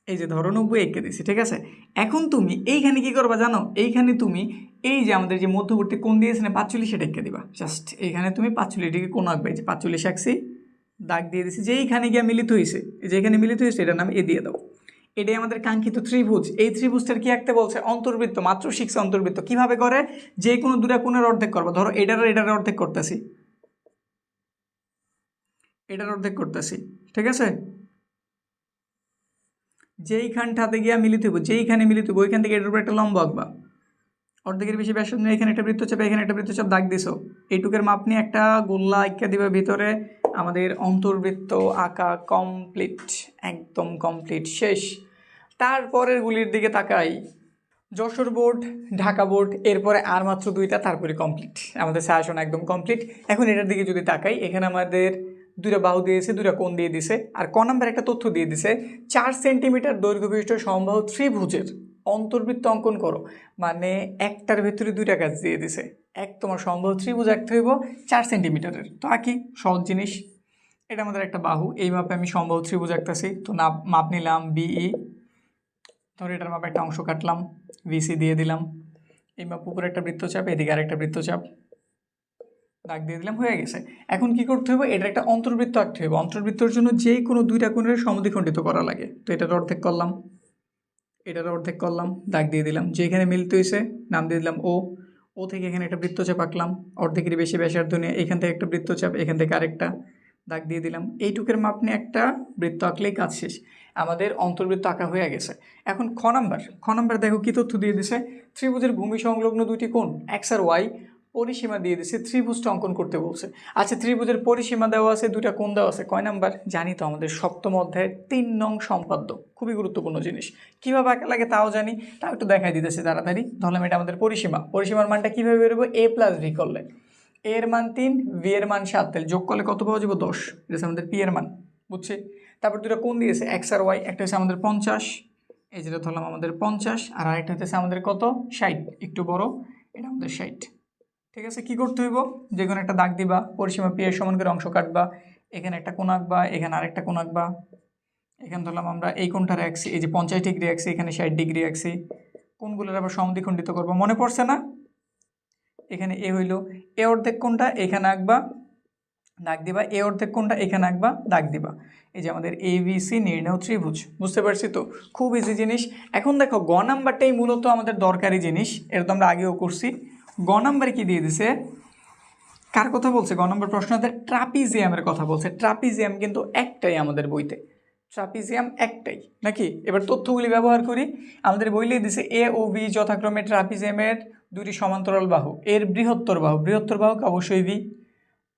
এই যে ধরো 90 এঁকে দিছি। ঠিক আছে, এখন তুমি এইখানে কি করবা জানো? এইখানে তুমি এই যে আমাদের যে মধ্যবর্তী কোণ দিয়েছে না 45, সেটা এঁকে দিবা। জাস্ট এইখানে তুমি 45 ডিগ্রি কোণ আঁকবে, যে 45 আঁকছি, দাগ দিয়ে দিছি, যে এইখানে গিয়ে মিলিত হয়েছে, যেখানে মিলিত হয়েছে এটার নাম এ দিয়ে দাও। এটাই আমাদের কাঙ্ক্ষিত ত্রিভুজ। এই ত্রিভুজটার কি আঁকতে বলছে? অন্তর্বৃত্ত, মাত্র শিখছে অন্তর্বৃত্ত। কিভাবে করে? যে কোনো দুটা কোণের অর্ধেক করবা, ধরো এটার অর্ধেক করতেছি, এটার অর্ধেক করতেছি। ঠিক আছে, যেইখানটাতে গিয়া মিলিত হইব, যেইখানে মিলিত হইব ওইখান থেকে এটার উপর একটা লম্ব আঁকবা, অর্ধেকের বেশি ব্যাসার্ধ নিয়ে এখানে একটা বৃত্তচাপ, এখানে একটা বৃত্তচাপ দাগ দিছো, এইটুকের মাপ নিয়ে একটা গোল্লা আঁকা দিবা ভিতরে। আমাদের অন্তর্বৃত্ত আঁকা কমপ্লিট, একদম কমপ্লিট, শেষ। তারপরের গুলির দিকে তাকাই। যশোর বোর্ড, ঢাকা বোর্ড, এরপরে আর মাত্র 2টা, তারপরে কমপ্লিট। আমাদের সাজেশন একদম কমপ্লিট। এখন এটার দিকে যদি তাকাই, এখানে আমাদের দুইটা বাহু দিয়ে দিছে, দুইটা কোণ দিয়ে দিছে। আর ক নাম্বার একটা তথ্য দিয়ে দিছে 4 সেন্টিমিটার দৈর্ঘ্য বিশিষ্ট সমবাহু ত্রিভুজের অন্তর্বৃত্ত অঙ্কন করো। মানে একটার ভেতরে দুইটা কাজ দিয়ে দিছে। এক তোমার সমবাহু ত্রিভুজ আঁকতে হইব 4 সেন্টিমিটারের। তো আঁকি, সহজ জিনিস। এটা আমাদের একটা বাহু, এই মাপে আমি সমবাহু ত্রিভুজ আঁকতেছি। তো মাপ নিলাম বিই, ধরো এটার মাপে একটা অংশ কাটলাম, ভিসি দিয়ে দিলাম। এই মাপ উপরে একটা বৃত্তচাপ, এদিকে আরেকটা বৃত্তচাপ, দাগ দিয়ে দিলাম, হয়ে গেছে। এখন কি করতে হবে, এটা একটা অন্তর্বৃত্ত আঁকতে হবে। অন্তর্বৃত্তর জন্য যে কোনো দুইটা কোণের সমদ্বিখণ্ডিত করা লাগে। তো এটার অর্ধেক করলাম, এটার অর্ধেক করলাম, দাগ দিয়ে দিলাম। যেখানে মিলতে হয়েছে নাম দিয়ে দিলাম ও। ও থেকে এখানে একটা বৃত্তচাপ আঁকলাম, অর্ধেকেরই বেশি ব্যাসার্ধ নিয়ে। এখান থেকে একটা বৃত্তচাপ, এখান থেকে আরেকটা, দাগ দিয়ে দিলাম। এইটুকের মাপ নিয়ে একটা বৃত্ত আঁকলেই কাজ শেষ, আমাদের অন্তর্বৃত্ত আঁকা হয়ে গেছে। এখন খ নাম্বার দেখো কি তথ্য দিয়ে দিছে, ত্রিভুজের ভূমি সংলগ্ন দুইটি কোণ এক্স আর ওয়াই পরিসীমা দিয়ে দিছে, ত্রিভুজটা অঙ্কন করতে বলছে। আচ্ছা, ত্রিভুজের পরিসীমা দেওয়া আছে, দুইটা কোণ দেওয়া আছে, কয় নাম্বার জানি তো, আমাদের সপ্তম অধ্যায়ের 3 নং সম্পাদ্য। খুবই গুরুত্বপূর্ণ জিনিস, কীভাবে আঁকা লাগে তাও জানি, তাও একটু দেখাই দিতেছে তাড়াতাড়ি। ধরলাম এটা আমাদের পরিসীমা, পরিসীমার মানটা কীভাবে বেরোবো, a প্লাস ভি করলে। এ এর মান 3, ভি এর মান 7, তাহলে যোগ করলে কত পাওয়া যাবে 10, এটা হচ্ছে আমাদের পি এর মান, বুঝছি। তারপর দুটো কোণ দিয়েছে এক্স আর ওয়াই, একটা হচ্ছে আমাদের 50, এই যেটা ধরলাম আমাদের 50, আর আরেকটা হচ্ছে আমাদের কত 60, একটু বড়, এটা আমাদের 60। ঠিক আছে, কি করতে হইব, যে কোনো একটা দাগ দিবা, পরিসীমা পি এর সমান করে অংশ কাটবা, এখানে একটা কোণ আঁকবা, এখানে আরেকটা কোণ আঁকবা। এখানে ধরলাম আমরা এই কোণটা রাখছি, এই যে 50 ডিগ্রি রাখছি, এখানে 60 ডিগ্রি রাখছি। কোণগুলোর আবার সমদ্বিখণ্ডিত করবো, মনে পড়ছে না? এখানে এ হইল, এ অর্ধেক কোণটা এখানে আঁকবা, দাগ দিবা, এ অর্ধেক কোণটা এখানে আঁকবা, দাগ দিবা। এই যে আমাদের এবিসি নির্ণয় ত্রিভুজ, বুঝতে পারছি তো, খুব ইজি জিনিস। এখন দেখো গ নাম্বারটাই মূলত আমাদের দরকারি জিনিস, এটা তো আমরা আগেও করছি। গ নাম্বারে কি দিয়ে দিছে, কার কথা বলছে গ নম্বর প্রশ্নতে, ট্রাপিজিয়ামের কথা বলছে। ট্রাপিজিয়াম কিন্তু একটাই আমাদের বইতে, ট্রাপিজিয়াম একটাই নাকি। এবার তথ্যগুলি ব্যবহার করি, আমাদের বইলেই দিছে এ ও বি যথাক্রমে ট্রাপিজিয়ামের দুটি সমান্তরাল বাহু, এর বৃহত্তর বাহুকে অবশ্যই বি।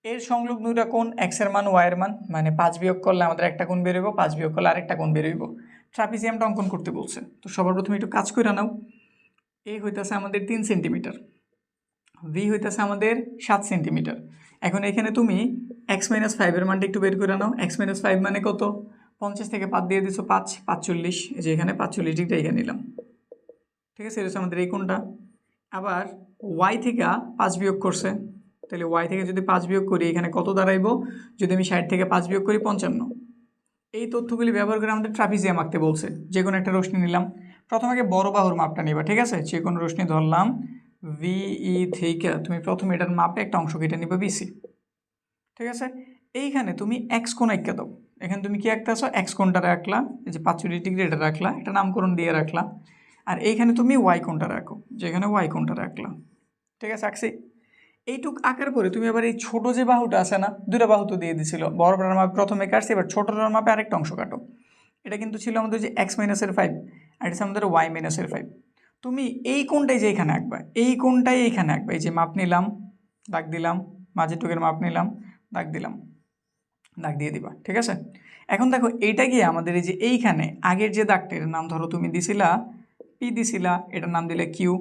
এর সংলগ্ন দুটা কোণ এক্স এর মান ওয়াই এর মান, মানে 5 বিয়োগ করলে আমাদের একটা কোণ বেরোইব, 5 বিয়োগ করলে আরেকটা কোণ বেরোইব। ট্রাপিজিয়ামটা অঙ্কন করতে বলছে। তো সবার প্রথমে একটু কাজ করে নাও। এ হইতেছে আমাদের 3 সেন্টিমিটার, ভি হইতেছে আমাদের 7 সেন্টিমিটার। এখন এখানে তুমি এক্স মাইনাস 5 এর মানটা একটু বের করে নাও। এক্স মাইনাস 5 মানে কত, 50 থেকে 5 দিয়ে দিছো 5, 45, এই যে এখানে 45 ডিগ্রি এখানে নিলাম। ঠিক আছে, এটা হচ্ছে আমাদের এই কোণটা। আবার ওয়াই থেকে 5 বিয়োগ করছে, তাহলে ওয়াই থেকে যদি 5 বিয়োগ করি এখানে কত দাঁড়াইব, যদি আমি 60 থেকে 5 বিয়োগ করি 55। এই তথ্যগুলি ব্যবহার করে আমাদের ট্রাপিজিয়াম আঁকতে বলছে। যে কোনো একটা রশ্মি নিলাম, প্রথমে আগে বড় বাহুর মাপটা নিবা, ঠিক আছে। যে কোনো রশ্মি ধরলাম ভিই থেকে তুমি প্রথমে এটার মাপে একটা অংশ কেটে নিবে বিসি, ঠিক আছে। এইখানে তুমি এক্স কোণ আঁকা দাও, এখানে তুমি কি আঁকতে আসো, এক্স কোণটা রাখলা, এই যে 45 ডিগ্রি এটা রাখলা, এটা নামকরণ দিয়ে রাখলা। আর এইখানে তুমি ওয়াই কোণটা রাখো, যেখানে ওয়াই কোণটা রাখলা, ঠিক আছে, আঁকছি। এইটুক আঁকার পরে তুমি আবার এই ছোট যে বাহুটা আছে না, দুটা বাহু তো দিয়ে দিছিল, বড়টার মাপে প্রথমে কাটছি, এবার ছোটটার মাপে আরেকটা অংশ কাটো। এটা কিন্তু ছিল আমাদের যে এক্স মাইনাসের 5, আর এটা আমাদের ওয়াই মাইনাসের 5। তুমি এই কোণটাই যে এখানে আঁকবা, এই কোণটাই এইখানে আঁকবা। এই যে মাপ নিলাম, দাগ দিলাম, মাঝের টুকের মাপ নিলাম, দাগ দিলাম, দাগ দিয়ে দিবা, ঠিক আছে। এখন দেখো এইটা গিয়ে আমাদের এই যে এইখানে আগের যে দাগটা, এটার নাম ধরো তুমি দিছিলা পি, দিছিলা এটার নাম দিলে কিউ।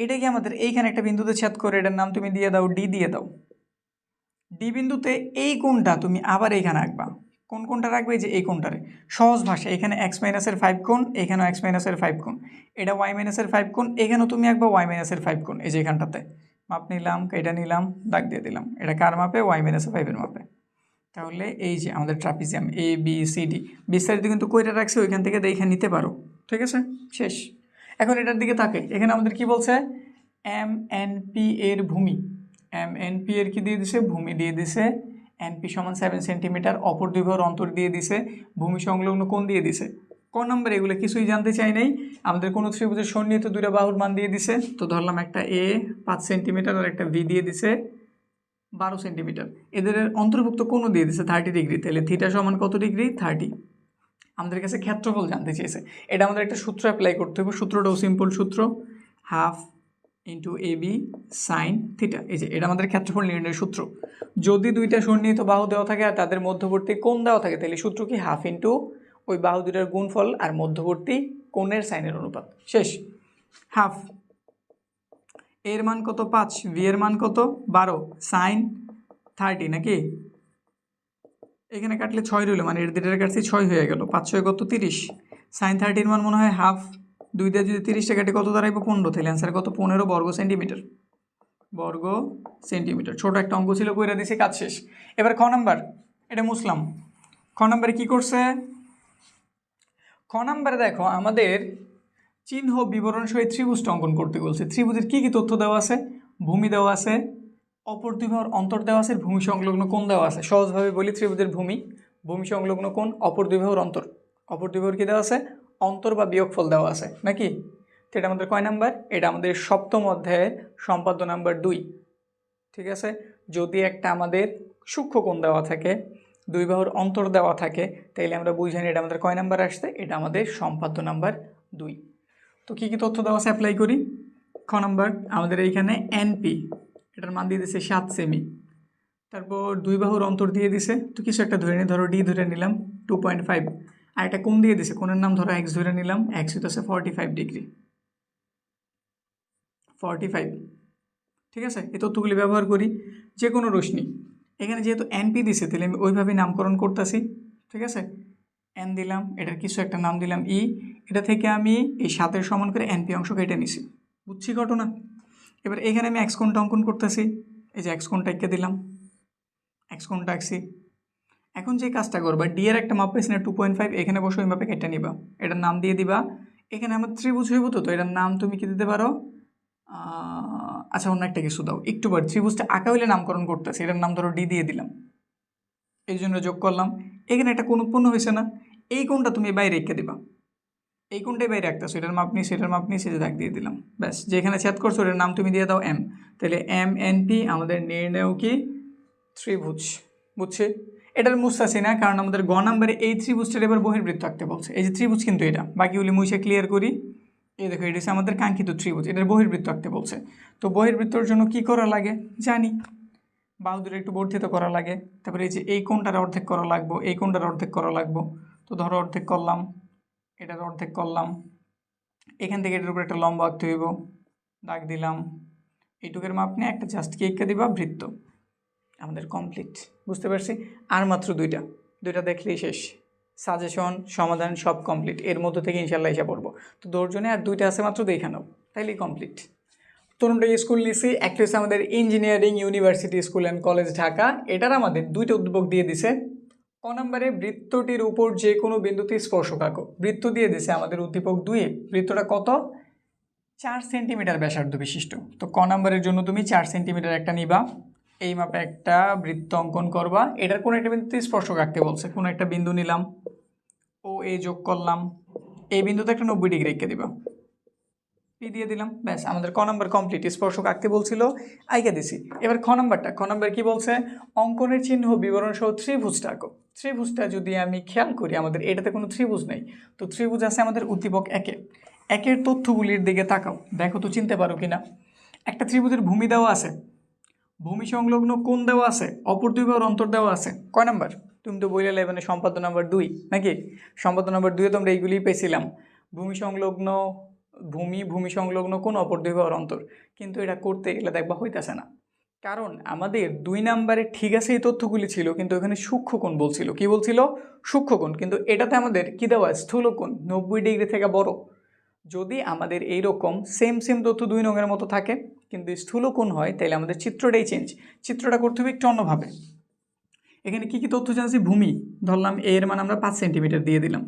এটা কি আমাদের এইখানে একটা বিন্দুতে ছেদ করে, এটার নাম তুমি দিয়ে দাও ডি, দিয়ে দাও। ডি বিন্দুতে এই কোণটা তুমি আবার এইখানে আঁকবা। কোন কোণটা রাখবে, যে এই কোণটারে। সহজ ভাষা, এখানে এক্স মাইনাসের 5 কোণ, এখানেও এক্স মাইনাসের 5 কোণ, এটা ওয়াই মাইনাসের 5 কোণ, এখানেও তুমি আঁকবা ওয়াই মাইনাসের 5 কোণ। এই যে এখানটাতে মাপ নিলাম, এটা নিলাম, দাগ দিয়ে দিলাম। এটা কার মাপে, ওয়াই মাইনাসের 5-এর মাপে। তাহলে এই যে আমাদের trapezium A B C D, বিস্তারিত কিন্তু কইটা রাখছি, ওইখান থেকে দেখে নিতে পারো, ঠিক আছে, শেষ। এখন এটার দিকে তাকাই, এখানে আমাদের কি বলছে, এম এন পি এর ভূমি, এম এন পি এর কি দিয়ে দিছে, ভূমি দিয়ে দিছে। এন পি সমান 7 সেন্টিমিটার, অপর দুই বাহুর অন্তর দিয়ে দিছে, ভূমি সংলগ্ন কোণ দিয়ে দিছে। ক নম্বর এগুলো কিছুই জানতে চাই নাই, আমাদের কোনো ত্রিভুজের সন্নিহিত দুইটা বাহুর মান দিয়ে দিছে। তো ধরলাম একটা এ 5 সেন্টিমিটার আর একটা ভি দিয়ে দিছে 12 সেন্টিমিটার। এদের অন্তর্ভুক্ত কোণও দিয়ে দিছে 30 ডিগ্রি, তাহলে থিটা সমান কত ডিগ্রি, 30। আমাদের কাছে ক্ষেত্রফল জানতে চেয়েছে, এটা আমাদের একটা সূত্র অ্যাপ্লাই করতে হবে। সূত্রটাও সিম্পল সূত্র, half into A B sine theta. এই যে এটা আমাদের ক্ষেত্রফল নির্ণয়ের সূত্র। যদি দুইটা সন্নিহিত বাহু দেওয়া থাকে আর তাদের মধ্যবর্তী কোণ দেওয়া থাকে, তাহলে সূত্র কি, হাফ ইন্টু ওই বাহু দুটার গুণফল আর মধ্যবর্তী কোণের সাইনের অনুপাত, শেষ। হাফ, এর মান কত 5, ভি এর মান কত 12, সাইন 30 নাকি। এখানে কাটলে 6 রইল, মানে এর দুইটার কাটছি 6 হয়ে গেল, 5 6 কত 30। সাইন 30 মান মনে হয় হাফ, 2 দিয়ে যদি 30টা কাটে কত দাঁড়াইবো 15, তাহলে অ্যান্সার কত 15 বর্গ সেন্টিমিটার। বর্গ সেন্টিমিটার। ছোট একটা অঙ্ক ছিল, কইরা দিছে, কাজ শেষ। এবার খ নাম্বার, এটা মুছলাম। খ নাম্বারে কি করছে? খ নাম্বারে দেখো আমাদের চিহ্ন বিবরণ সহিত ত্রিভুজটা অঙ্কন করতে বলছে। ত্রিভুজের কি কি তথ্য দেওয়া আছে? ভূমি দেওয়া আছে, অপর দুই বাহুর অন্তর দেওয়া আছে, ভূমি সংলগ্ন কোণ দেওয়া আছে। সহজভাবে বলি, ত্রিভুজের ভূমি, ভূমি সংলগ্ন কোণ, অপর দুই বাহুর অন্তর। অপর দুই বাহুর কি দেওয়া আছে? অন্তর বা বিয়োগফল দেওয়া আছে নাকি? তো এটা আমাদের কয় নাম্বার? এটা আমাদের সপ্তম অধ্যায়ের সম্পাদ্য নাম্বার 2। ঠিক আছে। যদি একটা আমাদের সূক্ষ্ম কোণ দেওয়া থাকে, দুই বাহুর অন্তর দেওয়া থাকে, তাইলে আমরা বুঝে নিই এটা আমাদের কয় নাম্বার আসছে? এটা আমাদের সম্পাদ্য নাম্বার 2। তো কী কী তথ্য দেওয়া আছে অ্যাপ্লাই করি। খ নাম্বার আমাদের এইখানে এনপি, এটার মান দিয়ে দিছে 7 সেমি। তারপর দুই বাহুর অন্তর দিয়ে দিছে, তো কিছু একটা ধরে নিই, ধরো ডি ধরে নিলাম 2.5। আর একটা কোণ দিয়ে দিছে, কোণের নাম ধরো এক্স ধরে নিলাম, এক্স হইতেছে 45 ডিগ্রি, 45। ঠিক আছে, এই তথ্যগুলি ব্যবহার করি। যে কোনো রশ্মি, এখানে যেহেতু এনপি দিছে তাহলে আমি ওইভাবেই নামকরণ করতেছি। ঠিক আছে, এন দিলাম, এটার কিছু একটা নাম দিলাম ই, এটা থেকে আমি এই 7-এর সমান করে এনপি অংশ কেটে নিছি। বুঝছি ঘটনা? এবার এখানে আমি এক্স কোণটা অঙ্কন করতেছি, এই যে এক্স কোণটা এঁকে দিলাম, এক্স কোণটা আঁকছি। এখন যে কাজটা করবা, ডি এর একটা মাপ পেয়েছি না 2.5, এখানে বসে ওই মাপে কেটে নিবা, এটার নাম দিয়ে দিবা। এখানে আমার ত্রিভুজ হইব, তো এটার নাম তুমি কি দিতে পারো? আচ্ছা, অন্য একটা কিছু দাও একটু বার, ত্রিভুজটা আঁকা হইলে নামকরণ করতেছে, এটার নাম ধরো ডি দিয়ে দিলাম, এই জন্য যোগ করলাম। এখানে একটা কোণ উৎপন্ন হয়েছে না, এই কোণটা তুমি বাইরে রেখে দিবা, এই কোণটাই বাইরে রাখতেছো, এটার মাপ নিয়ে সেটার মাপ নিয়ে সেটা দাগ দিয়ে দিলাম, ব্যাস। যেখানে ছেদ করছো এটার নাম তুমি দিয়ে দাও এম। তাহলে এম এন পি আমাদের নির্ণয় কি? ত্রিভুজ। বুঝছে? এটার মুছতেছি না, কারণ আমাদের গ নাম্বারে এই ত্রিভুজটার এবার বহির্বৃত্ত আঁকতে বলছে। এই যে ত্রিভুজ কিন্তু এটা, বাকিগুলি মুছে ক্লিয়ার করি। এই দেখো, এটা হচ্ছে আমাদের কাঙ্ক্ষিত ত্রিভুজ, এটার বহির্বৃত্ত আঁকতে বলছে। তো বহির্বৃত্তর জন্য কি করা লাগে জানি, বাহু দুটো একটু বর্ধিত করা লাগে, তারপরে এই যে এই কোণটার অর্ধেক করা লাগবো, এই কোণটার অর্ধেক করা লাগবো। তো ধরো অর্ধেক করলাম, এটার অর্ধেক করলাম, এখান থেকে এটার উপর একটা লম্ব আঁকতে হইব, দাগ দিলাম। এইটুকের মাপ নিয়ে একটা জাস্ট কি এঁকে দিবা, বৃত্ত। আমাদের কমপ্লিট। বুঝতে পারছি? আর মাত্র দুইটা দেখলেই শেষ। সাজেশন, সমাধান সব কমপ্লিট, এর মধ্যে থেকে ইনশাল্লাহ এসে পড়বো। তো দশজনে আর দুইটা আছে মাত্র, দেখে নাও, তাইলেই কমপ্লিট। তরুণটা স্কুল নিছি, একটা হচ্ছে আমাদের engineering university school and college Dhaka, এটার আমাদের দুইটা উদ্যোগ দিয়ে দিছে। ক নম্বরে বৃত্তটির উপর যে কোনো বিন্দুতে স্পর্শক আঁকো। বৃত্ত দিয়ে দিছে আমাদের উদ্দীপক 2। বৃত্তটা কত? 4 সেন্টিমিটার ব্যাসার্ধ বিশিষ্ট। তো ক নম্বরের জন্য তুমি 4 সেন্টিমিটার একটা নিবা, এই মাপে একটা বৃত্ত অঙ্কন করবা। এটার কোনো একটা বিন্দুতে স্পর্শক আঁকতে বলছে, কোনো একটা বিন্দু নিলাম, ও এ যোগ করলাম, এই বিন্দুতে একটা 90 ডিগ্রি এঁকে দিবা, পি দিয়ে দিলাম, ব্যাস। আমাদের ক নম্বর কমপ্লিট। স্পর্শক আঁকতে বলছিল, আইকা দিছি। এবার খ নম্বর কি বলছে? অঙ্কনের চিহ্ন বিবরণ সহ ত্রিভুজটা আঁকো। ত্রিভুজটা যদি আমি খেয়াল করি, আমাদের এটাতে কোনো ত্রিভুজ নেই, তো ত্রিভুজ আছে আমাদের উদ্দীপক 1-এ। 1-এর তথ্যগুলির দিকে তাকাও, দেখো তো চিনতে পারো কিনা। একটা ত্রিভুজের ভূমি দেওয়া আছে, ভূমি সংলগ্ন কোণ দেওয়া আছে, অপর দুই বাহুর অন্তর দেওয়া আছে। কয় নাম্বার? তুমি তো বইলে মানে সম্পাদ্য নাম্বার 2 নাকি? সম্পাদ্য নাম্বার 2-এ তো আমরা এইগুলিই পেয়েছিলাম, ভূমি সংলগ্ন কোণ, অপর দুই বাহুর অন্তর। কিন্তু এটা করতে গেলে দেখবা হইতেছে না, কারণ আমাদের 2 নাম্বারে ঠিক আছে এই তথ্যগুলি ছিল, কিন্তু ওখানে সূক্ষ্মকোণ বলছিল। কি বলছিল? সূক্ষ্মকোণ। কিন্তু এটাতে আমাদের কি দেওয়া? স্থূলকোণ, 90 ডিগ্রি থেকে বড়। যদি আমাদের এইরকম সেম তথ্য 2 নঙের মতো থাকে কিন্তু স্থূলকোণ হয়, তাহলে আমাদের চিত্রটাই চেঞ্জ। চিত্রটা করতে হবে একটু অন্যভাবে। এখানে কি কি তথ্য জানছি? ভূমি ধরলাম, এর মান আমরা 5 সেন্টিমিটার দিয়ে দিলাম।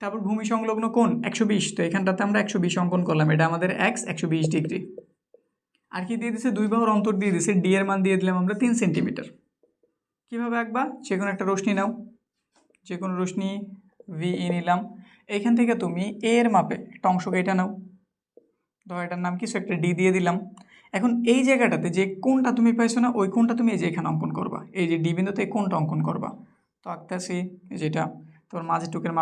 তারপর ভূমি সংলগ্ন কোণ 120, তো এখানটাতে আমরা 120 অঙ্কন করলাম, এটা আমাদের এক্স 120 ডিগ্রি। আর কি দিয়ে দিছে? দুই বাহুর অন্তর দিয়ে দিছে, ডি এর মান দিয়ে দিলাম আমরা 3 সেন্টিমিটার। কীভাবে আঁকবা? যে কোনো একটা রশ্মি নাও, যে কোনো রশ্মি ভিই নিলাম, এইখান থেকে তুমি এ এর মাপে একটা অংশ কেটে নাও, ধর এটার নাম কিছু একটা ডি দিয়ে দিলাম। এখন এই জায়গাটাতে যে কোণটা তুমি পাইছো না, ওই কোণটা তুমি এই যে এখানে অঙ্কন করবা, এই যে ডি বিন্দুতে এই কোণটা অঙ্কন করবা। তো আঁকতেছি যেটা, তোর মাঝের টুকের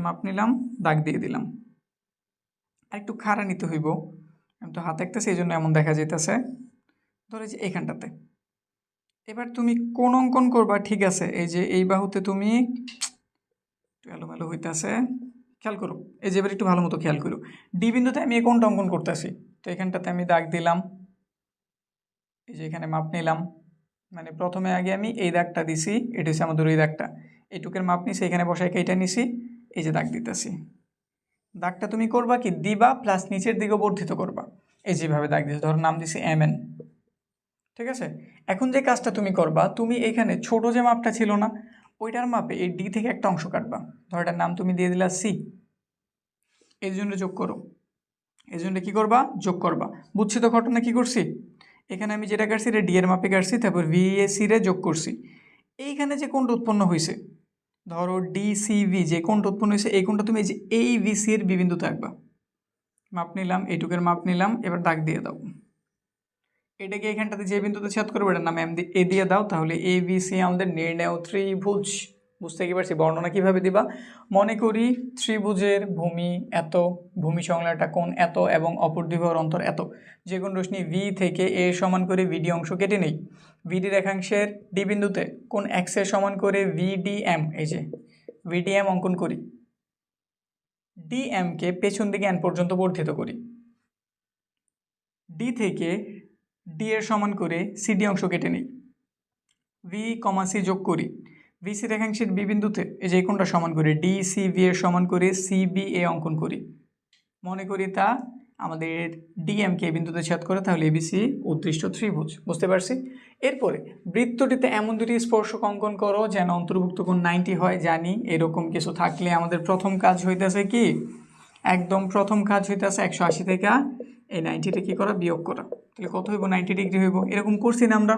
মাপ নিলাম, দাগ দিয়ে দিলাম। আর একটু খাড়া নিতে হইব, আমি তো হাতে আঁকতেছি এই জন্য এমন দেখা যেতেছে। ধরে যে এইখানটাতে এবার তুমি কোণ অঙ্কন করবা, ঠিক আছে? এই যে এই বাহুতে তুমি একটু এলোমেলো হইতেছে, খেয়াল করো, এই যে এবার একটু ভালো মতো খেয়াল করো, ডি বিন্দুতে আমি এই কোণটা অঙ্কন করতেছি, তো এখানটাতে আমি দাগ দিলাম, এই যে এখানে মাপ নিলাম, মানে প্রথমে আগে আমি এই দাগটা দিছি, এটা হচ্ছে আমাদের ওই দাগটা, এইটুকের মাপ নিছি, এখানে বসায় কেটে নিছি, এই যে দাগ দিতেছি। দাগটা তুমি করবা কি দিবা প্লাস নিচের দিকে বর্ধিত করবা, এই যেভাবে দাগ দিচ্ছি, ধরো নাম দিছি MN। ঠিক আছে, এখন যে কাজটা তুমি করবা, তুমি এখানে ছোট যে মাপটা ছিল না ওইটার মাপে এই ডি থেকে একটা অংশ কাটবা, ধর এটার নাম তুমি দিয়ে দিলা সি, এর জন্য যোগ করো, এর জন্য কী করবা যোগ করবা। বুঝছি তো ঘটনা কী করছি, এখানে আমি যেটা কাটছি এটা ডি এর মাপে কাটছি, তারপর VAC রে যোগ করছি। এইখানে যে কোণটা উৎপন্ন হয়েছে, ধরো DCV যে কোণটা উৎপন্ন হয়েছে, এই কোণটা তুমি এই যে এই VC এর বিবিন্দুতে আঁকবা। মাপ নিলাম, এইটুকের মাপ নিলাম, এবার দাগ দিয়ে দাও। এটাকে এখানটাতে যে বিন্দুতে ছেদ করবে এটার নাম এ দিয়ে দাও, তাহলে ABC আমাদের নির্ণেয় ত্রিভুজ। বুঝতে কি পারছি, বর্ণনা কিভাবে দিবা, মনে করি ত্রিভুজের ভূমি এত, ভূমি সংলগ্নটা কোণ এত এবং অপর দুই বাহুর অন্তর এত, যে কোণ রশ্মি V থেকে A সমান করে VD অংশ কেটে নেই, VD রেখাংশের D বিন্দুতে কোণ X এর সমান করে VDM, এই যে VDM অঙ্কন করি, DM কে পেছন দিকে N পর্যন্ত বর্ধিত করি, D থেকে D এর সমান করে CD অংশ কেটে নিই, V, C যোগ করি, VC রেখাংশের B বিন্দুতে এই যে কোণটা সমান করে DCV এর সমান করে CBA অঙ্কন করি, মনে করি তা আমাদের DM কে বিন্দুতে ছেদ করে, তাহলে ABC উদ্দৃষ্ট ত্রিভুজ। বুঝতে পারছি। এরপরে বৃত্তটিতে এমন দুটি স্পর্শক অঙ্কন করো যেন অন্তর্ভুক্ত কোণ 90 হয়। জানি এরকম কিছু থাকলে আমাদের প্রথম কাজ হইতেছে কি, একদম প্রথম কাজ হইতেছে 180 থেকে এই 90টা কী করা, বিয়োগ করা, তাহলে কত হইব 90 ডিগ্রি হইব। এরকম করছি না আমরা,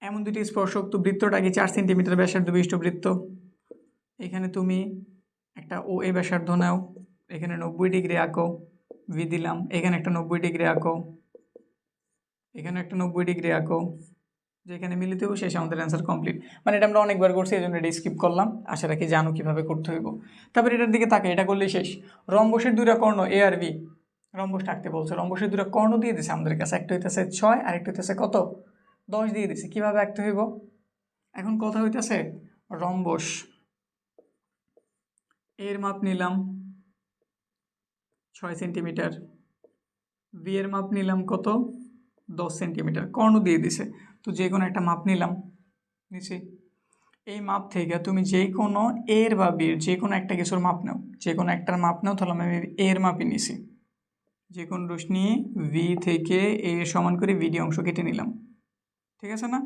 এমন দুটি স্পর্শক, তো বৃত্তটাকে 4 সেন্টিমিটার ব্যাসার্ধ বিশিষ্ট বৃত্ত, এখানে তুমি একটা OA ব্যাসার্ধ নাও, এখানে 90 ডিগ্রি আঁকো, V দিলাম, এখানে একটা 90 ডিগ্রি আঁকো, এখানে একটা 90 ডিগ্রি আঁকো, যেখানে মিলিত হইব শেষ আমাদের অ্যান্সার কমপ্লিট। মানে এটা আমরা অনেকবার করছি, এই জন্য এটা স্কিপ করলাম, আশা রাখি জানো কীভাবে করতে হইব। তারপর এটার দিকে তাকে, এটা করলেই শেষ। রম্বসের দুইটা কর্ণ A আর B, রম্বসটা আঁকতে বলছে, রম্বসের দুটো কর্ণ দিয়ে দিছে আমাদের কাছে, একটা হইতেছে 6 আর একটা হইতেছে কত 10 দিয়ে দিছে। কীভাবে আঁকতে হইব, এখন কথা হইতেছে রম্বস এর মাপ নিলাম 6 সেন্টিমিটার, V এর মাপ নিলাম কত 10 সেন্টিমিটার, কর্ণ দিয়ে দিছে, তো যে কোনো একটা মাপ নিলাম নিচে। এই মাপ থেকে তুমি যে কোনো এর বা বির যে কোনো একটা কিছুর মাপ নাও, যে কোনো একটার মাপ নাও, তাহলে আমি এর মাপই নিছি, যে কোনো রশ্মি V থেকে A সমান করে VD অংশ কেটে নিলাম, ঠিক আছে না।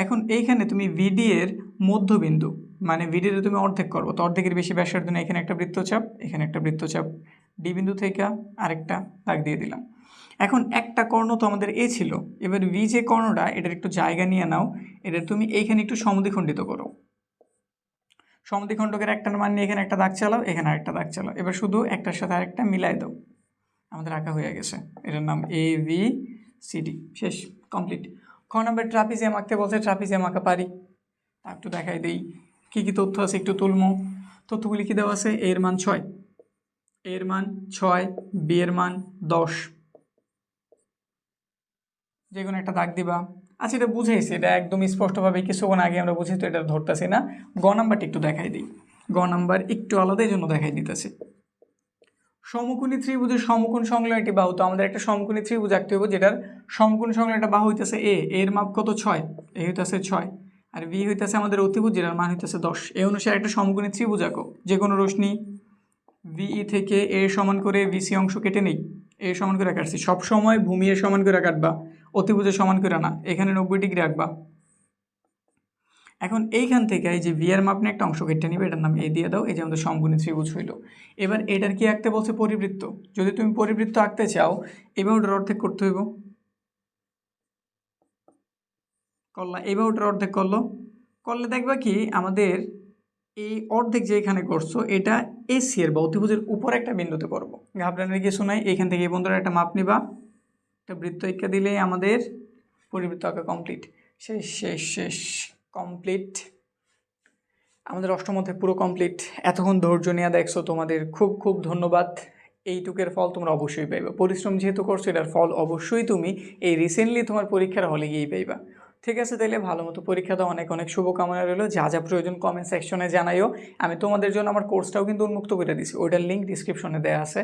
এখন এইখানে তুমি VD এর মধ্যবিন্দু, মানে VD এর তুমি অর্ধেক করবো, তো অর্ধেকের বেশি ব্যাসার্ধ না, এখানে একটা বৃত্তচাপ, এখানে একটা বৃত্তচাপ, D বিন্দু থেকে আরেকটা দাগ দিয়ে দিলাম। এখন একটা কর্ণ তো আমাদের A ছিল, এবার V যে কর্ণটা, এটার একটু জায়গা নিয়ে নাও, এটা তুমি এইখানে একটু সমদ্বিখণ্ডিত করো, সমদ্বিখণ্ডকের একটার মান নিয়ে এখানে একটা দাগ চালাও, এখানে আরেকটা দাগ চালাও, এবার শুধু একটার সাথে আরেকটা মিলাই দাও, আমাদের আঁকা হয়ে গেছে, এটার নাম ABCD, শেষ কমপ্লিট। খ নম্বর ট্রাপিজিয়াম আঁকতে বলছে, ট্রাপিজিয়াম আঁকা পারি, তা একটু দেখাই দিই কী কী তথ্য আছে, একটু তুলমো। তথ্যগুলি কী দেওয়া আছে, এর মান 6, এর মান 6, B এর মান 10, যে কোনো একটা দাগ দিবা। আচ্ছা এটা বুঝাইছি, এটা একদম স্পষ্টভাবে কিছুক্ষণ আগে আমরা বুঝি, তো এটা ধরতেছি না। গ নাম্বারটা একটু দেখাই দিই, গ নাম্বার একটু আলাদা, এই জন্য দেখাই দিতেছি। সমকোণী ত্রিভুজের সমকোণ সংলগ্ন একটি বাহু, তো আমাদের একটা সমকোণী ত্রিভুজ আঁকতে হবে যেটার সমকোণ সংলগ্ন একটা বাহু হইতেছে A, এর মাপ কত 6, এ হইতেছে 6, আর B হইতেছে আমাদের অতিভুজ যেটার মান হইতেছে 10। এই অনুসারে একটা সমকোণী ত্রিভুজ আঁকো, যে কোনো রশ্মি VE থেকে A সমান করে VC অংশ কেটে নেই, A সমান করে কাটছি, সবসময় ভূমি এর সমান করে কাটবা, অতিভুজের সমান করে না, এখানে 90 ডিগ্রি আঁকবা। এখন এইখান থেকে এই যে V এর মাপ নিয়ে একটা অংশ কেটে নিবে, এটার নাম A দিয়ে দাও, এই যে আমাদের সমকোণী ত্রিভুজ হইল। এবার এটার কি আঁকতে বলছে, পরিবৃত্ত। যদি তুমি পরিবৃত্ত আঁকতে চাও, এবার ওটার অর্ধেক করতে হইব, করলা, এবার ওটার অর্ধেক করলে দেখবা কি আমাদের এই অর্ধেক যে এখানে করছো, এটা AC এর বা অতিভুজের উপর একটা বিন্দুতে পড়বো, ঘাবড়ানোর কিছু নাই। এইখান থেকে এই বন্ধুরা একটা মাপ নিবা, একটা বৃত্ত এঁকে দিলেই আমাদের পরিবৃত্ত আঁকা কমপ্লিট, শেষ শেষ শেষ কমপ্লিট। আমাদের অষ্টম অধ্যায় পুরো কমপ্লিট। এতক্ষণ ধৈর্য নিয়ে দেখছো, তোমাদের খুব খুব ধন্যবাদ। এইটুকের ফল তোমরা অবশ্যই পাইবা, পরিশ্রম যেহেতু করছো, এটার ফল অবশ্যই তুমি এই রিসেন্টলি তোমার পরীক্ষার হলে গিয়েই পাইবা। ঠিক আছে, তাইলে ভালো মতো পরীক্ষা দাও, অনেক অনেক শুভকামনা রইলো। যা যা প্রয়োজন কমেন্ট সেকশনে জানাইও। আমি তোমাদের জন্য আমার কোর্সটাও কিন্তু উন্মুক্ত করে দিছি, ওইটার লিঙ্ক ডিসক্রিপশনে দেওয়া আছে।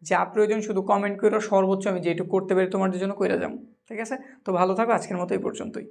যা প্রয়োজন শুধু কমেন্ট করো, সর্বোচ্চ আমি যেটুকু করতে পারি তোমাদের জন্য করে যাবো। ঠিক আছে, তো ভালো থাকো, আজকের মতো এই পর্যন্তই।